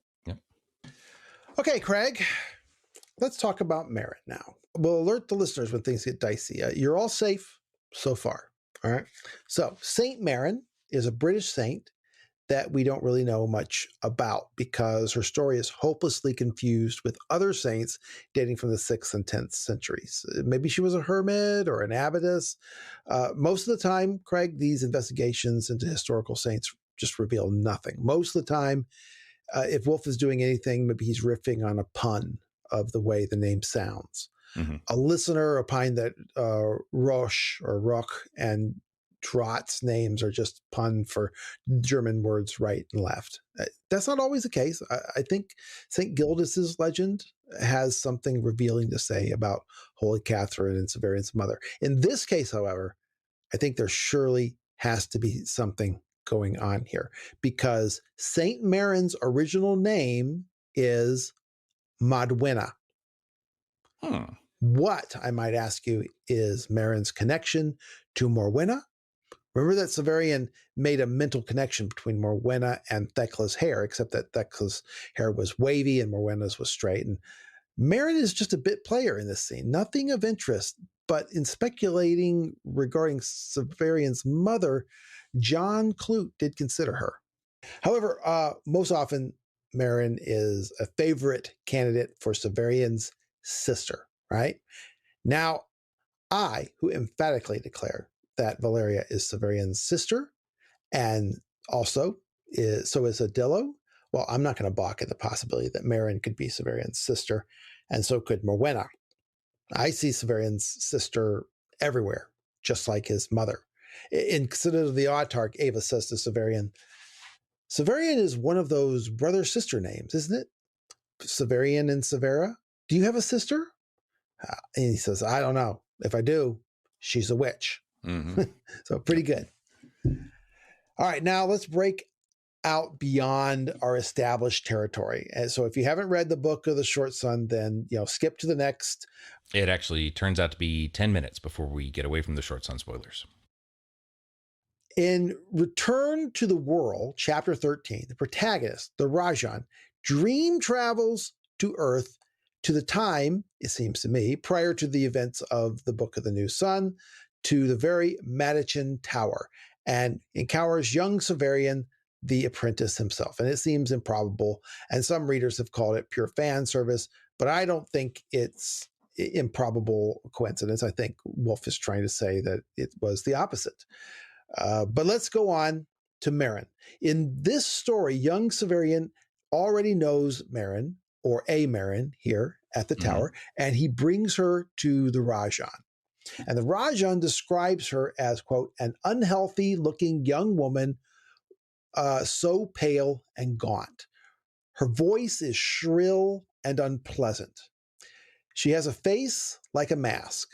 Okay, Craig, let's talk about Merryn now. We'll alert the listeners when things get dicey. You're all safe so far. All right. So Saint Merryn is a British saint that we don't really know much about because her story is hopelessly confused with other saints dating from the 6th and 10th centuries. Maybe she was a hermit or an abbess. Most of the time, Craig, these investigations into historical saints just reveal nothing. Most of the time, if Wolfe is doing anything, maybe he's riffing on a pun of the way the name sounds. Mm-hmm. A listener opined that Roche or Roch and Trot's names are just pun for German words right and left. That's not always the case. I think St. Gildas' legend has something revealing to say about Holy Catherine and Severian's mother. In this case, however, I think there surely has to be something going on here because St. Merryn's original name is Madwena. What, I might ask you, is Merryn's connection to Morwenna? Remember that Severian made a mental connection between Morwenna and Thekla's hair, except that Thekla's hair was wavy and Morwenna's was straight. And Merryn is just a bit player in this scene, nothing of interest, but in speculating regarding Severian's mother, John Clute did consider her. However, most often Merryn is a favorite candidate for Severian's sister, right? Now, I, who emphatically declare that Valeria is Severian's sister, and also so is Adillo. Well, I'm not going to balk at the possibility that Merryn could be Severian's sister, and so could Morwenna. I see Severian's sister everywhere, just like his mother. In Consider the Autarch, Ava says to Severian, Severian is one of those brother-sister names, isn't it? Severian and Severa? Do you have a sister? And he says, I don't know. If I do, she's a witch. Mm-hmm. So pretty good. All right, now let's break out beyond our established territory. And so if you haven't read the Book of the Short Sun, then skip to the next. It actually turns out to be 10 minutes before we get away from the Short Sun spoilers. In Return to the World, chapter 13, the protagonist, the Rajan, dream travels to Earth to the time, it seems to me, prior to the events of the Book of the New Sun, to the very Madichan Tower, and encounters young Severian, the apprentice himself. And it seems improbable, and some readers have called it pure fan service, but I don't think it's improbable coincidence. I think Wolfe is trying to say that it was the opposite. But let's go on to Merryn. In this story, young Severian already knows Merryn, or a Merryn here at the tower, and he brings her to the Rajan. And the Rajan describes her as, quote, an unhealthy-looking young woman, so pale and gaunt. Her voice is shrill and unpleasant. She has a face like a mask.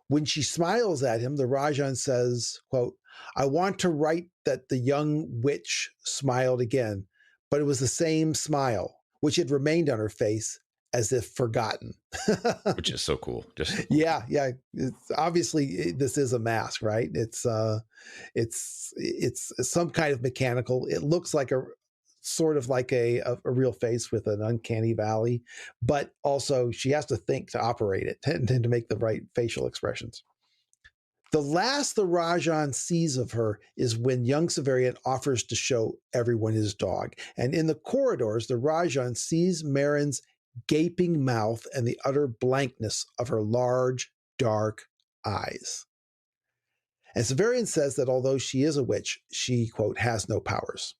When she smiles at him, the Rajan says, quote, I want to write that the young witch smiled again, but it was the same smile, which had remained on her face as if forgotten. Which is so cool. Just yeah. It's, obviously, this is a mask, right? It's some kind of mechanical. It looks like a sort of like a real face with an uncanny valley, but also she has to think to operate it and to make the right facial expressions. The last the Rajan sees of her is when young Severian offers to show everyone his dog. And in the corridors, the Rajan sees Merryn's gaping mouth and the utter blankness of her large, dark eyes. And Severian says that although she is a witch, she, quote, has no powers.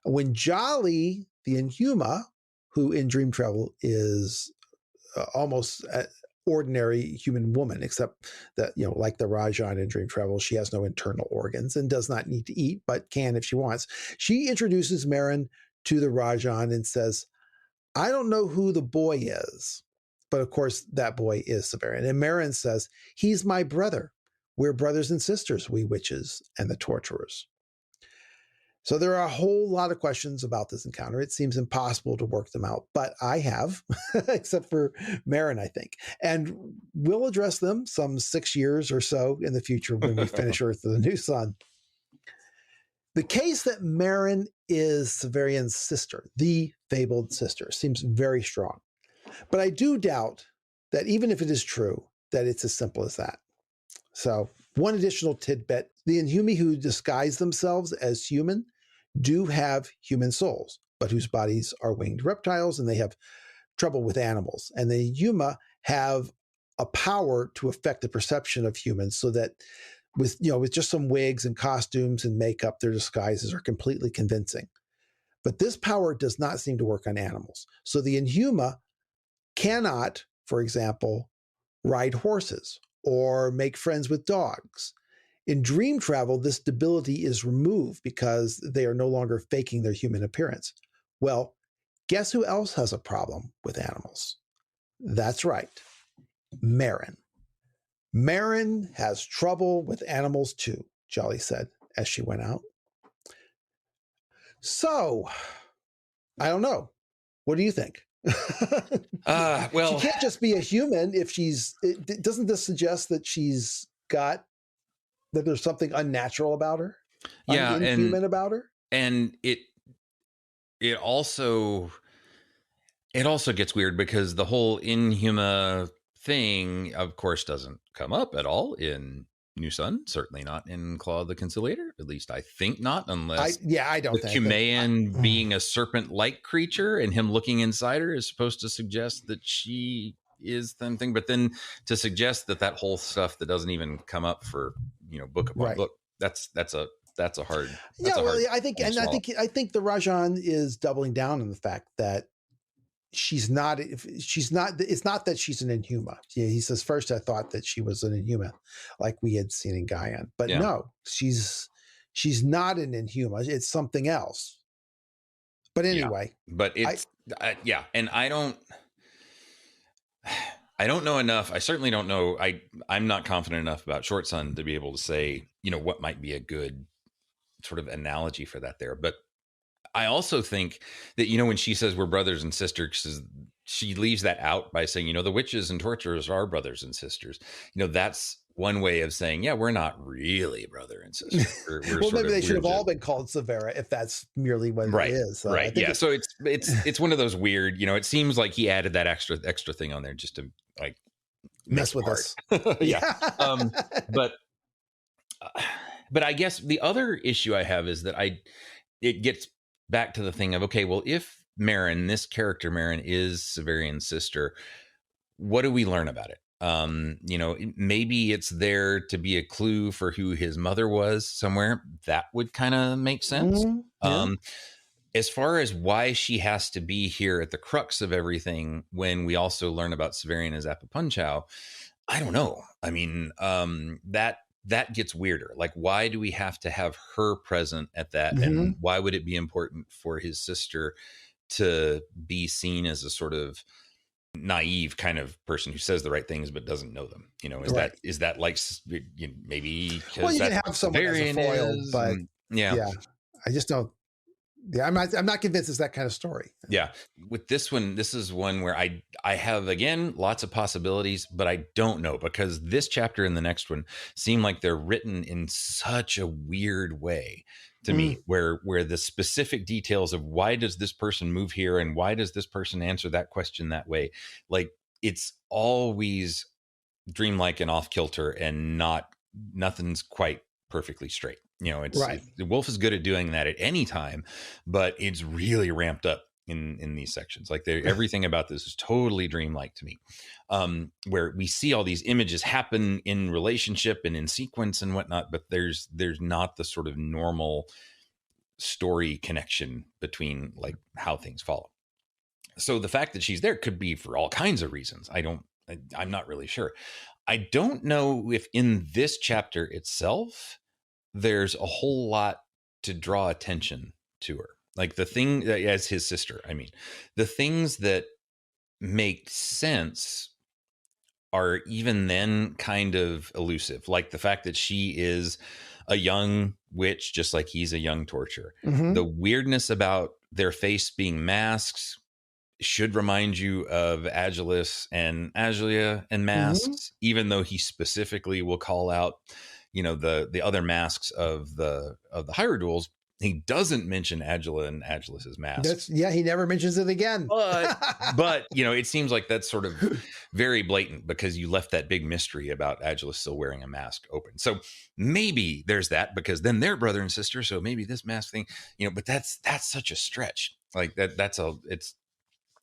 When Jolly, the Inhuma, who in Dream Travel is almost ordinary human woman, except that, like the Rajan in Dream Travel, she has no internal organs and does not need to eat, but can if she wants. She introduces Merryn to the Rajan and says, I don't know who the boy is, but of course that boy is Severian. And Merryn says, he's my brother. We're brothers and sisters, we witches and the torturers. So there are a whole lot of questions about this encounter. It seems impossible to work them out, but I have, except for Merryn, I think. And we'll address them some 6 years or so in the future when we finish Earth of the New Sun. The case that Merryn is Severian's sister, the fabled sister, seems very strong. But I do doubt that even if it is true, that it's as simple as that. So one additional tidbit, the Inhumi who disguise themselves as human do have human souls, but whose bodies are winged reptiles, and they have trouble with animals. And the Yuma have a power to affect the perception of humans, so that with just some wigs and costumes and makeup, their disguises are completely convincing. But this power does not seem to work on animals. So the Inhuma cannot, for example, ride horses or make friends with dogs. In Dream Travel, this ability is removed because they are no longer faking their human appearance. Well, guess who else has a problem with animals? That's right, Merryn. Merryn has trouble with animals too, Jolly said as she went out. So, I don't know. What do you think? Well, she can't just be a human if doesn't this suggest that she's got that there's something unnatural about her, Yeah, inhuman about her. And it also gets weird because the whole Inhuma thing, of course, doesn't come up at all in New Sun. Certainly not in Claw of the Conciliator. At least I think not, unless I don't the think Cumaean being a serpent-like creature and him looking inside her is supposed to suggest that she is something. But then to suggest that whole stuff that doesn't even come up for book upon book, that's a hard. I think the Rajan is doubling down on the fact that it's not that she's an Inhuma. Yeah, he says, first I thought that she was an Inhuma, like we had seen in Gaian, but no, she's not an Inhuma. It's something else. But anyway, but it's and I don't know enough. I certainly don't know. I'm not confident enough about Short Sun to be able to say, what might be a good sort of analogy for that there. But I also think that, when she says we're brothers and sisters, she leaves that out by saying, the witches and torturers are brothers and sisters. That's one way of saying, we're not really brother and sister. Well, maybe they should have all been called Severa if that's merely what it is. Right. Yeah. So it's one of those weird, it seems like he added that extra thing on there just to like mess with us. Yeah. But I guess the other issue I have is that it gets back to the thing of, okay, well, if Merryn, this character Merryn, is Severian's sister, what do we learn about it? Maybe it's there to be a clue for who his mother was somewhere. That would kind of make sense. Mm-hmm. As far as why she has to be here at the crux of everything, when we also learn about Severian as Apuleius, I don't know. I mean, that gets weirder. Like, why do we have to have her present at that? Mm-hmm. And why would it be important for his sister to be seen as a sort of naive kind of person who says the right things but doesn't know them? Is that like maybe? Well, you can have someone as a foil, but I just don't. Yeah, I'm not convinced it's that kind of story. Yeah, with this one, this is one where I have, again, lots of possibilities, but I don't know, because this chapter and the next one seem like they're written in such a weird way to me, where the specific details of why does this person move here and why does this person answer that question that way, like it's always dreamlike and off kilter and nothing's quite perfectly straight. It's right. Wolfe is good at doing that at any time, but it's really ramped up in these sections. Like everything about this is totally dreamlike to me, where we see all these images happen in relationship and in sequence and whatnot, but there's not the sort of normal story connection between like how things follow. So the fact that she's there could be for all kinds of reasons. I'm not really sure. I don't know if in this chapter itself there's a whole lot to draw attention to her. Like the thing that, as his sister, I mean, the things that make sense are even then kind of elusive. Like the fact that she is a young witch, just like he's a young torturer. Mm-hmm. The weirdness about their face being masks should remind you of Apuleius and Apuleius and masks, even though he specifically will call out the other masks of the Hierodules. He doesn't mention Apuleius and Apuleius's mask. He never mentions it again. But it seems like that's sort of very blatant because you left that big mystery about Apuleius still wearing a mask open. So maybe there's that, because then they're brother and sister. So maybe this mask thing, but that's such a stretch. Like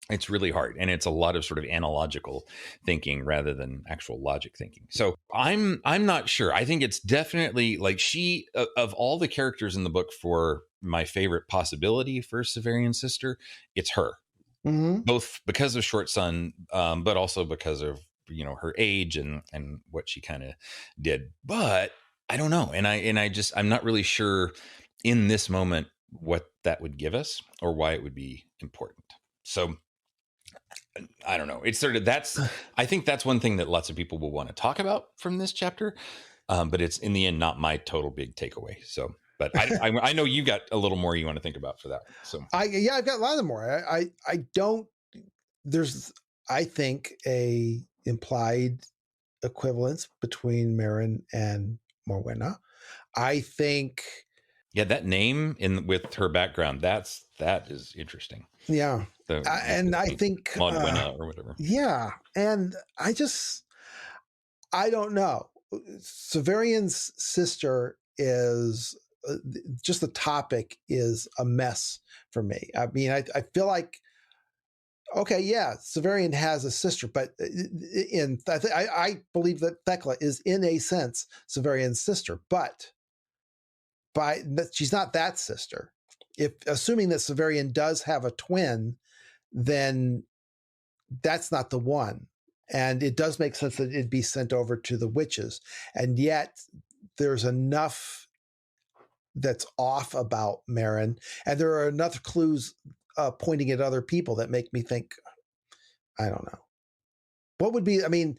it's really hard, and it's a lot of sort of analogical thinking rather than actual logic thinking. So I'm not sure. I think it's definitely like she, of all the characters in the book, for my favorite possibility for Severian's sister, it's her. Mm-hmm. Both because of Short Sun, but also because of her age and what she kind of did. But I don't know, and I'm not really sure in this moment what that would give us or why it would be important. So I don't know. It's sort of I think that's one thing that lots of people will want to talk about from this chapter, but it's in the end not my total big takeaway. So, but I know you got a little more you want to think about for that one. So I've got a lot of more. I think a implied equivalence between Merryn and Morwenna. I think, that name with her background, that is interesting. yeah. And I think Morwenna or whatever. Yeah. And I don't know. Severian's sister is just the topic is a mess for me. I mean, I feel like, okay, yeah, Severian has a sister, but I believe that Thecla is in a sense Severian's sister, but she's not that sister. If assuming that Severian does have a twin, then that's not the one. And it does make sense that it'd be sent over to the witches. And yet there's enough that's off about Merryn. And there are enough clues pointing at other people that make me think, I don't know. What would be, I mean,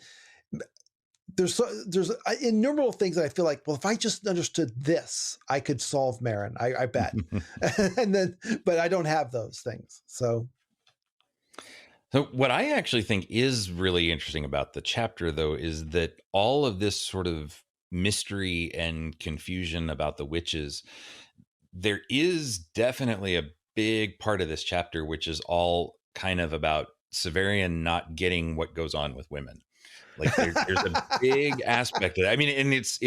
there's innumerable things that I feel like, well, if I just understood this, I could solve Merryn, I bet. But I don't have those things. So what I actually think is really interesting about the chapter, though, is that all of this sort of mystery and confusion about the witches, there is definitely a big part of this chapter, which is all kind of about Severian not getting what goes on with women. Like there's a big aspect of that. I mean, and it's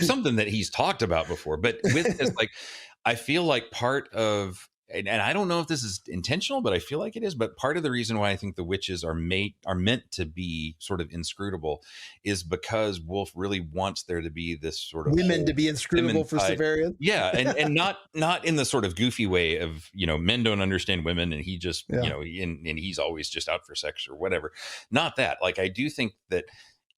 something that he's talked about before, but with this, like, I feel like part of, and I don't know if this is intentional, but I feel like it is. But part of the reason why I think the witches are meant to be sort of inscrutable is because Wolfe really wants there to be this sort of women to be inscrutable for Severian. Yeah, and not in the sort of goofy way of, men don't understand women and he just and he's always just out for sex or whatever. Not that. Like, I do think that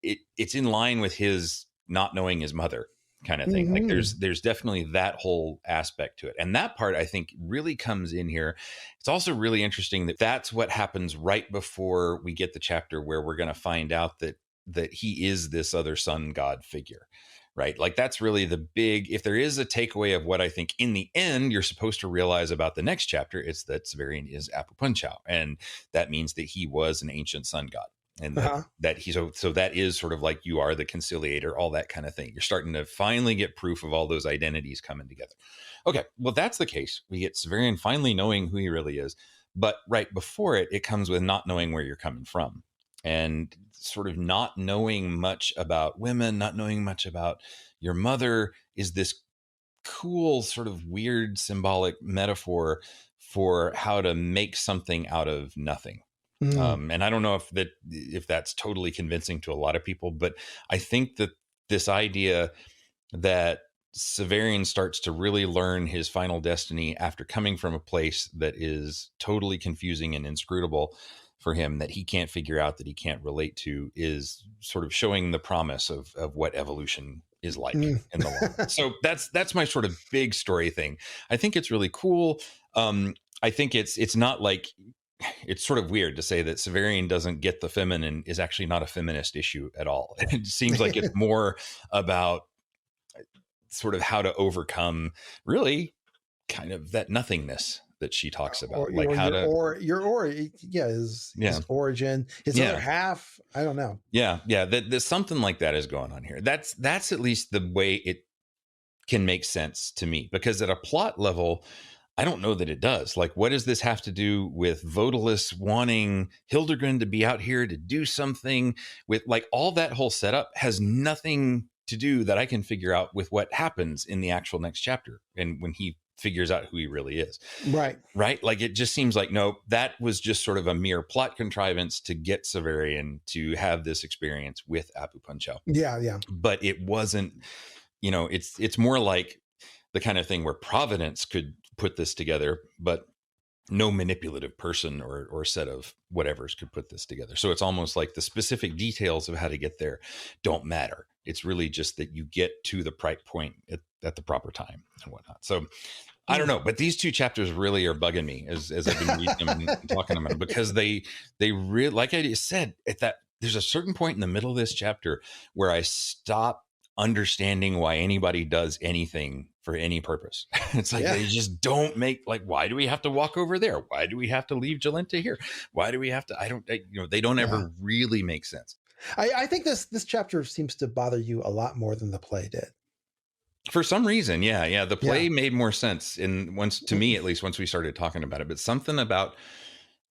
it's in line with his not knowing his mother kind of thing. Like there's definitely that whole aspect to it. And that part, I think, really comes in here. It's also really interesting that that's what happens right before we get the chapter where we're going to find out that he is this other sun god figure, right? Like that's really the big, if there is a takeaway of what I think in the end you're supposed to realize about the next chapter, it's that Severian is Apuleius. And that means that he was an ancient sun god. And that he's so that is sort of like you are the Conciliator, all that kind of thing. You're starting to finally get proof of all those identities coming together. Okay, well, that's the case. We get Severian finally knowing who he really is. But right before it comes with not knowing where you're coming from and sort of not knowing much about women, not knowing much about your mother is this cool sort of weird symbolic metaphor for how to make something out of nothing. And I don't know if that's totally convincing to a lot of people, but I think that this idea that Severian starts to really learn his final destiny after coming from a place that is totally confusing and inscrutable for him, that he can't figure out, that he can't relate to, is sort of showing the promise of what evolution is like in the long run. So that's my sort of big story thing. I think it's really cool. I think it's not like, it's sort of weird to say that Severian doesn't get the feminine is actually not a feminist issue at all. It seems like it's more about sort of how to overcome really kind of that nothingness that she talks about, his origin, his other half. I don't know. Yeah. There's something like that is going on here. That's at least the way it can make sense to me, because at a plot level, I don't know that it does. Like, what does this have to do with Vodalus wanting Hildegard to be out here to do something with, like, all that whole setup has nothing to do that I can figure out with what happens in the actual next chapter. And when he figures out who he really is. Right. Like, it just seems like, no, that was just sort of a mere plot contrivance to get Severian to have this experience with Apuleius. Yeah. But it wasn't, it's more like the kind of thing where Providence could put this together, but no manipulative person or set of whatevers could put this together. So it's almost like the specific details of how to get there don't matter. It's really just that you get to the right point at the proper time and whatnot. So I don't know, but these two chapters really are bugging me as I've been reading them and talking about them, because they really, like I said, there's a certain point in the middle of this chapter where I stop understanding why anybody does anything for any purpose. It's like, they just don't make, like, why do we have to walk over there? Why do we have to leave Jolenta here? Why do we have to, they don't ever really make sense. I think this chapter seems to bother you a lot more than the play did. For some reason, yeah. The play made more sense to me, at least, once we started talking about it. But something about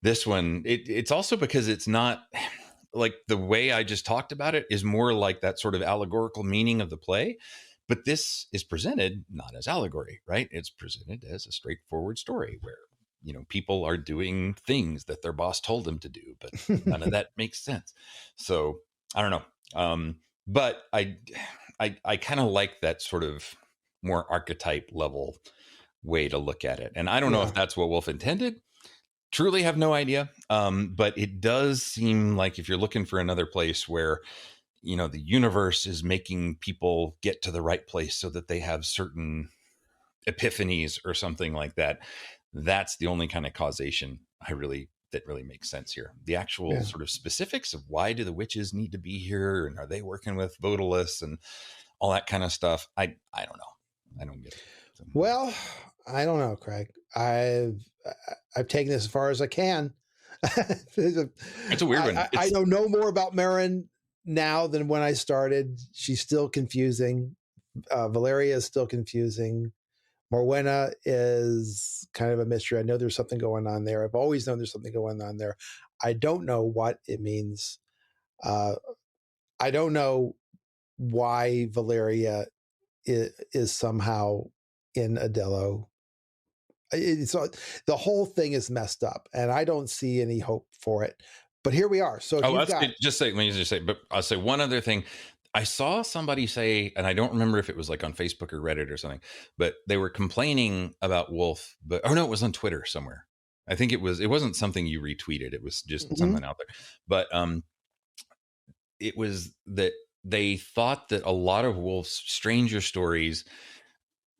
this one, it's also because it's not like the way I just talked about it is more like that sort of allegorical meaning of the play. But this is presented not as allegory, right? It's presented as a straightforward story where, you know, people are doing things that their boss told them to do, but none of that makes sense. So I don't know. But I kind of like that sort of more archetype level way to look at it. And I don't know if that's what Wolfe intended. Truly have no idea. But it does seem like if you're looking for another place where, you know, the universe is making people get to the right place so that they have certain epiphanies or something like that, that's the only kind of causation that really makes sense here. The actual sort of specifics of why do the witches need to be here, and are they working with Apuleius and all that kind of stuff, I don't know. I don't get it. So. Well, I don't know, Craig. I've taken this as far as I can. It's a weird one. I know no more about Merryn now than when I started. She's still confusing. Valeria is still confusing. Morwenna is kind of a mystery. I know there's something going on there. I've always known there's something going on there. I don't know what it means. I don't know why Valeria is somehow in Adello. The whole thing is messed up, and I don't see any hope for it. But here we are. So let me just say, but I'll say one other thing. I saw somebody say, and I don't remember if it was like on Facebook or Reddit or something, but they were complaining about Wolfe. But no, it was on Twitter somewhere. I think it wasn't something you retweeted. It was just something out there. But it was that they thought that a lot of Wolfe's stranger stories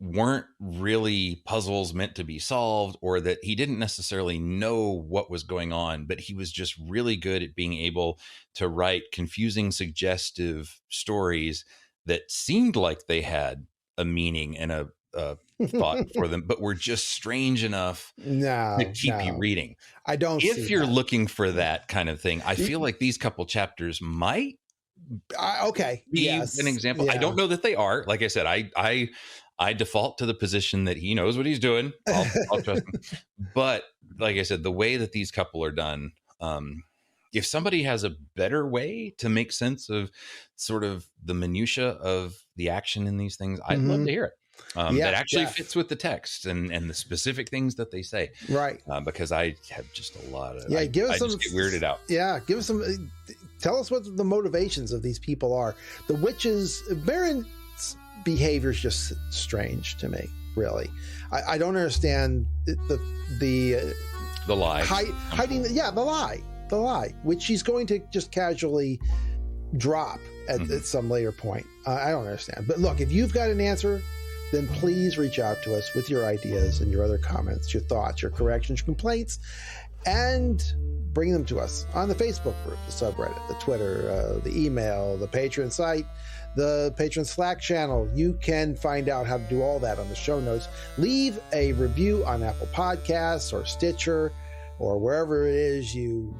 weren't really puzzles meant to be solved, or that he didn't necessarily know what was going on, but he was just really good at being able to write confusing, suggestive stories that seemed like they had a meaning and a thought for them, but were just strange enough to keep you reading. I don't. If you're looking for that kind of thing, I feel like these couple chapters might be an example. Yeah. I don't know that they are. Like I said, I default to the position that he knows what he's doing. I'll trust him. But like I said, the way that these couple are done, if somebody has a better way to make sense of sort of the minutia of the action in these things, I'd love to hear it. That actually fits with the text and the specific things that they say. Right. Because I have just a lot of, I just get weirded out. Yeah. Give us some, tell us what the motivations of these people are. The witches, Merryn's behavior is just strange to me, really. I don't understand the lie. Hiding, the lie, which she's going to just casually drop at some later point. I don't understand. But look, if you've got an answer, then please reach out to us with your ideas and your other comments, your thoughts, your corrections, your complaints, and bring them to us on the Facebook group, the subreddit, the Twitter, the email, the Patreon site, the Patreon Slack channel. You can find out how to do all that on the show notes. Leave a review on Apple Podcasts or Stitcher or wherever it is you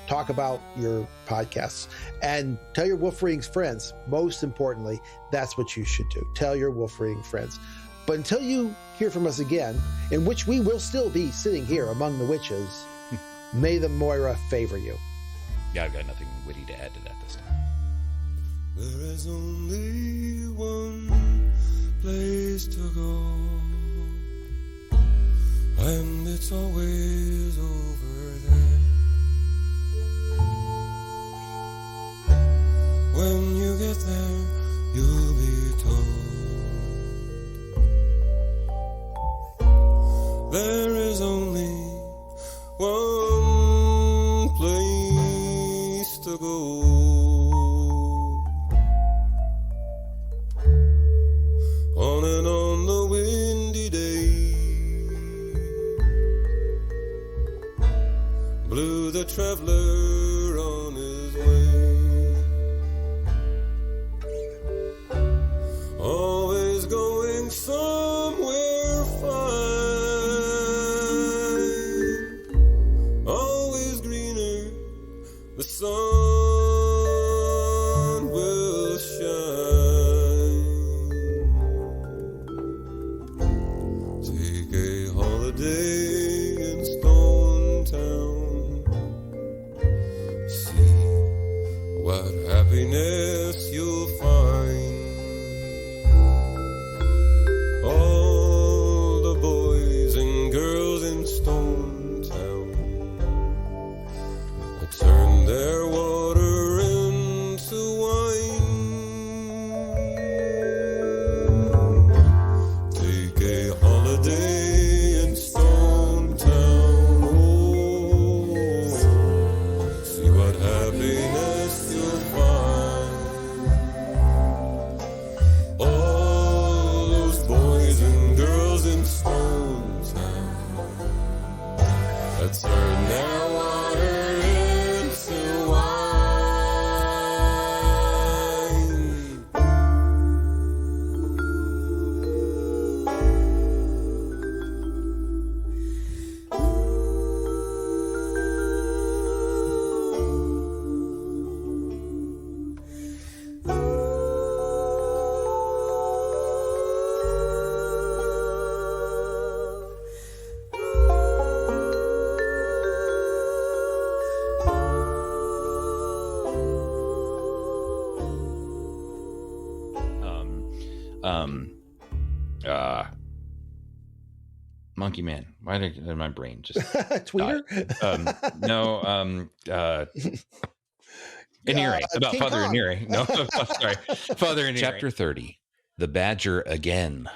talk about your podcasts, and tell your Wolf Reading friends. Most importantly, that's what you should do. Tell your Wolf Reading friends. But until you hear from us again, in which we will still be sitting here among the witches, may the Moira favor you. Yeah, I've got nothing witty to add to that this time. There is only one place to go, and it's always over there. When you get there, you'll be told there is only one place to go. On and on the windy day blew the traveler on his way. Monkey Man. Why did my brain just Tweeter? No. Anire. About King Father Kong. Anire. No, sorry. Father Anire. Chapter 30. The Badger Again.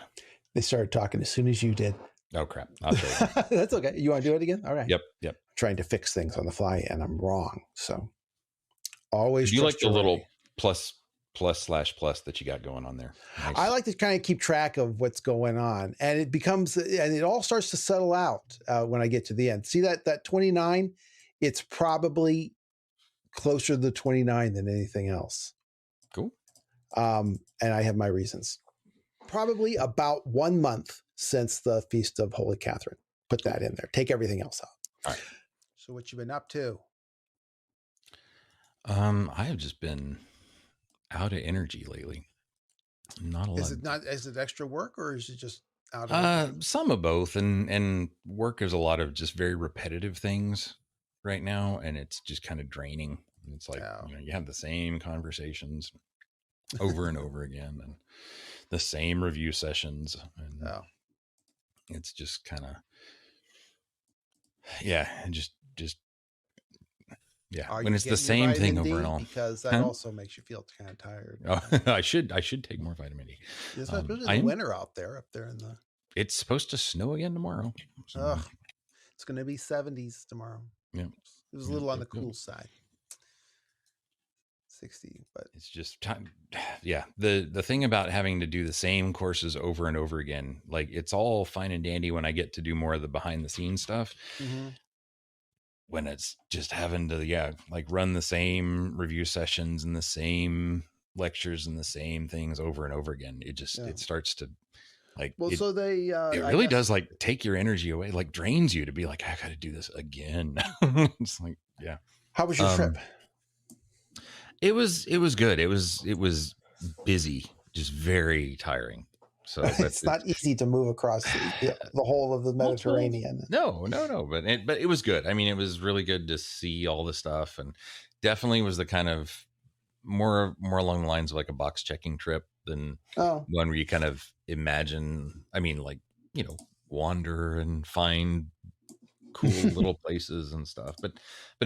They started talking as soon as you did. Oh, crap. I'll tell you. That's okay. You want to do it again? All right. Yep. I'm trying to fix things on the fly, and I'm wrong. So always Do you like trust the your little way. plus that you got going on there? Nice. I like to kind of keep track of what's going on, and it all starts to settle out when I get to the end. See that 29? It's probably closer to the 29 than anything else. Cool. And I have my reasons. Probably about 1 month since the Feast of Holy Catherine. Put that in there. Take everything else out. All right. So what you been up to? I have just been out of energy lately. Not a lot. Is it extra work, or is it just out of some of both, and work is a lot of just very repetitive things right now, and it's just kind of draining. It's like you have the same conversations over and over again, and the same review sessions, and it's just kind of when it's the same thing over and all, because that also makes you feel kind of tired. Oh, I should take more vitamin D. Especially in the winter up there in the. It's supposed to snow again tomorrow. So. It's going to be 70s tomorrow. Yeah, it was a little on the cool side. 60, but it's just time. Yeah, the thing about having to do the same courses over and over again, like it's all fine and dandy when I get to do more of the behind the scenes stuff. Mm-hmm. When it's just having to run the same review sessions and the same lectures and the same things over and over again, it just it starts to it really does take your energy away, drains you to be like, I gotta do this again. It's like, how was your trip? It was good. It was busy, just very tiring. So it's not easy to move across the whole of the Mediterranean. No, but it was good. I mean, it was really good to see all the stuff, and definitely was the kind of more along the lines of like a box checking trip than one where you kind of imagine. I mean, wander and find cool little places and stuff, but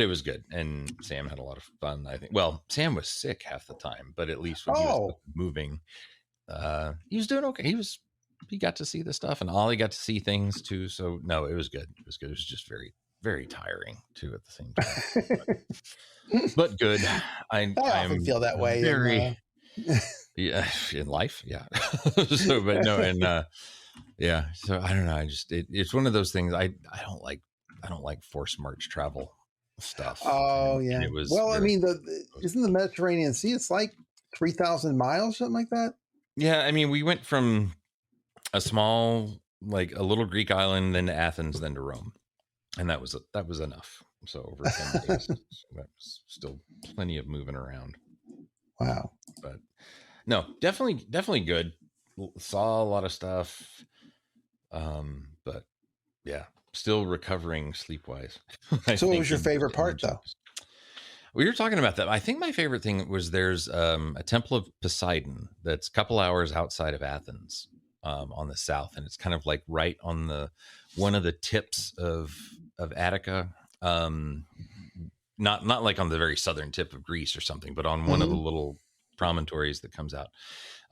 it was good, and Sam had a lot of fun. I think. Well, Sam was sick half the time, but at least when he was moving. He was doing okay. He got to see the stuff, and Ollie got to see things too. So no, it was good. It was good. It was just very, very tiring too at the same time, but good. I often feel that way. Very, in life. Yeah. So, but no. And, so I don't know. It's one of those things. I don't like forced march travel stuff. Oh yeah. It was, I mean, isn't the Mediterranean Sea? It's like 3,000 miles, something like that. Yeah, I mean, we went from a small, a little Greek island, then to Athens, then to Rome, and that was enough. So over 10 days, so that was still plenty of moving around. Wow, but no, definitely good. Saw a lot of stuff, but yeah, still recovering sleep-wise. So, what was your favorite part, though? We were talking about that. I think my favorite thing was there's a Temple of Poseidon that's a couple hours outside of Athens on the south, and it's kind of like right on one of the tips of Attica. Not like on the very southern tip of Greece or something, but on one of the little promontories that comes out.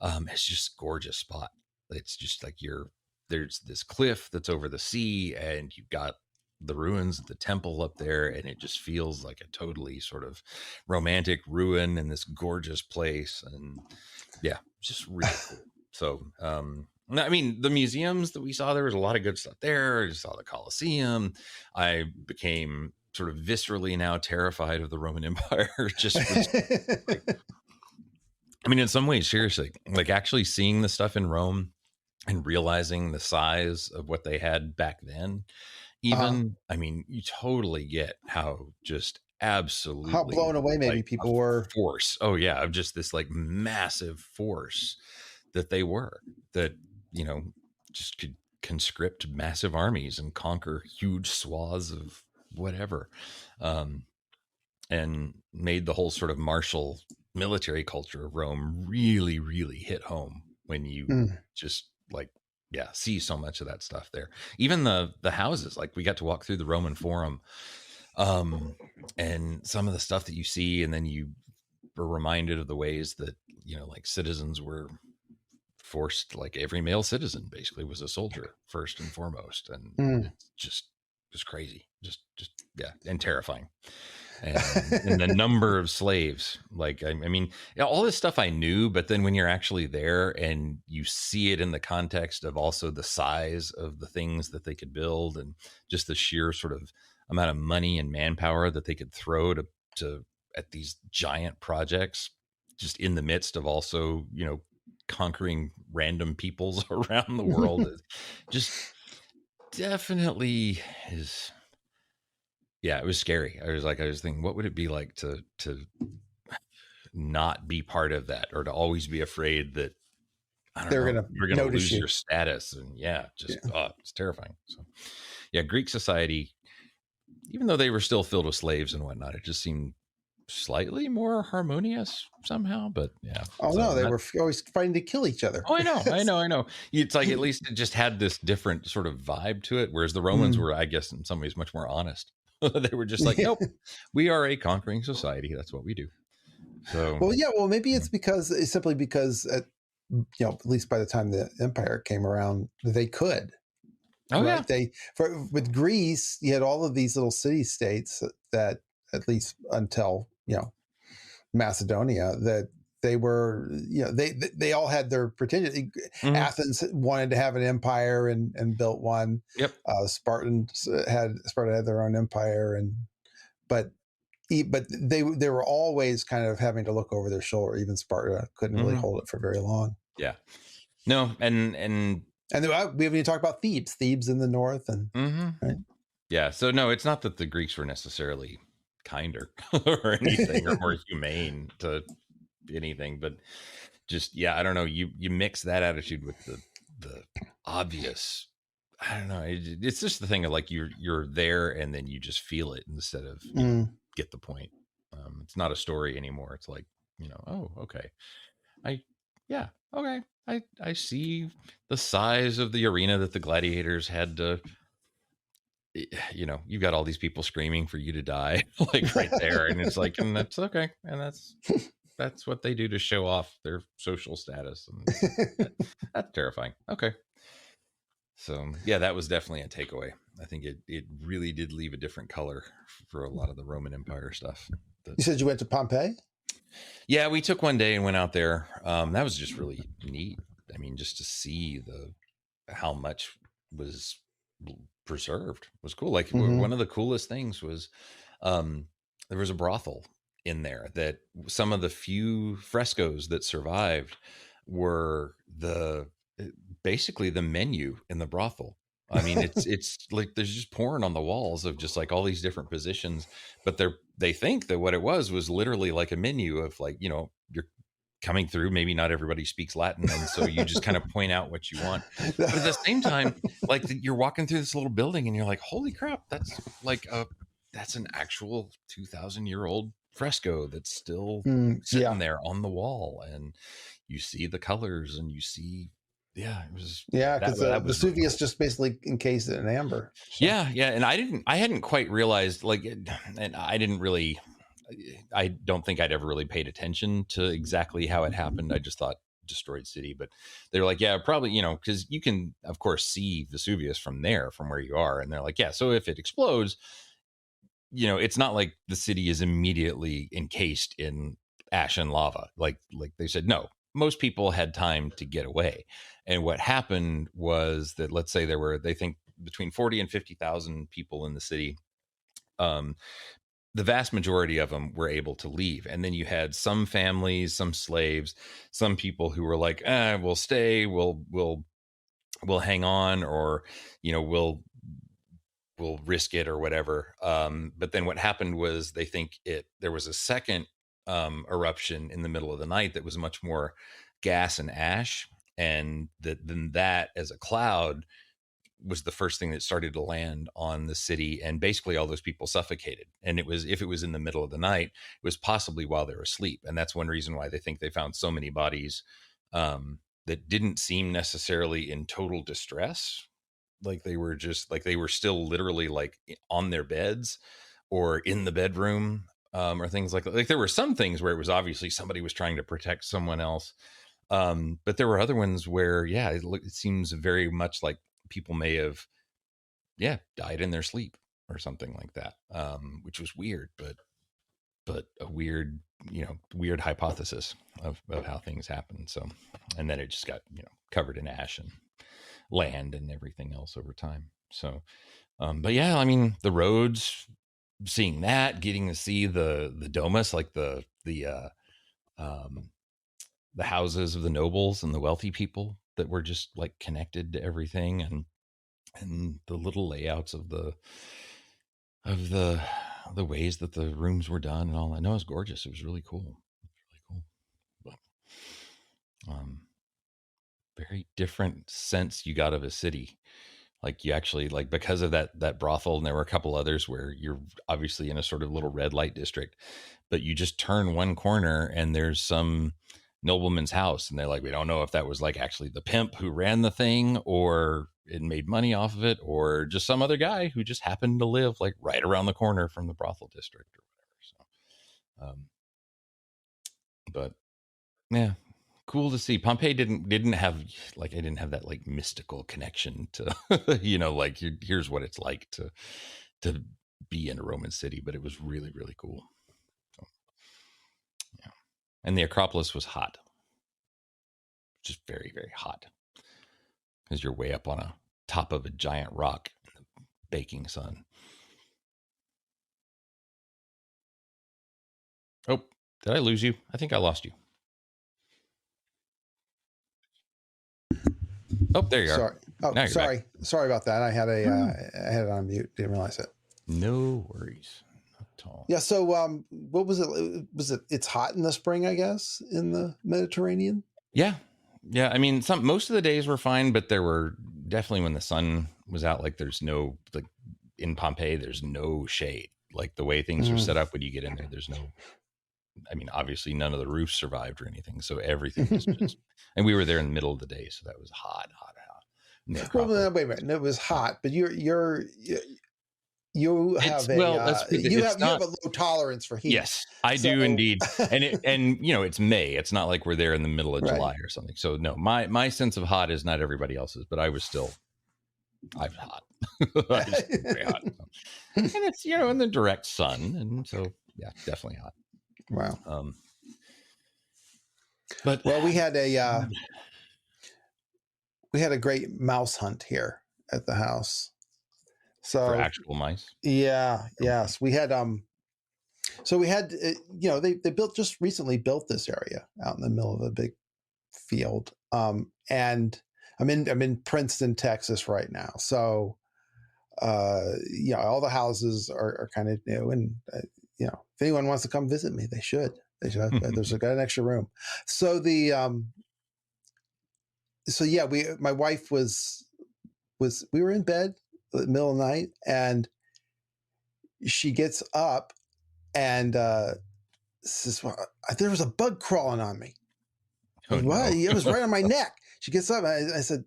It's just a gorgeous spot. It's just like there's this cliff that's over the sea, and you've got the ruins of the temple up there, and it just feels like a totally sort of romantic ruin in this gorgeous place, and just really cool. So I mean, the museums that we saw, there was a lot of good stuff there. I just saw the Colosseum. I became sort of viscerally now terrified of the Roman Empire. I mean, in some ways, seriously, actually seeing the stuff in Rome and realizing the size of what they had back then. I mean, you totally get how just absolutely how blown away maybe people were. Force. Oh yeah, of just this massive force that they were, that just could conscript massive armies and conquer huge swaths of whatever, and made the whole sort of martial military culture of Rome really, really hit home when you just like, yeah, see so much of that stuff there. Even the houses, like we got to walk through the Roman Forum, and some of the stuff that you see, and then you were reminded of the ways that, you know, like citizens were forced, like every male citizen basically was a soldier first and foremost. And it's just crazy. Just, yeah. And terrifying. And the number of slaves, like, I mean, all this stuff I knew, but then when you're actually there and you see it in the context of also the size of the things that they could build and just the sheer sort of amount of money and manpower that they could throw to at these giant projects, just in the midst of also, you know, conquering random peoples around the world, just definitely is. Yeah, it was scary. I was thinking, what would it be like to not be part of that, or to always be afraid that you're going to lose your status? And it's terrifying. So yeah, Greek society, even though they were still filled with slaves and whatnot, it just seemed slightly more harmonious somehow. But yeah. Oh no, they were always fighting to kill each other. Oh, I know. It's like, at least it just had this different sort of vibe to it, whereas the Romans were, I guess, in some ways much more honest. They were just like, nope, we are a conquering society. That's what we do. So, well, maybe it's simply because, at least by the time the empire came around, they could. Oh, right? Yeah. With Greece, you had all of these little city states that, at least until, Macedonia, that they were, they all had their pretension. Athens wanted to have an empire and built one. Yep. Sparta had their own empire, but they were always kind of having to look over their shoulder. Even Sparta couldn't really hold it for very long. Yeah. No. And we haven't even talked about Thebes in the north. And right? Yeah. So no, it's not that the Greeks were necessarily kinder or anything, or more humane to anything, but just, I don't know. You mix that attitude with the obvious. I don't know. It's just the thing of like, you're there and then you just feel it instead of get the point. It's not a story anymore. It's like, oh, okay. Okay. I see the size of the arena that the gladiators had to, you've got all these people screaming for you to die, like right there. And it's like, and that's okay. And that's what they do to show off their social status. And that's terrifying. Okay. So yeah, that was definitely a takeaway. I think it really did leave a different color for a lot of the Roman Empire stuff. You said you went to Pompeii? Yeah, we took one day and went out there. That was just really neat. I mean, just to see how much was preserved was cool. Like one of the coolest things was there was a brothel in there that some of the few frescoes that survived were basically the menu in the brothel. I mean, it's like there's just porn on the walls of just like all these different positions, but they think that what it was literally like a menu of like, you're coming through. Maybe not everybody speaks Latin, and so you just kind of point out what you want. But at the same time, like you're walking through this little building and you're like, holy crap, that's like that's an actual 2,000-year-old fresco that's still sitting there on the wall, and you see the colors and you see. Yeah, it was. Yeah, because Vesuvius cool. Just basically encased it in amber. So. Yeah, and I hadn't quite realized, like, and I don't think I'd ever really paid attention to exactly how it happened. I just thought destroyed city, but they were like, yeah, probably, because you can, of course, see Vesuvius from where you are, and they're like, yeah, so if it explodes, it's not like the city is immediately encased in ash and lava. Like they said, no. Most people had time to get away. And what happened was that, let's say they think between 40 and 50,000 people in the city. The vast majority of them were able to leave. And then you had some families, some slaves, some people who were like, we'll stay, we'll hang on, or, we'll risk it or whatever. But then what happened was they think there was a second eruption in the middle of the night that was much more gas and ash, and that as a cloud was the first thing that started to land on the city, and basically all those people suffocated. And if it was in the middle of the night, it was possibly while they were asleep, and that's one reason why they think they found so many bodies that didn't seem necessarily in total distress. Like they were still literally like on their beds or in the bedroom, or things like that. Like there were some things where it was obviously somebody was trying to protect someone else. But there were other ones where, it seems very much like people may have, died in their sleep or something like that. Which was weird, but a weird, weird hypothesis of how things happen. So, and then it just got, covered in ash and land and everything else over time. So, but yeah, I mean, the roads, seeing that, getting to see the domus, like the houses of the nobles and the wealthy people that were just like connected to everything, and the little layouts of the ways that the rooms were done and all. I know it was gorgeous. It was really cool. But, very different sense you got of a city. Like you actually, like, because of that brothel, and there were a couple others where you're obviously in a sort of little red light district, but you just turn one corner and there's some nobleman's house, and they're like, we don't know if that was like actually the pimp who ran the thing, or it made money off of it, or just some other guy who just happened to live like right around the corner from the brothel district or whatever. So, but yeah, cool to see. Pompeii didn't have, like, I didn't have that like mystical connection to, like here's what it's like to be in a Roman city, but it was really, really cool. So, yeah. And the Acropolis was hot, just very, very hot, because you're way up on a top of a giant rock in the baking sun. Oh, did I lose you? I think I lost you. Oh, there you Sorry. are. Oh, sorry. Back. Sorry about that. I had I had it on mute. Didn't realize it. No worries. Not at all. Yeah. So, what was it? It's hot in the spring, I guess, in the Mediterranean. Yeah. Yeah. I mean, most of the days were fine, but there were definitely, when the sun was out, like there's no, like in Pompeii, there's no shade. Like the way things are set up when you get in there, there's no, I mean, obviously none of the roofs survived or anything. So everything was just, and we were there in the middle of the day. So that was hot. Well, wait a minute. It was hot, but you have a low tolerance for heat. Yes, I do indeed. And it's May. It's not like we're there in the middle of July or something. So no, my sense of hot is not everybody else's, but I was hot. I was very hot. And it's, in the direct sun. And so, yeah, definitely hot. Wow. But we had a great mouse hunt here at the house. So for actual mice. Yeah. Yes. We had, so we had, they just recently built this area out in the middle of a big field. And I'm in Princeton, Texas right now. So, all the houses are kind of new, and, if anyone wants to come visit me, they should. There's got an extra room. So my wife we were in bed in the middle of the night, and she gets up and says, well, there was a bug crawling on me. Oh, what? No. It was right on my neck. She gets up. I said,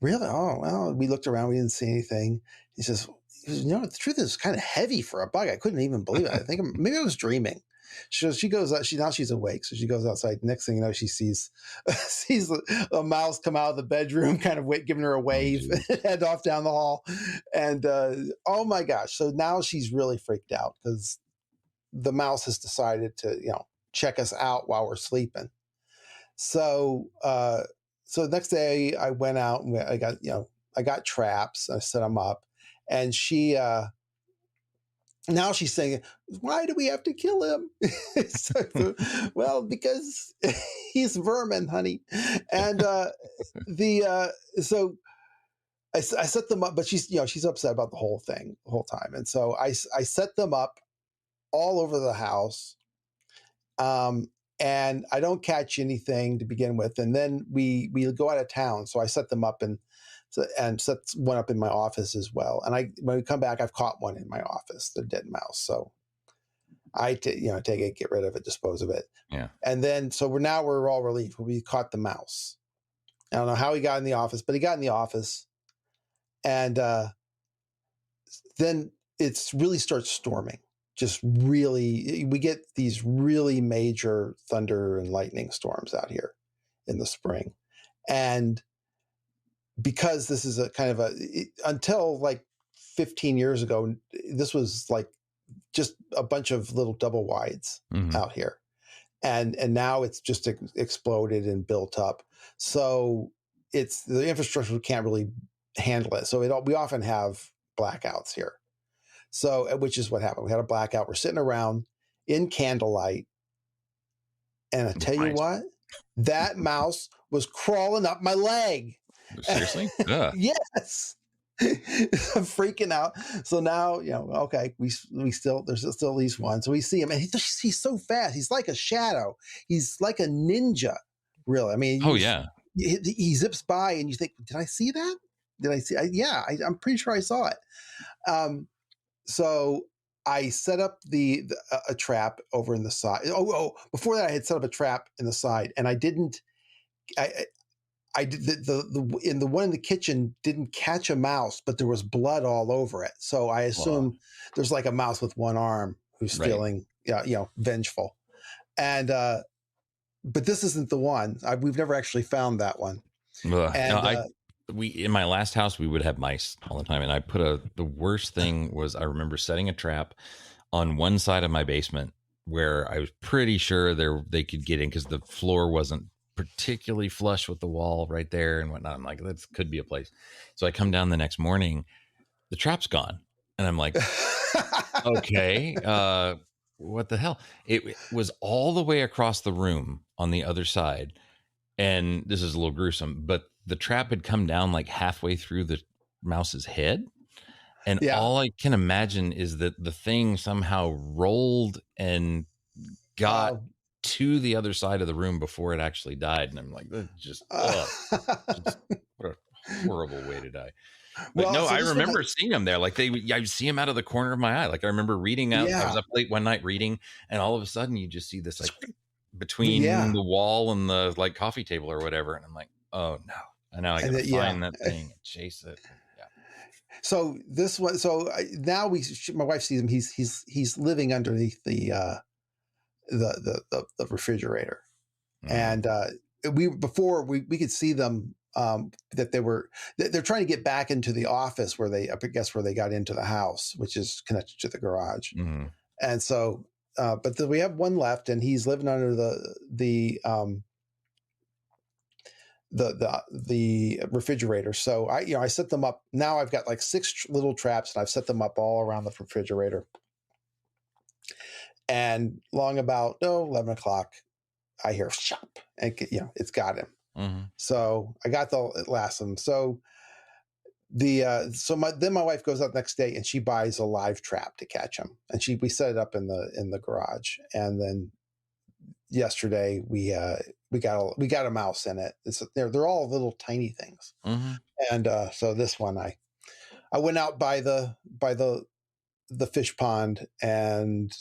really? Oh, well, we looked around. We didn't see anything. He says, the truth is kind of heavy for a bug. I couldn't even believe it. I think maybe I was dreaming. She goes out. She's awake, so she goes outside. Next thing you know, she sees a mouse come out of the bedroom, kind of giving her a wave, head off down the hall, and oh my gosh! So now she's really freaked out because the mouse has decided to check us out while we're sleeping. So next day I went out and I got traps. I set them up, and she. Now she's saying, why do we have to kill him? Well, because he's vermin, honey. And so I set them up, but she's upset about the whole thing the whole time. And so I set them up all over the house. And I don't catch anything to begin with. And then we go out of town. So I set them up and set one up in my office as well. And when we come back, I've caught one in my office, the dead mouse. So I take it, get rid of it, dispose of it. Yeah. And then, so we're all relieved. We caught the mouse. I don't know how he got in the office, but he got in the office, and then it really starts storming. Just really, we get these really major thunder and lightning storms out here in the spring. And because this is a kind of until like 15 years ago, this was like just a bunch of little double wides out here. And now it's just exploded and built up. So it's the infrastructure can't really handle it. So we often have blackouts here. So, which is what happened. We had a blackout. We're sitting around in candlelight. And I tell you what, that mouse was crawling up my leg. Seriously? Yes. I'm freaking out. So now, okay, we still, there's still at least one. So we see him, and he's so fast. He's like a shadow. He's like a ninja, really. I mean, he zips by, and you think, did I see that? Did I see? I'm pretty sure I saw it. So I set up a trap over in the side. Before that, I had set up a trap in the side, and I didn't. I did the one in the kitchen didn't catch a mouse, but there was blood all over it. So I assume there's like a mouse with one arm who's feeling, vengeful. And but this isn't the one. We've never actually found that one. In my last house, we would have mice all the time, and I put the worst thing was I remember setting a trap on one side of my basement where I was pretty sure they could get in because the floor wasn't particularly flush with the wall right there and whatnot. I'm like, that could be a place. So I come down the next morning, the trap's gone, and I'm like, okay, what the hell? It was all the way across the room on the other side, and this is a little gruesome, but the trap had come down like halfway through the mouse's head, and all I can imagine is that the thing somehow rolled and got to the other side of the room before it actually died. And I'm like, just what a horrible way to die. But I remember seeing them there. Like I see them out of the corner of my eye. Like I remember reading out. I was up late one night reading, and all of a sudden you just see this like between the wall and the like coffee table or whatever. And I'm like, oh no. And now I gotta find that thing and chase it. Yeah. So this one. So now my wife sees him. He's living underneath the refrigerator, and we could see them that they're trying to get back into the office where they got into the house, which is connected to the garage. And so but we have one left, and he's living under the refrigerator. So I set them up. Now I've got like 6 little traps, and I've set them up all around the refrigerator. And long about 11 o'clock, I hear shop, and it's got him. So I got the last one. So then my wife goes out the next day, and she buys a live trap to catch him, and we set it up in the garage. And then yesterday we got a mouse in it. They're all little tiny things. And so this one I went out by the fish pond and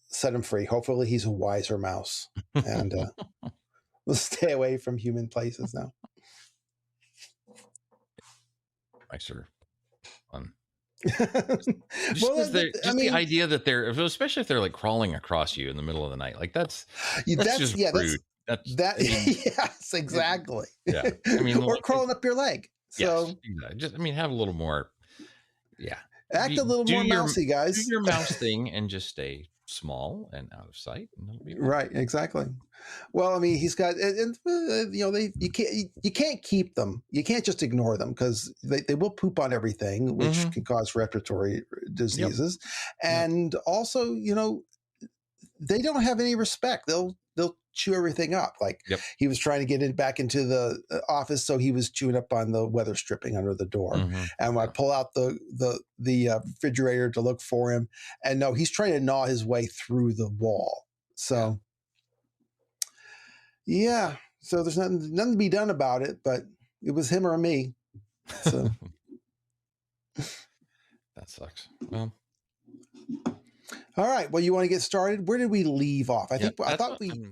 set him free. Hopefully he's a wiser mouse, and we'll stay away from human places now. Mice are fun. The idea that especially if they're like crawling across you in the middle of the night, like that's just rude. Yes, exactly. Yeah, I mean, or crawling up your leg. So yes, exactly. Just have a little more. Yeah. Act a little more mousy, guys. Do your mouse thing and just stay small and out of sight. And it'll be right, exactly. Well, I mean, he's got, you can't keep them. You can't just ignore them because they will poop on everything, which can cause respiratory diseases. And also, they don't have any respect. They'll chew everything up. Like he was trying to get back into the office, so he was chewing up on the weather stripping under the door. And when I pull out the refrigerator to look for him, and no, he's trying to gnaw his way through the wall. So so there's nothing to be done about it, but it was him or me. So that sucks. Well. All right. Well, you want to get started? Where did we leave off? I thought we